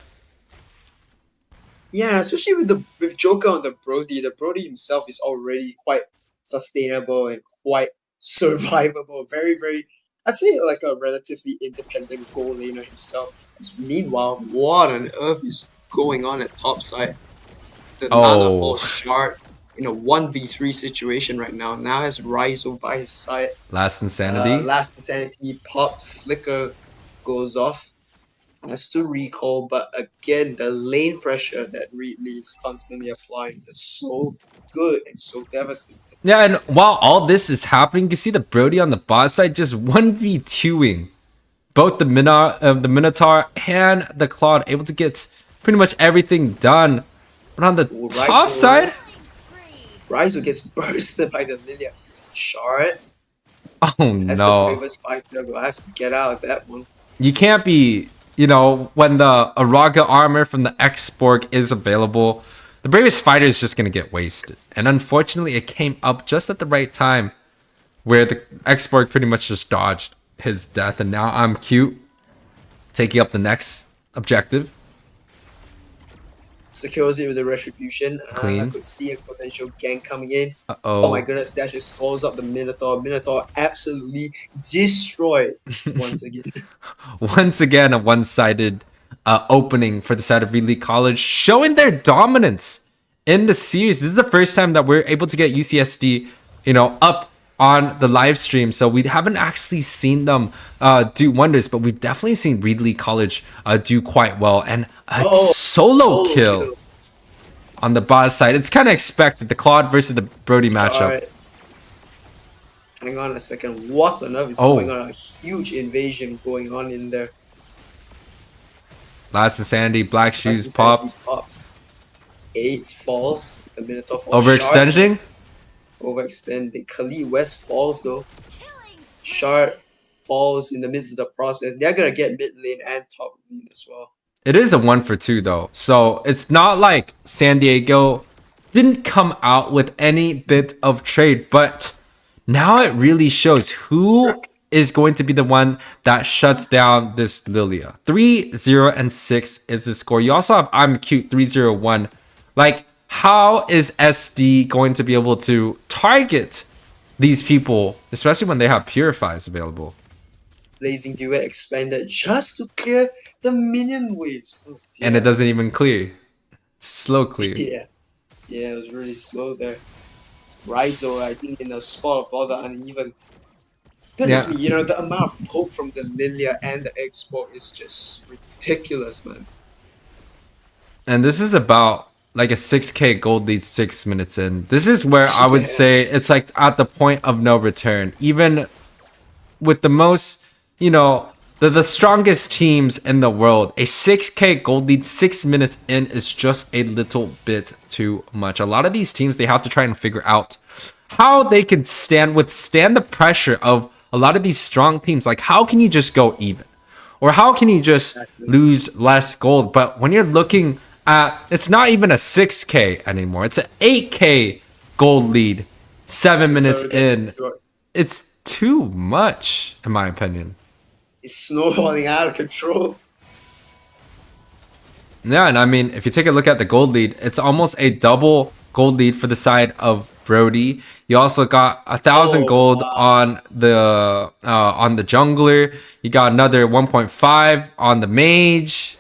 Yeah, especially with Joker on the Brody. The Brody himself is already quite sustainable and quite survivable. Very, very, I'd say like a relatively independent goal laner himself. Meanwhile, what on earth is going on at top side? The Nana falls short in a 1v3 situation right now. Now has Raizo by his side. Last Insanity. Last Insanity popped, Flicker goes off. Has to recall, but again, the lane pressure that Reedley is constantly applying is so good and so devastating. Yeah, and while all this is happening, you can see the Brody on the bot side just 1v2ing both the Minotaur and the Claude, able to get pretty much everything done. But on the top side, Raizo gets bursted by the Lilia. Shard. Oh As no. the Bravest fighter, will have to get out of that one. You can't be, you know, when the Araga armor from the X-Borg is available, the Bravest fighter is just going to get wasted. And unfortunately, it came up just at the right time where the X-Borg pretty much just dodged his death. And now I'm cute, taking up the next objective. Secures it with the Retribution. Clean. I could see a potential gank coming in. Uh-oh. Oh my goodness, that just slows up the Minotaur. Minotaur absolutely destroyed once again. Once again, a one-sided opening for the side of Reedley College, showing their dominance in the series. This is the first time that we're able to get UCSD, you know, up on the live stream. So we haven't actually seen them do wonders, but we've definitely seen Reedley College do quite well. And a solo kill on the boss side. It's kind of expected. The Claude versus the Brody matchup. Right. Hang on a second. What on earth is going on? A huge invasion going on in there. Last Insanity, Black Shoes popped. 8 falls. The Minotaur falls. Overextending? Overextending. Khalid West falls though. Shard falls in the midst of the process. They're gonna get mid lane and top lane as well. It is a 1-for-2 though. So it's not like San Diego didn't come out with any bit of trade, but now it really shows who is going to be the one that shuts down this Lilia. 3-0-6 is the score. You also have I'm Cute 3-0-1. Like, how is SD going to be able to target these people, especially when they have purifies available? Blazing Duet expanded just to clear the minion waves. Oh, and it doesn't even clear. Slow clear. Yeah, it was really slow there. Raizo, I think, in a spot of all the uneven. Goodness me, you know, the amount of poke from the Lilia and the X-Borg is just ridiculous, man. And this is about like a 6k gold lead 6 minutes in. This is where I would say it's like at the point of no return. Even with the most, you know, the strongest teams in the world, a 6k gold lead 6 minutes in is just a little bit too much. A lot of these teams, they have to try and figure out how they can withstand the pressure of a lot of these strong teams. Like, how can you just go even? Or how can you just lose less gold? But when you're looking at, it's not even a 6k anymore. It's an 8k gold lead 7 minutes in. It's too much, in my opinion. It's snowballing out of control. Yeah, and I mean, if you take a look at the gold lead, it's almost a double gold lead for the side of Brody. You also got 1,000 gold on the jungler. You got another 1.5 on the mage.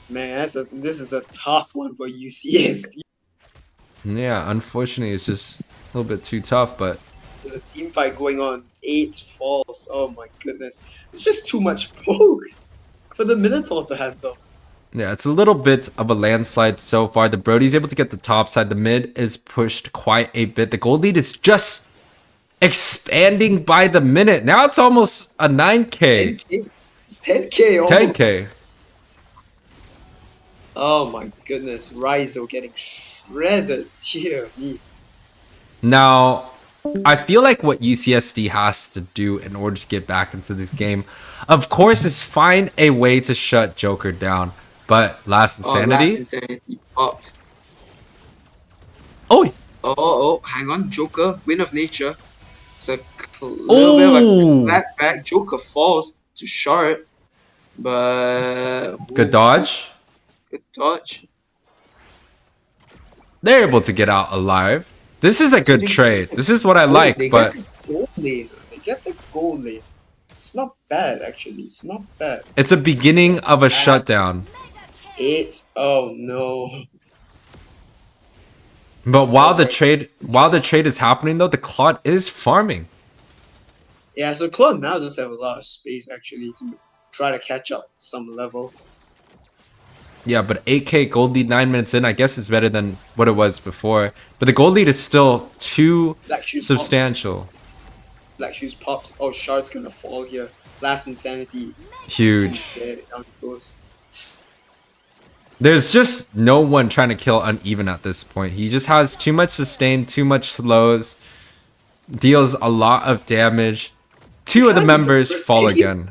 Man, this is a tough one for UCSD. Yeah, unfortunately, it's just a little bit too tough, but there's a team fight going on. 8 falls. Oh my goodness. It's just too much poke for the Minotaur to handle. Yeah, it's a little bit of a landslide so far. The Brody's able to get the top side. The mid is pushed quite a bit. The gold lead is just expanding by the minute. Now it's almost a 9k. 10K. It's 10k almost. 10k. Oh my goodness, Rizzo getting shredded. Dear me. Now, I feel like what UCSD has to do in order to get back into this game, of course, is find a way to shut Joker down. But Last Insanity. Last Insanity popped. Oh, Hang on, Joker, Win of Nature. It's a little bit of a back. Joker falls to Shard, but good dodge. Good dodge. They're able to get out alive. This is a good trade. This is what I like, but They get the gold lane. It's not bad, actually. It's not bad. it's a beginning of a shutdown. Oh no. But while the trade is happening though, the Claude is farming. Yeah, so Claude now does have a lot of space actually to try to catch up some level. Yeah, but 8k gold lead 9 minutes in, I guess it's better than what it was before. But the gold lead is still too substantial. Black Shoes popped. Oh, Shard's gonna fall here. Last Insanity. Huge. Yeah, down it goes. There's just no one trying to kill Uneven at this point. He just has too much sustain, too much slows, deals a lot of damage. Two of the members fall again.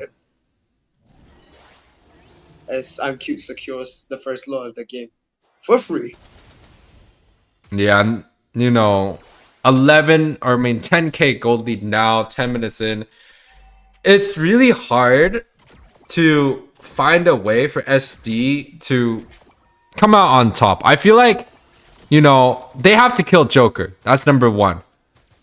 As I'm Cute secures the first load of the game for free. Yeah, 10k gold lead now, 10 minutes in. It's really hard to find a way for SD to come out on top. I feel like, they have to kill Joker. That's number 1.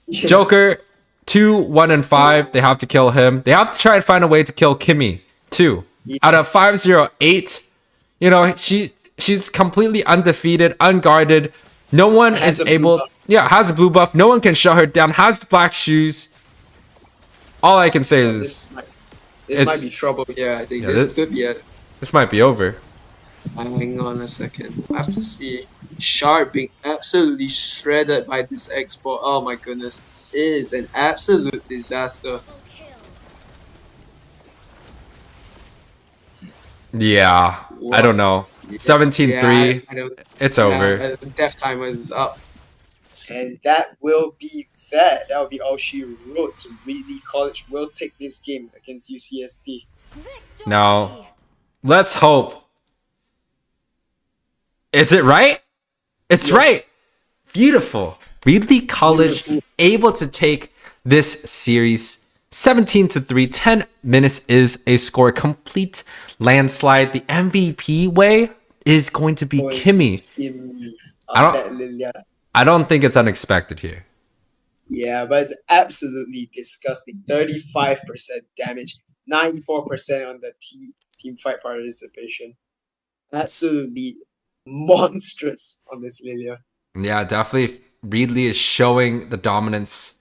Yeah. Joker, 2, 1, and 5. They have to kill him. They have to try and find a way to kill Kimmy, too. Yeah. Out of 508, she's completely undefeated, unguarded. No one is able... has a blue buff. No one can shut her down. Has the black shoes. All I can say is... This might be trouble. Yeah, I think this could be it. This might be over. Hang on a second. I have to see. Shard being absolutely shredded by this export. Oh my goodness. It is an absolute disaster. Yeah. I don't know. 17-3. It's over. Death timer is up. And that will be that. That will be all she wrote. So Reedley College will take this game against UCSD. Now, let's hope. Is it right? It's right. Beautiful. Reedley College able to take this series 17-3. 10 minutes is a score. Complete landslide. The MVP way is going to be Kimmy. I don't think it's unexpected here. Yeah, but it's absolutely disgusting. 35% damage, 94% on the team fight participation. Absolutely monstrous on this Lilia. Yeah, definitely. Reedley is showing the dominance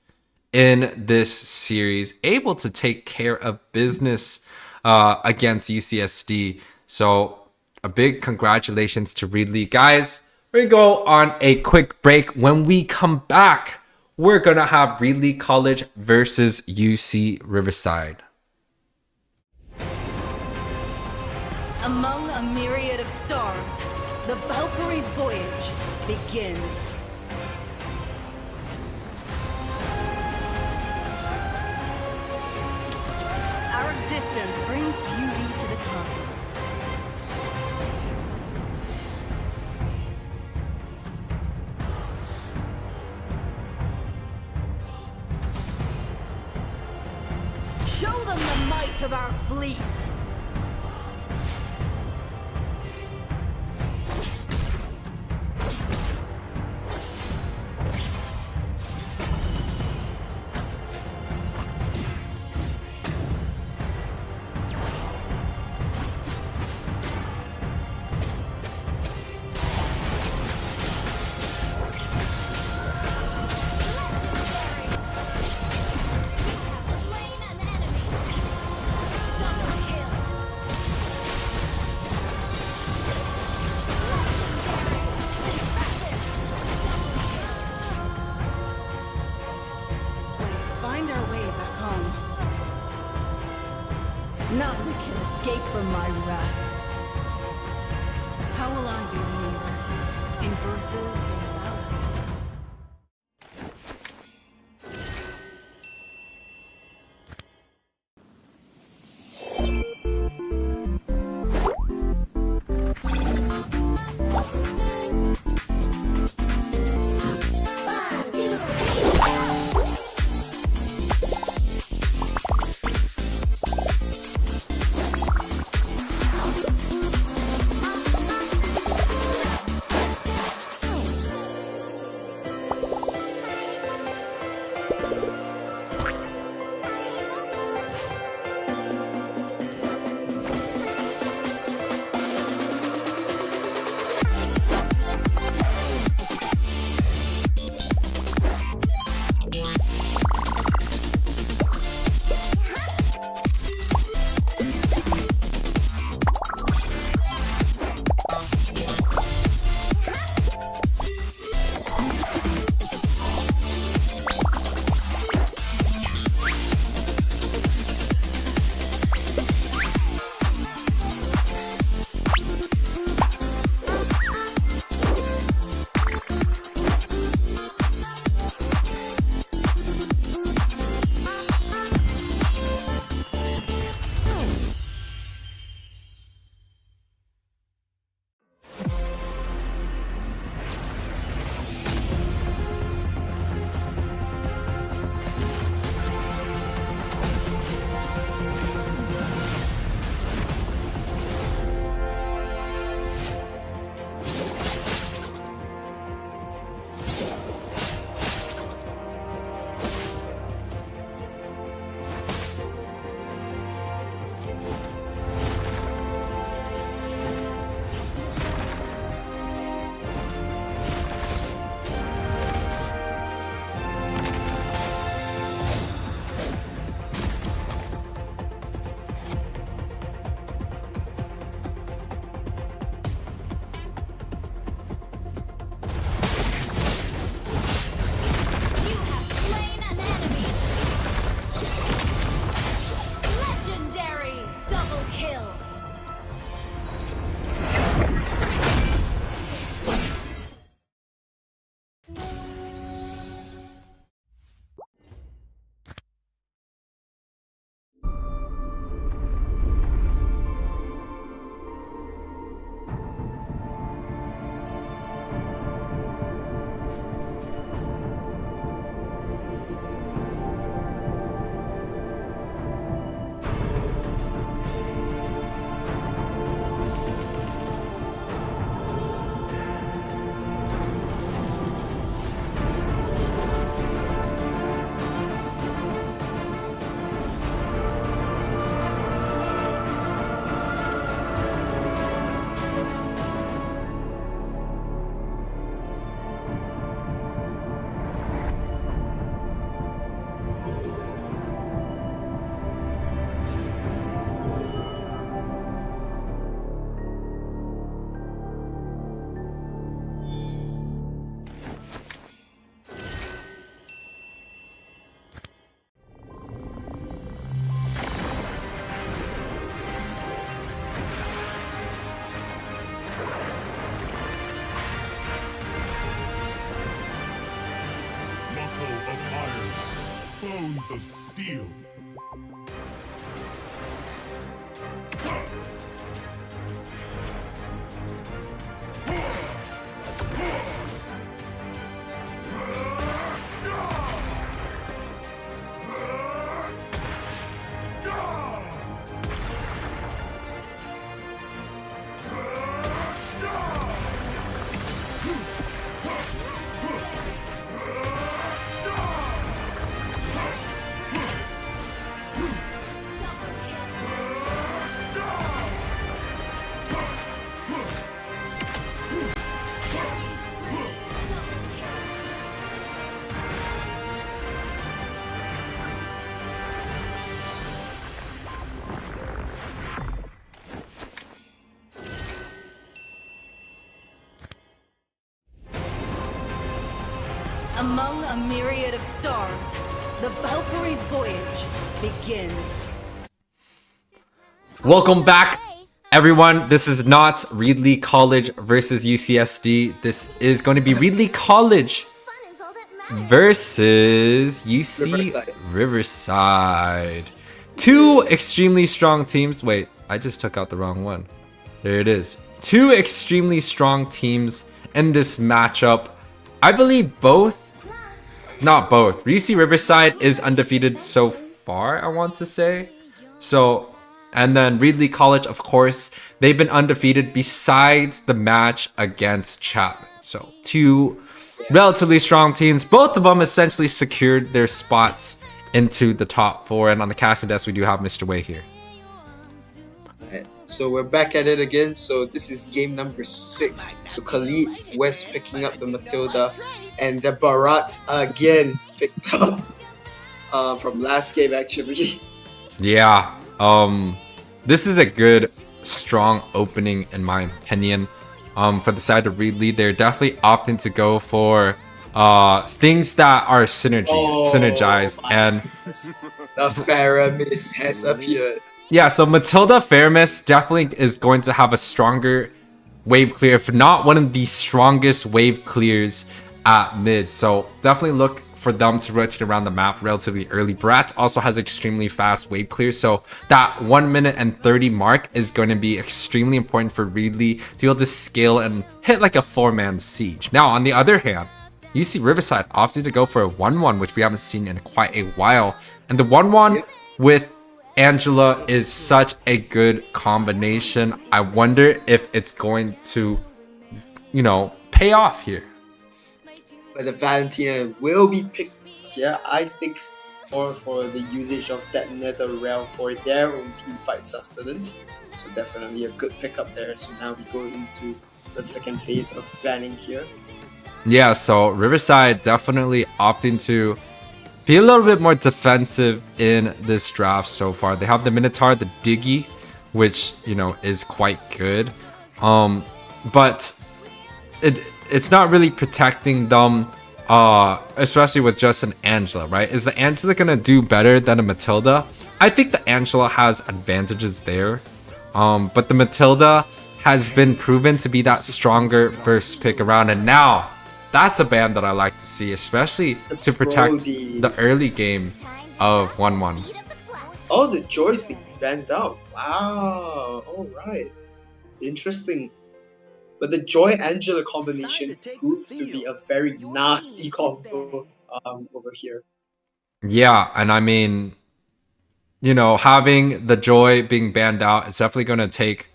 in this series, able to take care of business against UCSD. So a big congratulations to Reedley. Guys, we're going to go on a quick break. When we come back, we're going to have Reedley College versus UC Riverside. Among a myriad of stars, the Valkyrie's voyage begins. Our existence brings beauty to the cosmos. Show them the might of our fleet! None can escape from my wrath. How will I be remembered? In verses or ballads? Bones of steel. Among a myriad of stars, the Valkyrie's voyage begins. Welcome back, everyone. This is not Reedley College versus UCSD. This is going to be Reedley College versus UC Riverside. Two extremely strong teams. Wait, I just took out the wrong one. There it is. Two extremely strong teams in this matchup. I believe both, not both. UC Riverside is undefeated so far, I want to say. So, and then Reedley College, of course, they've been undefeated besides the match against Chapman. So, two relatively strong teams. Both of them essentially secured their spots into the top four. And on the casting desk, we do have Mr. Wei here. Alright, so we're back at it again. So this is game number 6. So Khalid West picking up the Matilda, and the Barat again picked up from last game actually. Yeah, this is a good, strong opening in my opinion. For the side of Reedley, they're definitely opting to go for things that are synergized, and the Faramis has appeared. yeah, so Matilda Faramis definitely is going to have a stronger wave clear, if not one of the strongest wave clears at mid. So definitely look for them to rotate around the map relatively early. Brat also has extremely fast wave clear, so that 1 minute and 30 mark is going to be extremely important for Reedley to be able to scale and hit like a 4-man siege. Now, on the other hand, UC Riverside opted to go for a 1-1, which we haven't seen in quite a while. And the 1-1 with Angela is such a good combination. I wonder if it's going to, you know, pay off here. But the Valentina will be picked here, I think, or for the usage of that nether realm for their own team fight sustenance. So definitely a good pickup there. So now we go into the second phase of banning here. Yeah, so Riverside definitely opting to be a little bit more defensive in this draft so far. They have the Minotaur, the Diggy, which, you know, is quite good. But it's not really protecting them, especially with just an Angela, right? Is the Angela gonna do better than a Matilda? I think the Angela has advantages there, but the Matilda has been proven to be that stronger first pick around, and now that's a ban that I like to see, especially to protect the early game of 1-1. Oh, the Joy's being banned out. Wow. Alright. Interesting. But the Joy Angela combination proved to be a very nasty combo over here. Yeah, and I mean, you know, having the Joy being banned out, it's definitely going to take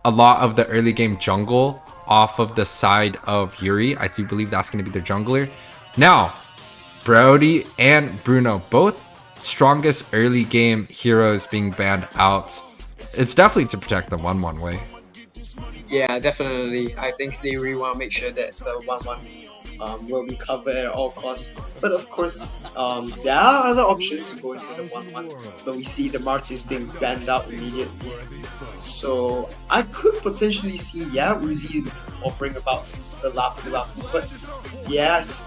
a lot of the early game jungle off of the side of Yuri. I do believe that's going to be their jungler. Now, Brody and Bruno, both strongest early game heroes being banned out. It's definitely to protect the 1-1 way. Yeah, definitely. I think they really want to make sure that the 1-1 will be covered at all costs. But of course, there are other options to go into the 1-1. But we see the Martyrs being banned out immediately. So I could potentially see, Uzi offering about the Lapu Lapu. But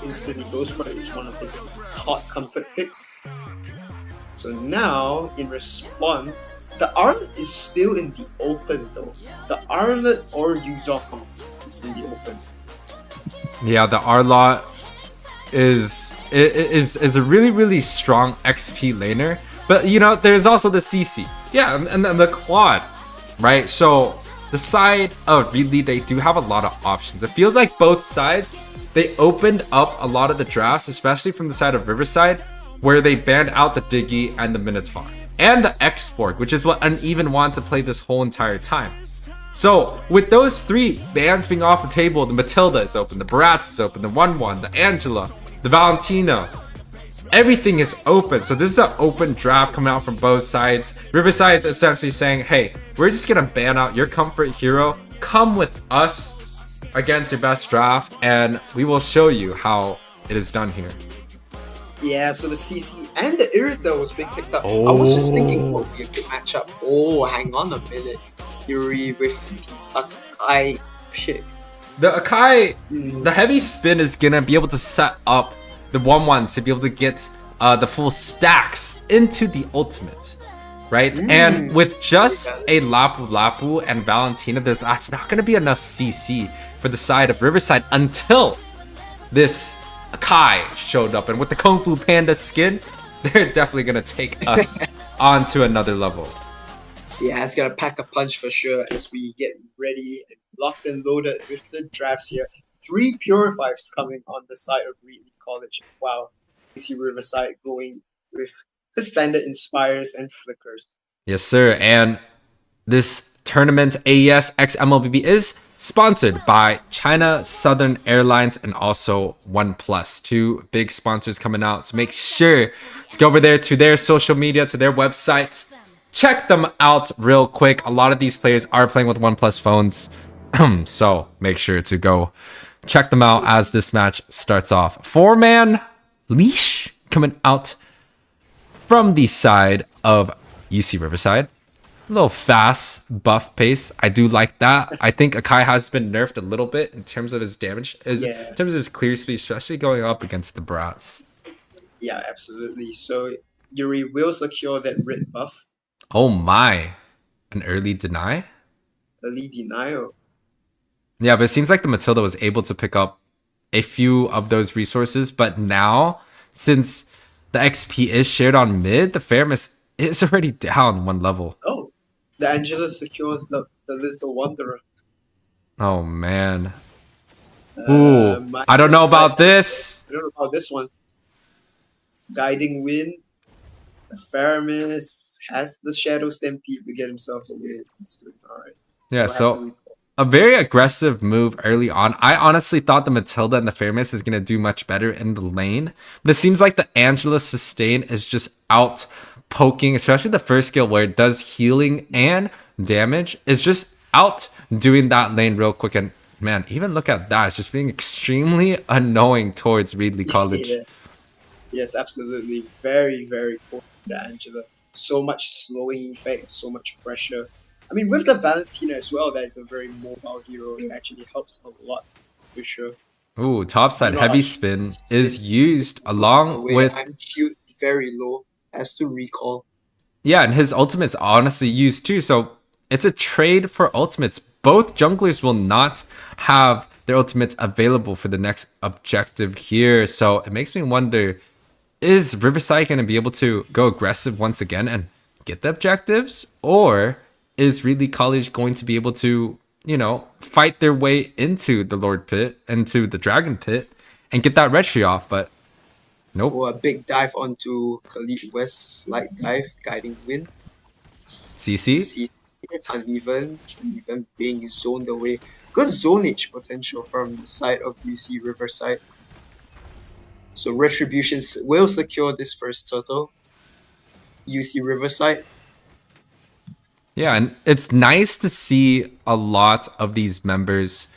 instantly goes for it. It's one of his hot comfort picks. So now, in response, the Arlet is still in the open though. The Arlet or Yuzong is in the open. Yeah, the Arlot is a really, really strong XP laner. But, you know, there's also the CC. Yeah, and then the Claude, right? So, the side of Reedley, they do have a lot of options. It feels like both sides, they opened up a lot of the drafts, especially from the side of Riverside, where they banned out the Diggy and the Minotaur. And the X-Borg, which is what Uneven wanted to play this whole entire time. So, with those three bans being off the table, the Matilda is open, the Barats is open, the 1-1, the Angela, the Valentina, everything is open. So this is an open draft coming out from both sides. Riverside is essentially saying, hey, we're just gonna ban out your comfort hero, come with us against your best draft, and we will show you how it is done here. Yeah, so the CC and the Irrita was being picked up. I was just thinking what would be a good matchup. Oh, hang on a minute. Yuri with the Akai pick. The Akai, the heavy spin is gonna be able to set up the 1-1 to be able to get the full stacks into the ultimate. right? And with just a Lapu Lapu and Valentina, that's not going to be enough CC for the side of Riverside until this Kai showed up. And with the Kung Fu Panda skin, they're definitely going to take us on to another level. Yeah, it's gonna pack a punch for sure as we get ready and locked and loaded with the drafts here. 3 Purifies coming on the side of Reedley College. Wow. You see Riverside going with the standard Inspires and Flickers. Yes, sir. And this tournament, AES X Mlbb, is sponsored by China Southern Airlines and also Oneplus. 2 big sponsors coming out. So make sure to go over there to their social media, to their websites. Check them out real quick. A lot of these players are playing with OnePlus phones. So make sure to go check them out as this match starts off. 4-man leash coming out from the side of UC Riverside. A little fast buff pace. I do like that. I think Akai has been nerfed a little bit in terms of his damage, in terms of his clear speed, especially going up against the Brats. Yeah, absolutely. So Yuri will secure that red buff. Oh my. An early deny? Early denial. Yeah, but it seems like the Matilda was able to pick up a few of those resources. But now, since the XP is shared on mid, the Fairness is already down 1 level. Oh, the Angela secures the Little Wanderer. Oh, man. Ooh, I don't know about this. I don't know about this one. Guiding Wind. Faramis has the Shadow Stampede to get himself a win. Alright. Yeah, so a very aggressive move early on. I honestly thought the Matilda and the Faramis is going to do much better in the lane. But it seems like the Angela Sustain is just out poking, especially the first skill where it does healing and damage. Is just out doing that lane real quick. And man, even look at that. It's just being extremely annoying towards Reedley College. Yeah. Yes, absolutely. Very, very poor. The Angela, so much slowing effect, so much pressure. I mean, with the Valentina as well, that is a very mobile hero. It actually helps a lot for sure. Ooh, topside heavy spin is used along with. I'm cute, very low, has to recall. Yeah, and his ultimate's honestly used too. So it's a trade for ultimates. Both junglers will not have their ultimates available for the next objective here. So it makes me wonder, is Riverside going to be able to go aggressive once again and get the objectives? Or is Reedley College going to be able to, you know, fight their way into the Lord Pit, into the Dragon Pit, and get that retry off? But nope. Oh, a big dive onto Khalid West, slight dive, guiding wind. CC? Uneven being zoned away. Good zonage potential from the side of UC Riverside. So Retribution will secure this first turtle. UC Riverside. Yeah, and it's nice to see a lot of these members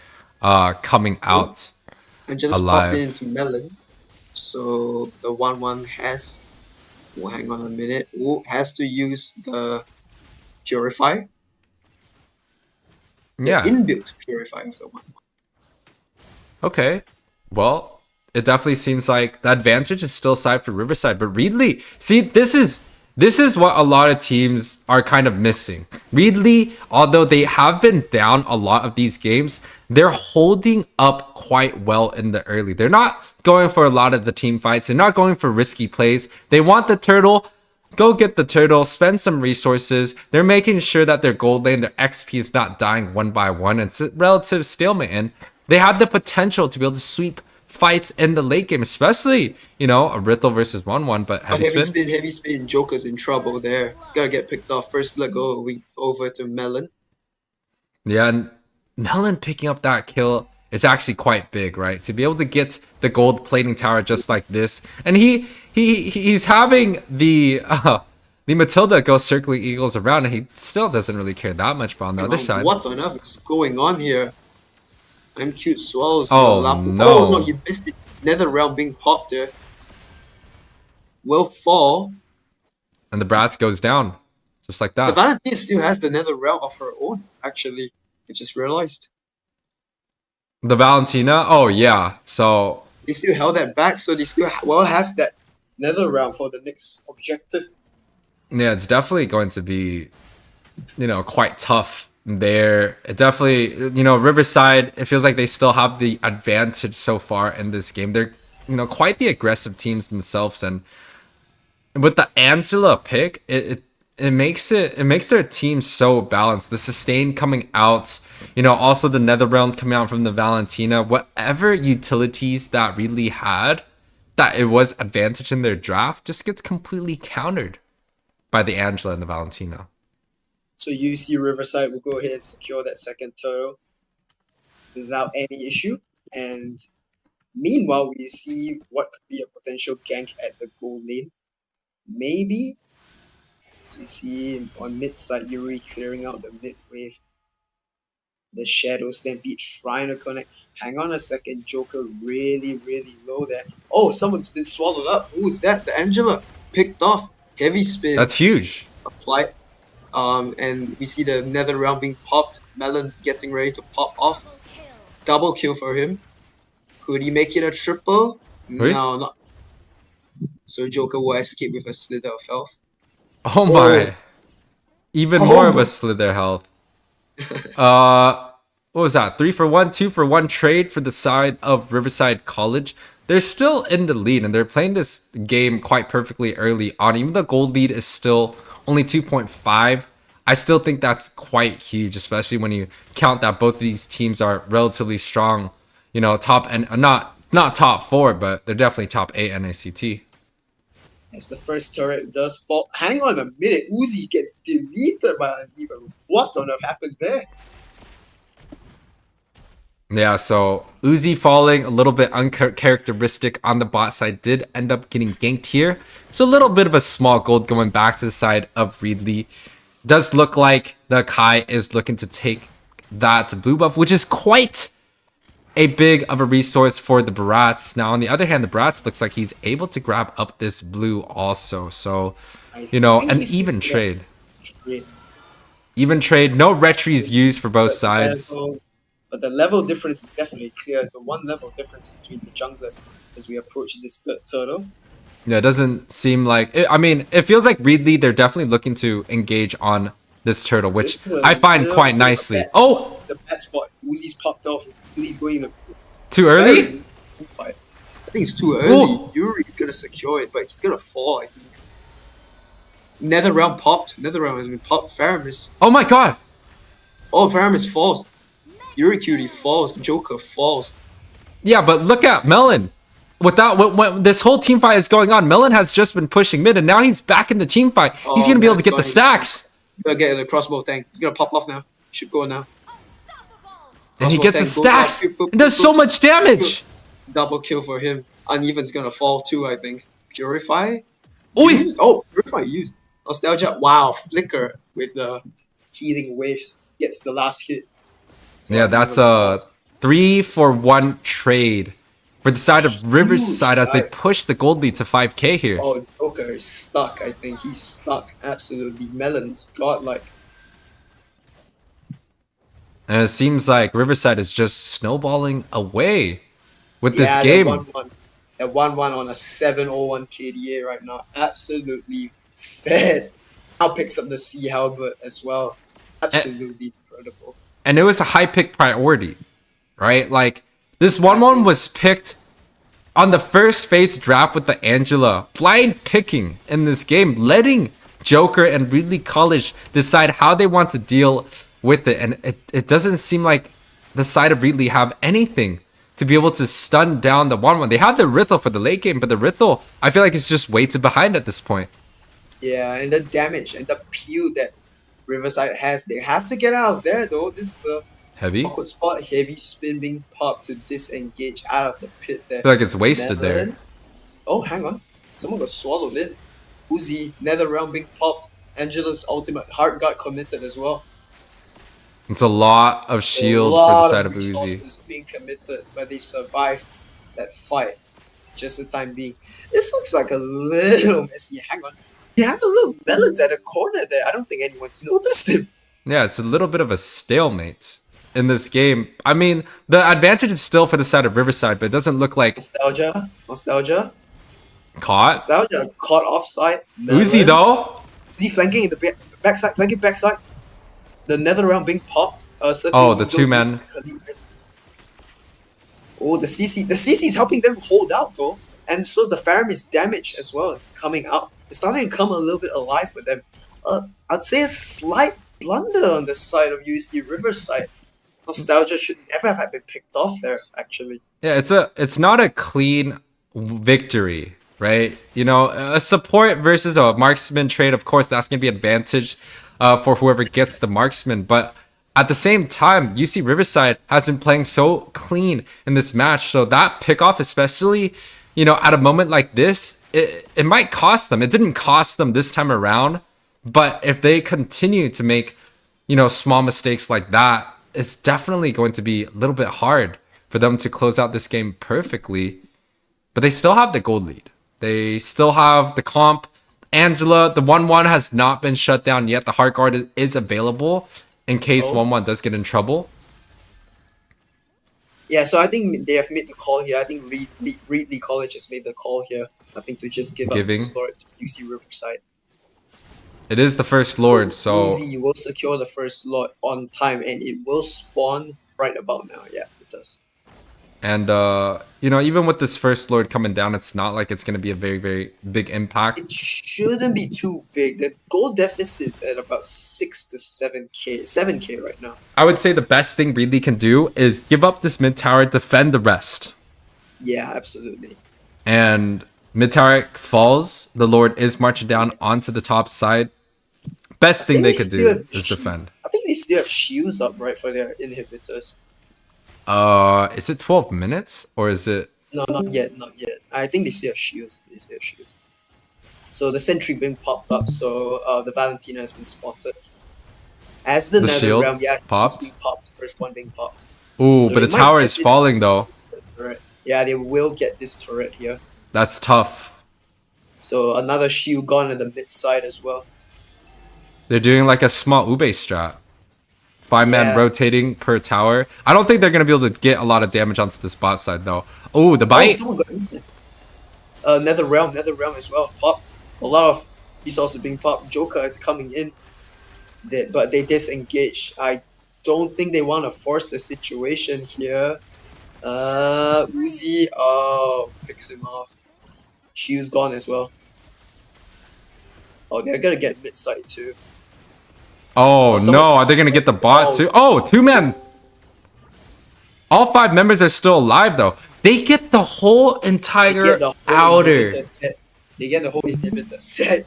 coming out and just alive. Popped into Melon. So the 1-1 has... Oh, hang on a minute. Oh, has to use the Purify. Yeah. The inbuilt Purify of the 1-1. Okay. Well, it definitely seems like the advantage is still side for Riverside, but Reedley, see, this is what a lot of teams are kind of missing. Reedley, although they have been down a lot of these games, they're holding up quite well in the early. They're not going for a lot of the team fights. They're not going for risky plays. They want the turtle. Go get the turtle, spend some resources. They're making sure that their gold lane, their XP is not dying 1 by 1. It's a relative stalemate, and they have the potential to be able to sweep fights in the late game, especially, you know, a Riddle versus 1-1, but heavy spin, Joker's in trouble there. Gotta get picked off. First blood go over to Melon. Yeah, and Melon picking up that kill is actually quite big, right? To be able to get the gold plating tower just like this. And he's having the Matilda go circling eagles around, and he still doesn't really care that much. But on the other side, what on earth is going on here? I'm cute swallows. Oh no! Oh no! You missed it. Nether realm being popped there. Will fall. And the Bratz goes down, just like that. The Valentina still has the Nether realm of her own. Actually, I just realized. The Valentina. Oh yeah. So they still held that back, so they still will have that Nether realm for the next objective. Yeah, it's definitely going to be, quite tough there. It definitely, Riverside, it feels like they still have the advantage so far in this game. They're, quite the aggressive teams themselves. And with the Angela pick, it makes their team so balanced. The sustain coming out, also the Netherrealm coming out from the Valentina, whatever utilities that Reedley had, that it was advantage in their draft, just gets completely countered by the Angela and the Valentina. So you see Riverside will go ahead and secure that second turtle without any issue. And meanwhile, we see what could be a potential gank at the gold lane. Maybe to see on mid side Yuri clearing out the mid wave. The Shadow Stampede trying to connect. Hang on a second, Joker really, really low there. Oh, someone's been swallowed up. Who is that? The Angela picked off. Heavy spin. That's huge. Applied. And we see the Nether Realm being popped. Melon getting ready to pop off. Double kill for him. Could he make it a triple? Wait. No, not. So Joker will escape with a slither of health. Oh my. Even more of a slither health. What was that? 3 for 1, 2 for 1 trade for the side of Riverside College. They're still in the lead and they're playing this game quite perfectly early on. Even the gold lead is still only 2.5. I still think that's quite huge, especially when you count that both of these teams are relatively strong. Top and not top 4, but they're definitely top 8 NACT. As the first turret does fall. Hang on a minute, Uzi gets deleted by Uneven. What on earth happened there? Yeah, so Uzi falling a little bit uncharacteristic on the bot side, did end up getting ganked here. So a little bit of a small gold going back to the side of Reedley. Does look like the Kai is looking to take that blue buff, which is quite a big of a resource for the Barats. Now, on the other hand, the Barats looks like he's able to grab up this blue also. So, an even trade. Even trade. No retries used for both sides. But the level difference is definitely clear. It's a 1 level difference between the junglers as we approach this third turtle. Yeah, it doesn't seem like... it feels like Reedley, they're definitely looking to engage on this turtle, which I find quite nicely. Oh! It's a bad spot. Uzi's popped off. Uzi's going to... Too early? Fight. I think it's too early. Ooh. Yuri's going to secure it, but he's going to fall, I think. Netherrealm popped. Netherrealm has been popped. Faramis. Oh my god! Oh, Faramis falls. Yuri Cutie falls. Joker falls. Yeah, but look at Melon. When this whole team fight is going on, Melon has just been pushing mid, and now he's back in the team fight. He's going to be able to get the stacks. He's going to get the crossbow tank. He's going to pop off now. Should go now. And he gets the stacks and does so much damage. Double kill for him. Uneven's going to fall too, I think. Purify? Oi. Oh, Purify used. Nostalgia. Wow, Flicker with the healing waves gets the last hit. So yeah, that's a 3 for 1 trade for the side of Riverside as they push the gold lead to 5k here. Oh, Joker is stuck, I think. He's stuck. Absolutely. Melon's godlike. And it seems like Riverside is just snowballing away with this game. They're 1-1 on a 7-0-1 KDA right now. Absolutely fed. Now picks up the Sea Halberd as well. Absolutely incredible. And it was a high pick priority, right? Like, this 1-1 was picked on the first phase draft with the Angela. Blind picking in this game, letting Joker and Reedley College decide how they want to deal with it. And it doesn't seem like the side of Reedley have anything to be able to stun down the 1-1. They have the Riddle for the late game, but the Riddle, I feel like it's just way too behind at this point. Yeah, and the damage and the peel that Riverside has, they have to get out of there though. This is a heavy awkward spot. Heavy spin being popped to disengage out of the pit there. I feel like it's wasted there. Oh, hang on. Someone got swallowed in. Uzi, Netherrealm being popped. Angela's ultimate heart got committed as well. It's a lot of shield for the side of Uzi. Resources being committed, but they survived that fight. Just the time being. This looks like a little messy. Hang on. They have a little melons at the corner there. I don't think anyone's noticed him. Yeah, it's a little bit of a stalemate in this game. I mean, the advantage is still for the side of Riverside, but it doesn't look like... Nostalgia. Caught. Nostalgia caught offside. Uzi, though. Is he flanking in the backside? Flanking backside. The nether realm being popped. Oh, the two men. Oh, the CC is helping them hold out though, and so the Faramir damage as well is coming out. It's starting to come a little bit alive for them. I'd say a slight blunder on the side of UC Riverside. Nostalgia should never have been picked off there, actually. Yeah, it's not a clean victory, right? You know, a support versus a marksman trade, of course, that's gonna be advantage for whoever gets the marksman, but at the same time, UC Riverside has been playing so clean in this match, so that pickoff, especially, you know, at a moment like this, it might cost them. It didn't cost them this time around, but if they continue to make, you know, small mistakes like that, it's definitely going to be a little bit hard for them to close out this game perfectly. But they still have the gold lead. They still have the comp. Angela, the 1-1 has not been shut down yet. The Heart Guard is available in case 1-1 does get in trouble. Yeah, so I think they have made the call here. I think Reedley College has made the call here. I think to just give up this Lord to UC Riverside. It is the first Lord, so Uzi will secure the first Lord on time, and it will spawn right about now. Yeah, it does. And, you know, even with this first Lord coming down, it's not like it's going to be a very, very big impact. It shouldn't be too big. The goal deficit's at about 6 to 7k. 7k right now. I would say the best thing Reedley can do is give up this mid tower, defend the rest. Yeah, absolutely. And mid tower falls. The Lord is marching down onto the top side. Best thing they could do is defend. I think they still have shields up, right, for their inhibitors. Is it 12 minutes or is it? No, not yet. I think they still have shields. So the sentry being popped up. So the Valentina has been spotted. As the Nether shield Realm, yeah, popped. Being popped. First one being popped. Ooh, So but the they might tower get is this falling though. turret. Yeah, they will get this turret here. That's tough. So another shield gone at the mid side as well. They're doing like a small Ube strat. 5-man Yeah. rotating per tower. I don't think they're gonna be able to get a lot of damage onto this bot side though. Oh, the bite. Someone got in there. Nether Realm as well popped. A lot of resources being popped. Joker is coming in, but they disengage. I don't think they want to force the situation here. Uzi, picks him off. Shield's gone as well. Oh, they're gonna get mid side too. Oh no, are they gonna get the bot too? Oh, 2-man. All 5 members are still alive though. They get the whole entire outer. They get the whole inhibitor set.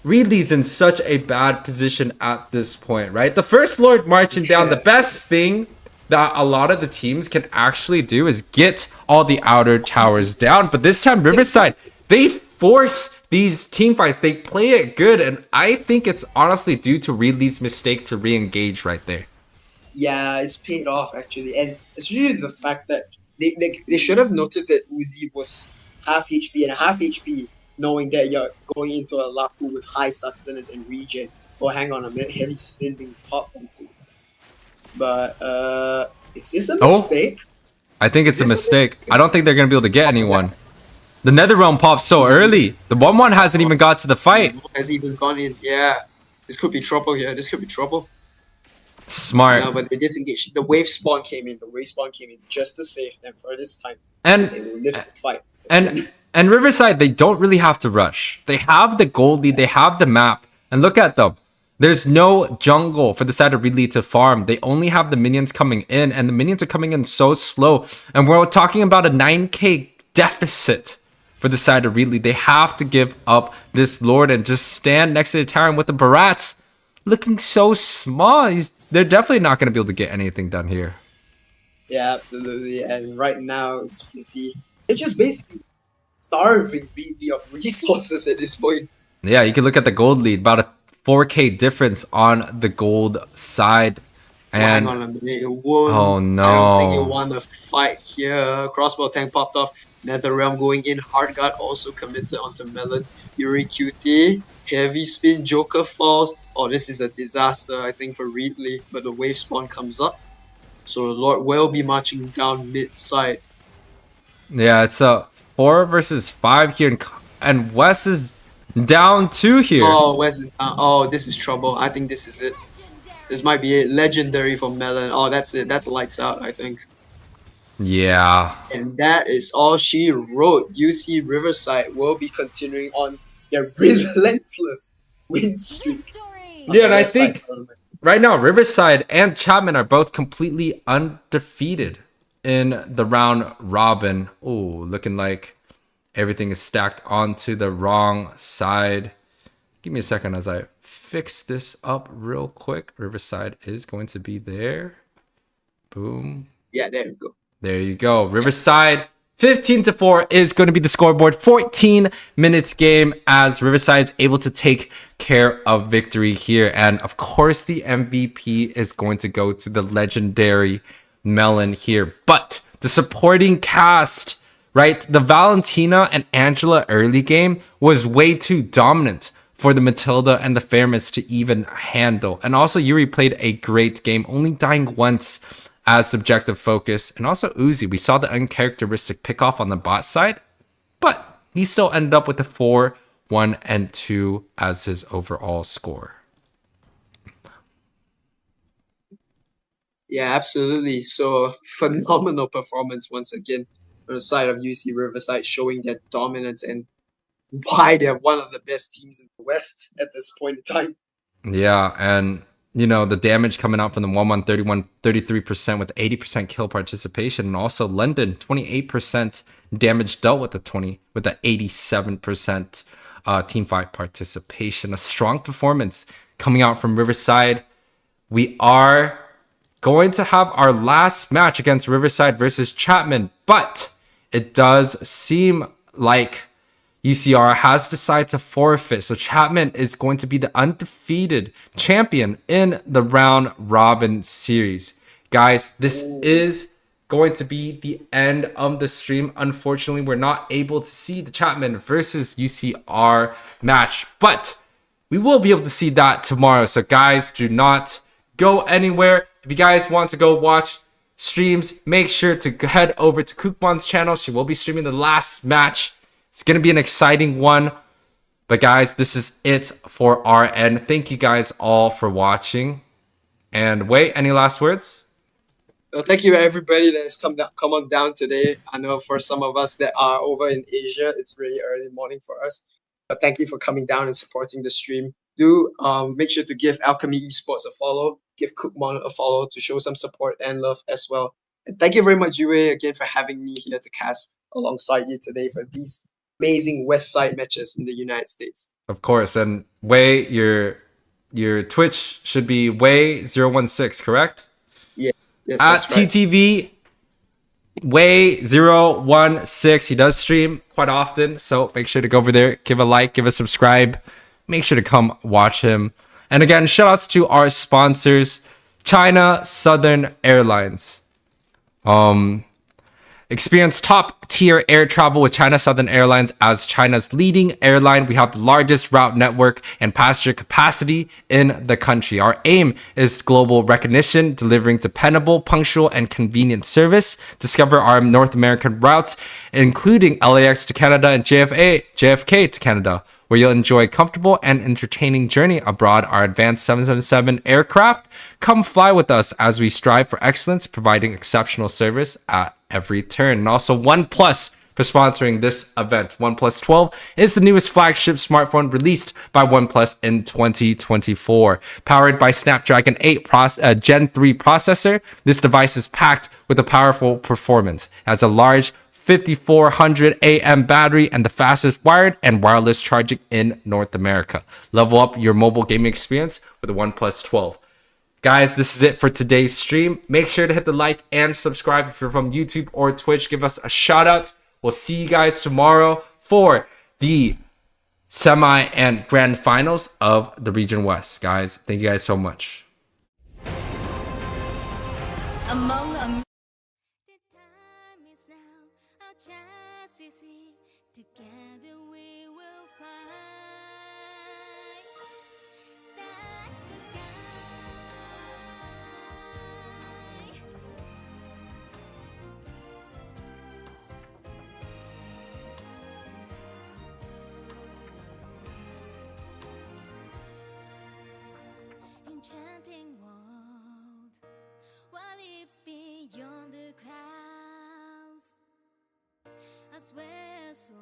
Reedley's in such a bad position at this point, right? The first Lord marching down. The best thing that a lot of the teams can actually do is get all the outer towers down. But this time, Riverside, they force these team fights. They play it good, and I think it's honestly due to Reedley's mistake to re-engage right there. Yeah, it's paid off actually, and it's really the fact that they should have noticed that Uzi was half HP and half HP, knowing that you're going into a Lafu with high sustenance and regen. Oh, hang on a minute, heavy spin being popped onto. But is this a mistake? I think it's a mistake. I don't think they're gonna be able to get anyone. The Netherrealm popped so early. The 1-1 hasn't even got to the fight. Hasn't even gone in. Yeah, this could be trouble here. This could be trouble. Smart. No, but they disengaged. The wave spawn came in. Just to save them for this time. And so they will live the fight. And Riverside, they don't really have to rush. They have the gold lead. They have the map. And look at them. There's no jungle for the side of Reedley to farm. They only have the minions coming in, and the minions are coming in so slow. And we're talking about a 9k deficit for the side of Reedley. They have to give up this Lord and just stand next to the Terran with the Barats looking so small. They're definitely not going to be able to get anything done here. Yeah, absolutely. And right now, as you can see, it's just basically starving Reedley of resources at this point. Yeah, you can look at the gold lead. About a 4k difference on the gold side. And hang on a minute. Oh no. I don't think you want to fight here. Crossbow tank popped off. Netherrealm going in. Hard guard also committed onto Melon. Yuri QT. Heavy spin. Joker falls. Oh, this is a disaster, I think, for Reedley. But the wave spawn comes up. So the Lord will be marching down mid-side. Yeah, it's a 4 versus 5 here. And Wes is Down 2 here. Oh, West is down. Oh, this is trouble. I think this is it. This might be it. Legendary for Melon. Oh, that's it. That's lights out, I think. Yeah. And that is all she wrote. UC Riverside will be continuing on their relentless win streak. of Yeah, the and I West Side think tournament. right now Riverside and Chapman are both completely undefeated in the round robin. Oh, looking like everything is stacked onto the wrong side. Give me a second as I fix this up real quick. Riverside is going to be there. Boom. Yeah, there you go. There you go. Riverside 15-4 is going to be the scoreboard. 14 minutes game as Riverside is able to take care of victory here. And of course, the MVP is going to go to the legendary Melon here. But the supporting cast, right? The Valentina and Angela early game was way too dominant for the Matilda and the Fairmans to even handle. And also, Yuri played a great game, only dying once as the objective focus. And also Uzi, we saw the uncharacteristic pickoff on the bot side, but he still ended up with a 4, 1, and 2 as his overall score. Yeah, absolutely. So phenomenal performance once again on the side of UC Riverside, showing their dominance and why they're one of the best teams in the West at this point in time. Yeah, and you know, the damage coming out from the 1-1 33% with 80% kill participation, and also London 28% damage dealt with the 87% team fight participation. A strong performance coming out from Riverside. We are going to have our last match against Riverside versus Chapman, but it does seem like UCR has decided to forfeit. So Chapman is going to be the undefeated champion in the round robin series. Guys, this is going to be the end of the stream. Unfortunately, we're not able to see the Chapman versus UCR match, but we will be able to see that tomorrow. So guys, do not go anywhere. If you guys want to go watch streams, make sure to head over to Kookmon's channel. She will be streaming the last match. It's going to be an exciting one. But guys, this is it for our end. Thank you guys all for watching. And wait, any last words? Well, thank you to everybody that has come on down today. I know for some of us that are over in Asia, it's really early morning for us. But thank you for coming down and supporting the stream. Do make sure to give Alchemy Esports a follow. Give Kookmon a follow to show some support and love as well. And thank you very much, Yue, again for having me here to cast alongside you today for these amazing West Side matches in the United States. Of course. And Wei, your Twitch should be Wei016, correct? Yeah. Yes, At that's right. TTV Wei016. He does stream quite often, so make sure to go over there, give a like, give a subscribe. Make sure to come watch him. And again, shout outs to our sponsors, China Southern Airlines. Experience top tier air travel with China Southern Airlines as China's leading airline. We have the largest route network and passenger capacity in the country. Our aim is global recognition, delivering dependable, punctual, and convenient service. Discover our North American routes, including LAX to Canada and JFK to Canada, where you'll enjoy a comfortable and entertaining journey abroad. Our advanced 777 aircraft. Come fly with us as we strive for excellence, providing exceptional service at every turn. And also Oneplus for sponsoring this event. Oneplus 12 is the newest flagship smartphone released by Oneplus in 2024. Powered by Snapdragon 8 Gen 3 processor, this device is packed with a powerful performance. It has a large 5400 AM battery and the fastest wired and wireless charging in North America. Level up your mobile gaming experience with the OnePlus 12. Guys, this is it for today's stream. Make sure to hit the like and subscribe if you're from YouTube or Twitch. Give us a shout out. We'll see you guys tomorrow for the semi and grand finals of the Region West. Guys, thank you guys so much. Among a The time is now, our chance is here. Together we will fight. Touch the sky. enchanting world, what lives beyond the clouds. I swear so,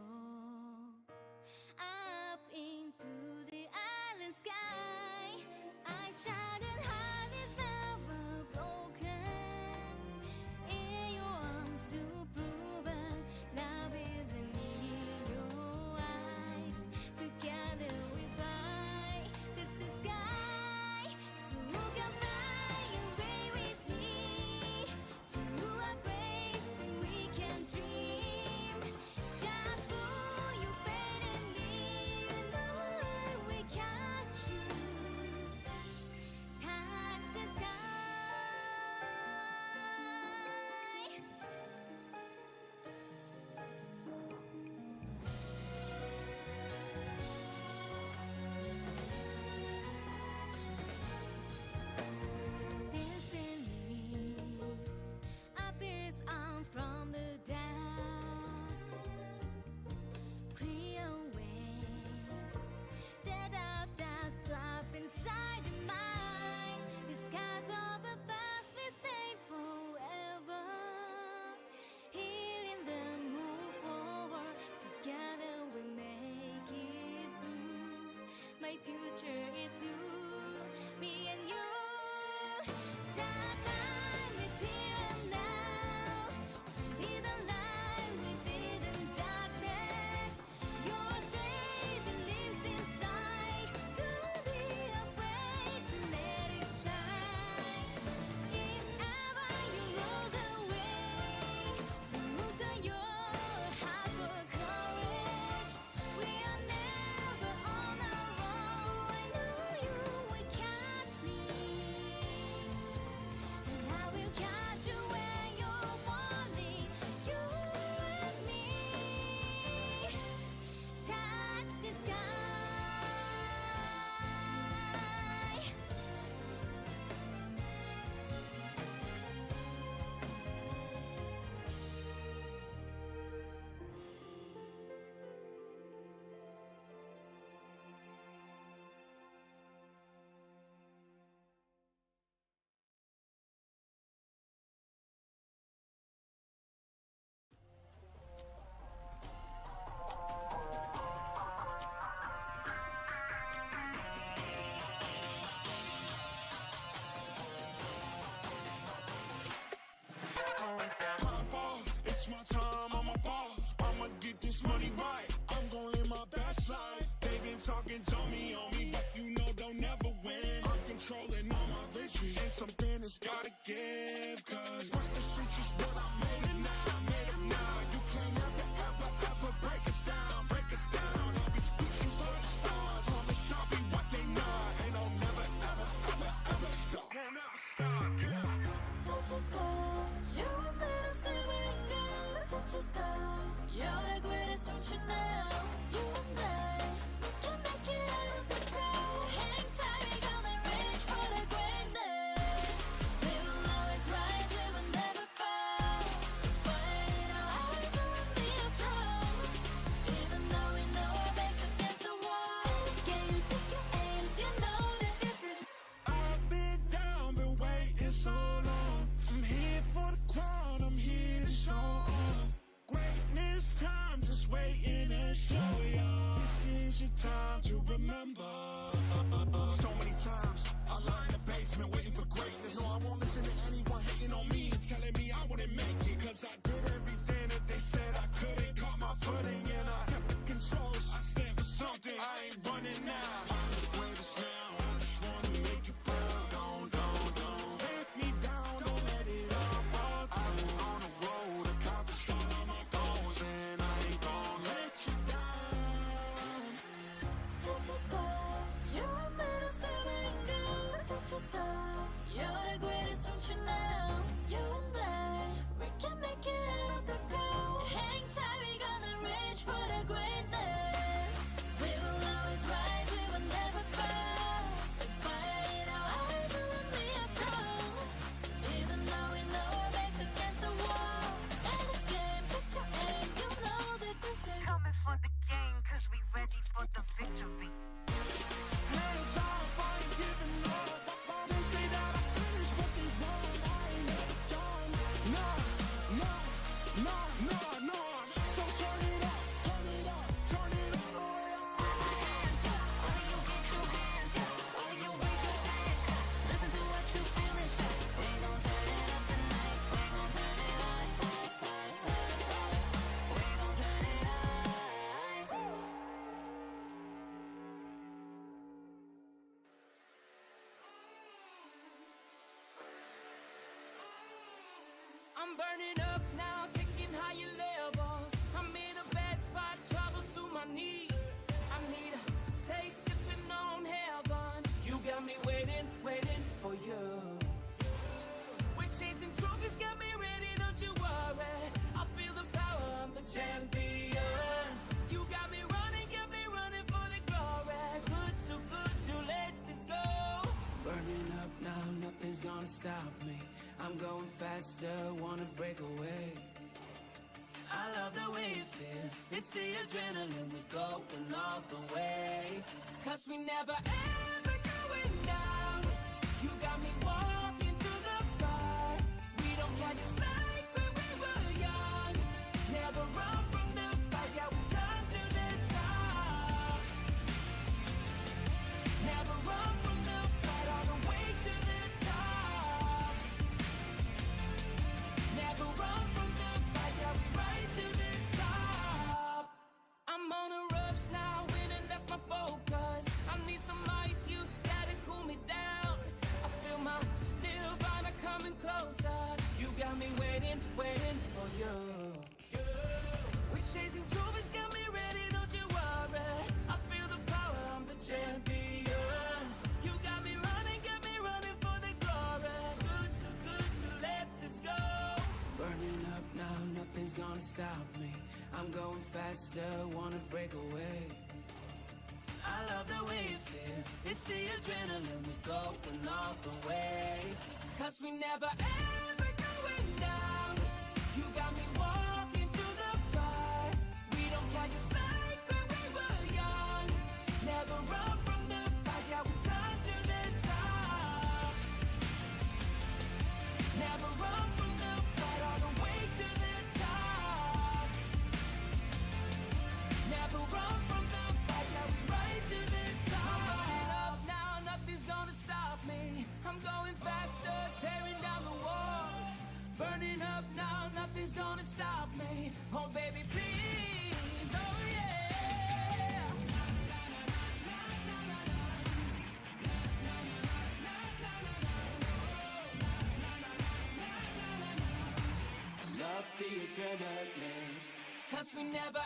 up into the island sky. I shout and heart is never broken. In your arms you proven love isn't in your eyes. Together we fly this the sky, so you can fly away with me to a place where we can dream. Just for you, better me, you know we catch you. Touch the sky. Destiny appears arms from the dust. Clear away the dust that's trapped inside the mind. The skies of the past we stay forever. Healing them, move forward. Together we make it through. My future is you, me and you. That time is here and now. To be the light within darkness. Your strength that lives inside. Don't be afraid to let it shine. If ever you rose away, look to your heart for courage. We are never on our own. I know you will catch me, and I will catch you when you're falling. You and me, touch the sky. Pop off, it's my time, I'm a ball. I'ma get this money right. I'm gonna live my best life. They been talking, told me on me, but you know they'll never win. I'm controlling all my victories, and something has gotta give. Cause work the streets is what I made it now, made it now. You can't ever, ever, ever break us down, break us down. I'll be reaching for the stars, promise I'll be what they not. Ain't no never, ever, ever, ever stop. Won't ever stop, yeah. Touch the sky, you're made of silver and gold. Touch the sky, you're the greatest ocean now. You and I, we can make it out of the cold. Hang tight, we gonna reach for the greatness. We will always rise, we will never fall. Fighting our hearts and be strong. Even though we know our backs against the wall. Can you take your aim? You know that this is. I've been down, been waiting so long. I'm here for the crown, I'm here to show off. Greatness time, just waiting and show y'all. This is your time to remember. So many times, I lie in the basement waiting for greatness. No, I won't listen to anyone hating on me and telling me I wouldn't make it. Cause I did everything that they said I couldn't. Caught my footing and I kept the controls. I stand for something, I ain't running now. I'm the greatest now, I just wanna make you proud. Don't let me down, don't let it all fall. I've been on the road, accomplished all of my goals, and I ain't gonna let you down. Touch the sky, you're made of silver and gold. Touch the sky, you're the greatest ocean now. You and I, we can make it out of the cold. Hang tight, we gonna reach for the greatness. We will always rise, we will never fall. We fight our hearts and we are strong. Even though we know our backs against the wall. And again, pick your aim, you know that this is Coming for the game, cause we ready for the victory. Hands on fire, giving all I'm burning up now, taking higher levels. I'm in a bad spot, trouble to my knees. I need a taste, sipping on heaven. You got me waiting, waiting for you. We're chasing trophies, got me ready, don't you worry. I feel the power, I'm the champion. You got me running for the glory. Good to let this go. Burning up now, nothing's gonna stop me. I'm going faster, wanna break away. I love the way it feels. It's the adrenaline, we're going all the way. Cause we never ever going down. You got me walking through the fire. We don't catch a slide when we were young. Never run from the fight, yeah, we come to the top. Never run from the fight, all the way to the top. Never run from the fight, yeah, we rise to the top. I'm on a rush now, winning, that's my focus. I need some ice, you gotta cool me down. I feel my nirvana coming closer. You got me waiting, waiting for you. We're chasing trophies, got me ready, don't you worry. I feel the power, I'm the champion. You got me running for the glory. Good to let this go. Burning up now, nothing's gonna stop me. I'm going faster, wanna break away. I love the way it feels. It's the adrenaline, we're going all the way. Cause we never ever going down. You got me walking through the fire. We don't catch a slide when we were young. Never run from the fight, yeah, we come to the top. Never run from the fight, all the way to the top. Never run from the fight, yeah, we rise to the top. I'm running up now, nothing's gonna stop me. I'm going faster, tearing down the walls. Burning up now, nothing's gonna stop me. Oh baby, please, oh yeah. I love the adrenaline. Cause we never